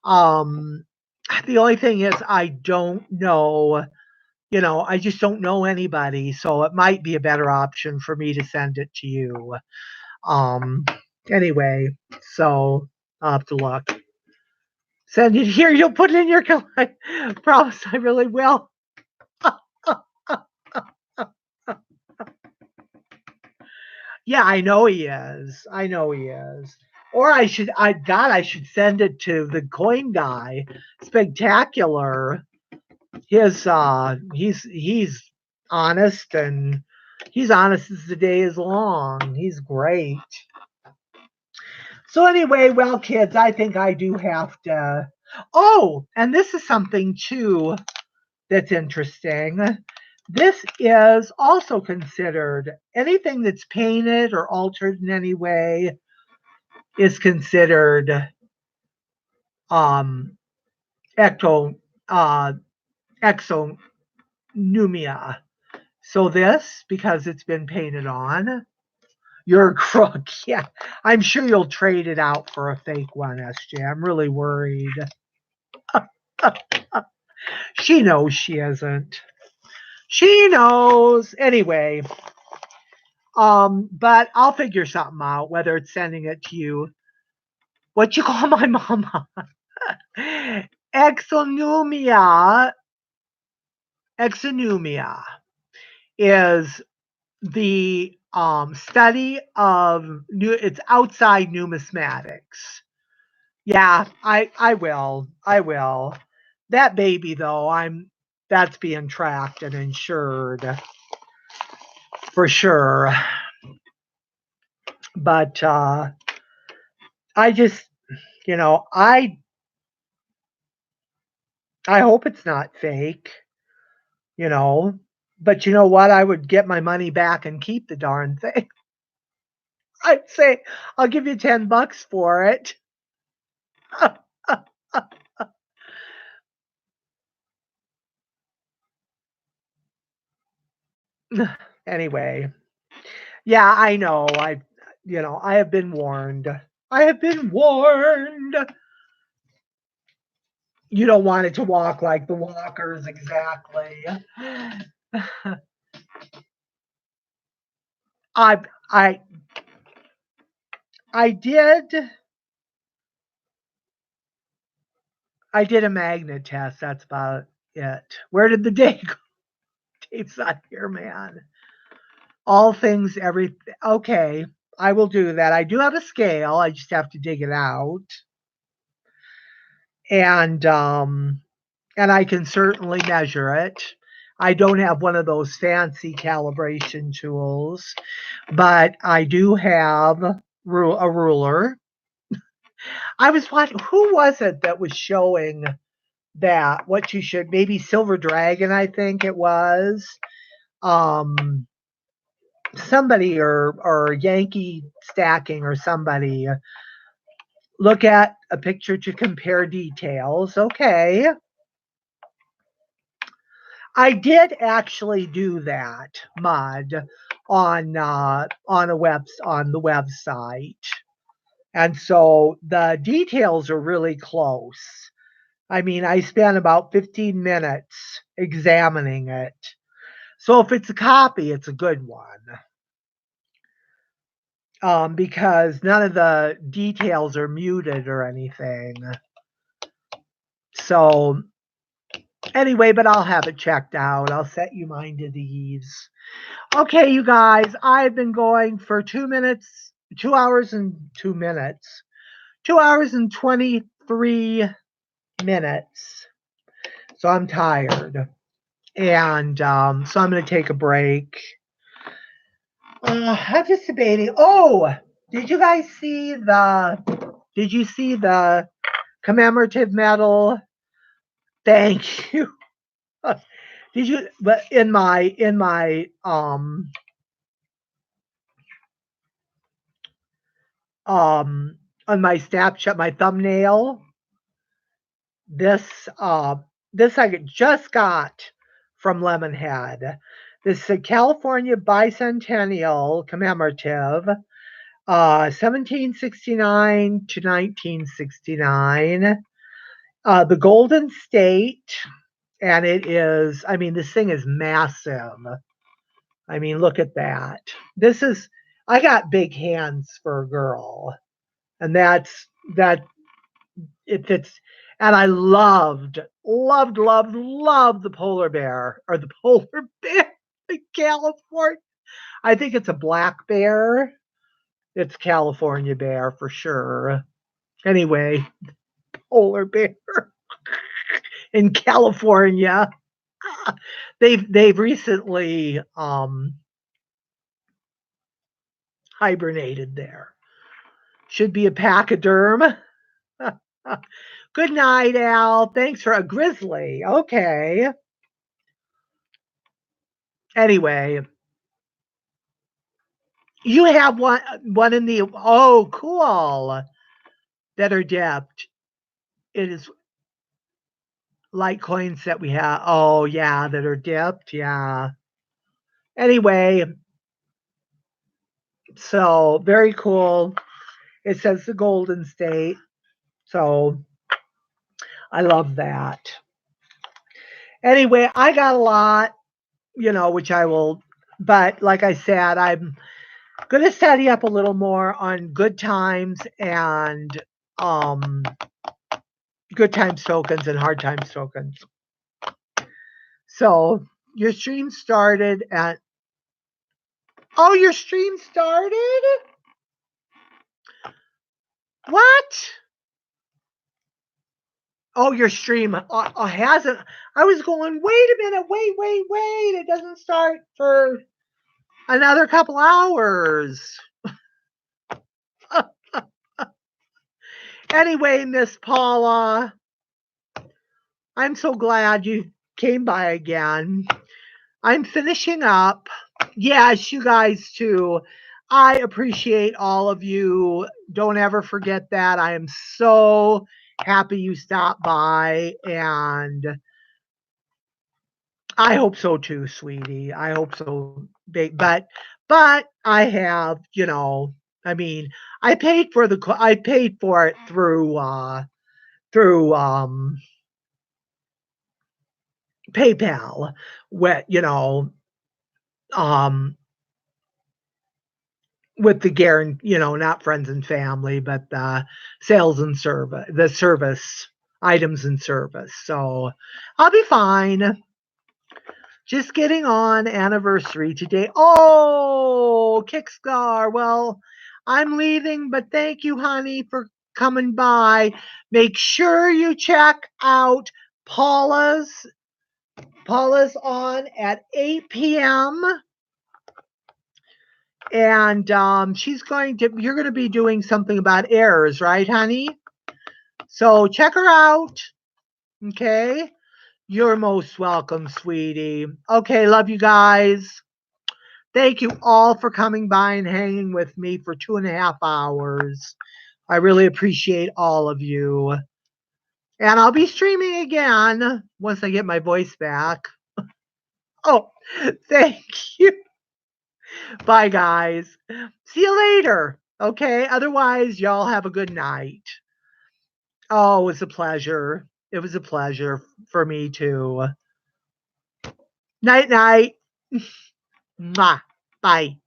The only thing is I don't know, I just don't know anybody, so it might be a better option for me to send it to you. Um, anyway, so I'll have to look. Send it here. You'll put it in your. I promise I really will. Yeah, I know he is. I know he is. Or I should. I should send it to the coin guy. Spectacular. He's honest, and he's honest as the day is long. He's great. So anyway, well, kids, I think I do have to. Oh, and this is something too that's interesting. This is also considered anything that's painted or altered in any way is considered um, ecto exonumia. So this, because it's been painted on, you're a crook. Yeah, I'm sure you'll trade it out for a fake one, SJ. I'm really worried. She knows she isn't. She knows. Anyway, but I'll figure something out, whether it's sending it to you. What you call my mama? Exonumia. Exonumia is the study of it's outside numismatics. Yeah, I will. I will. That baby though, that's being tracked and insured for sure. But I just, I hope it's not fake, you know. But you know what? I would get my money back and keep the darn thing. I'd say I'll give you $10 for it. Anyway, yeah, I know. I have been warned. I have been warned. You don't want it to walk like the walkers, exactly. I I I did I did a magnet test. That's about it. Where did the day go? Dave's not here, man. All things, everything. Okay, I will do that. I do have a scale. I just have to dig it out, and I can certainly measure it. I don't have one of those fancy calibration tools, but I do have a ruler. I was watching. Who was it that was showing that what you should maybe Silver Dragon? I think it was. Somebody or Yankee Stacking or somebody look at a picture to compare details. Okay. I did actually do that, Mud, on on the website. And so the details are really close. I mean, I spent about 15 minutes examining it. So if it's a copy, it's a good one. Because none of the details are muted or anything. So anyway, but I'll have it checked out. I'll set you mind at ease. Okay, you guys, I've been going for 2 minutes, 2 hours and 2 minutes, 2 hours and 23 minutes. So I'm tired. And so I'm going to take a break. I'm just debating. Oh, Did you guys see did you see the commemorative medal? Thank you. Did you, but in my on my Snapchat, my thumbnail, this this I just got from Lemonhead. This is a California Bicentennial Commemorative, 1769 to 1969. The Golden State, and it is, I mean, this thing is massive. I mean, look at that. This is, I got big hands for a girl, and that it fits. And I loved the polar bear, or the polar bear in California. I think it's a black bear. It's California bear for sure. Anyway, polar bear in California. They've recently hibernated there. Should be a pachyderm. Good night, Al. Thanks for a grizzly. Okay. Anyway, you have one in the, oh, cool, that are dipped. It is Litecoins that we have. Oh, yeah, that are dipped. Yeah. Anyway, so very cool. It says the Golden State. So I love that. Anyway, I got a lot, which I will, but like I said, I'm going to study up a little more on good times and um, good times tokens and hard times tokens. So your stream started at, oh, your stream started? What? Oh, your stream hasn't. I was going, wait a minute, wait. It doesn't start for another couple hours. Anyway, Miss Paula, I'm so glad you came by again. I'm finishing up. Yes, you guys too. I appreciate all of you. Don't ever forget that. I am so happy you stopped by, and I hope so too, sweetie. I hope so. But I have, I mean, I paid for it through PayPal, um with the guarantee, not friends and family, but the sales and service items and service. So I'll be fine. Just getting on anniversary today. Oh, Kickstar. Well, I'm leaving, but thank you, honey, for coming by. Make sure you check out Paula's on at 8 p.m. And you're going to be doing something about errors, right, honey? So check her out. Okay. You're most welcome, sweetie. Okay. Love you guys. Thank you all for coming by and hanging with me for 2.5 hours. I really appreciate all of you. And I'll be streaming again once I get my voice back. Oh, thank you. Bye, guys. See you later. Okay. Otherwise, y'all have a good night. Oh, it was a pleasure. It was a pleasure for me too. Night, night. Mwah. Bye.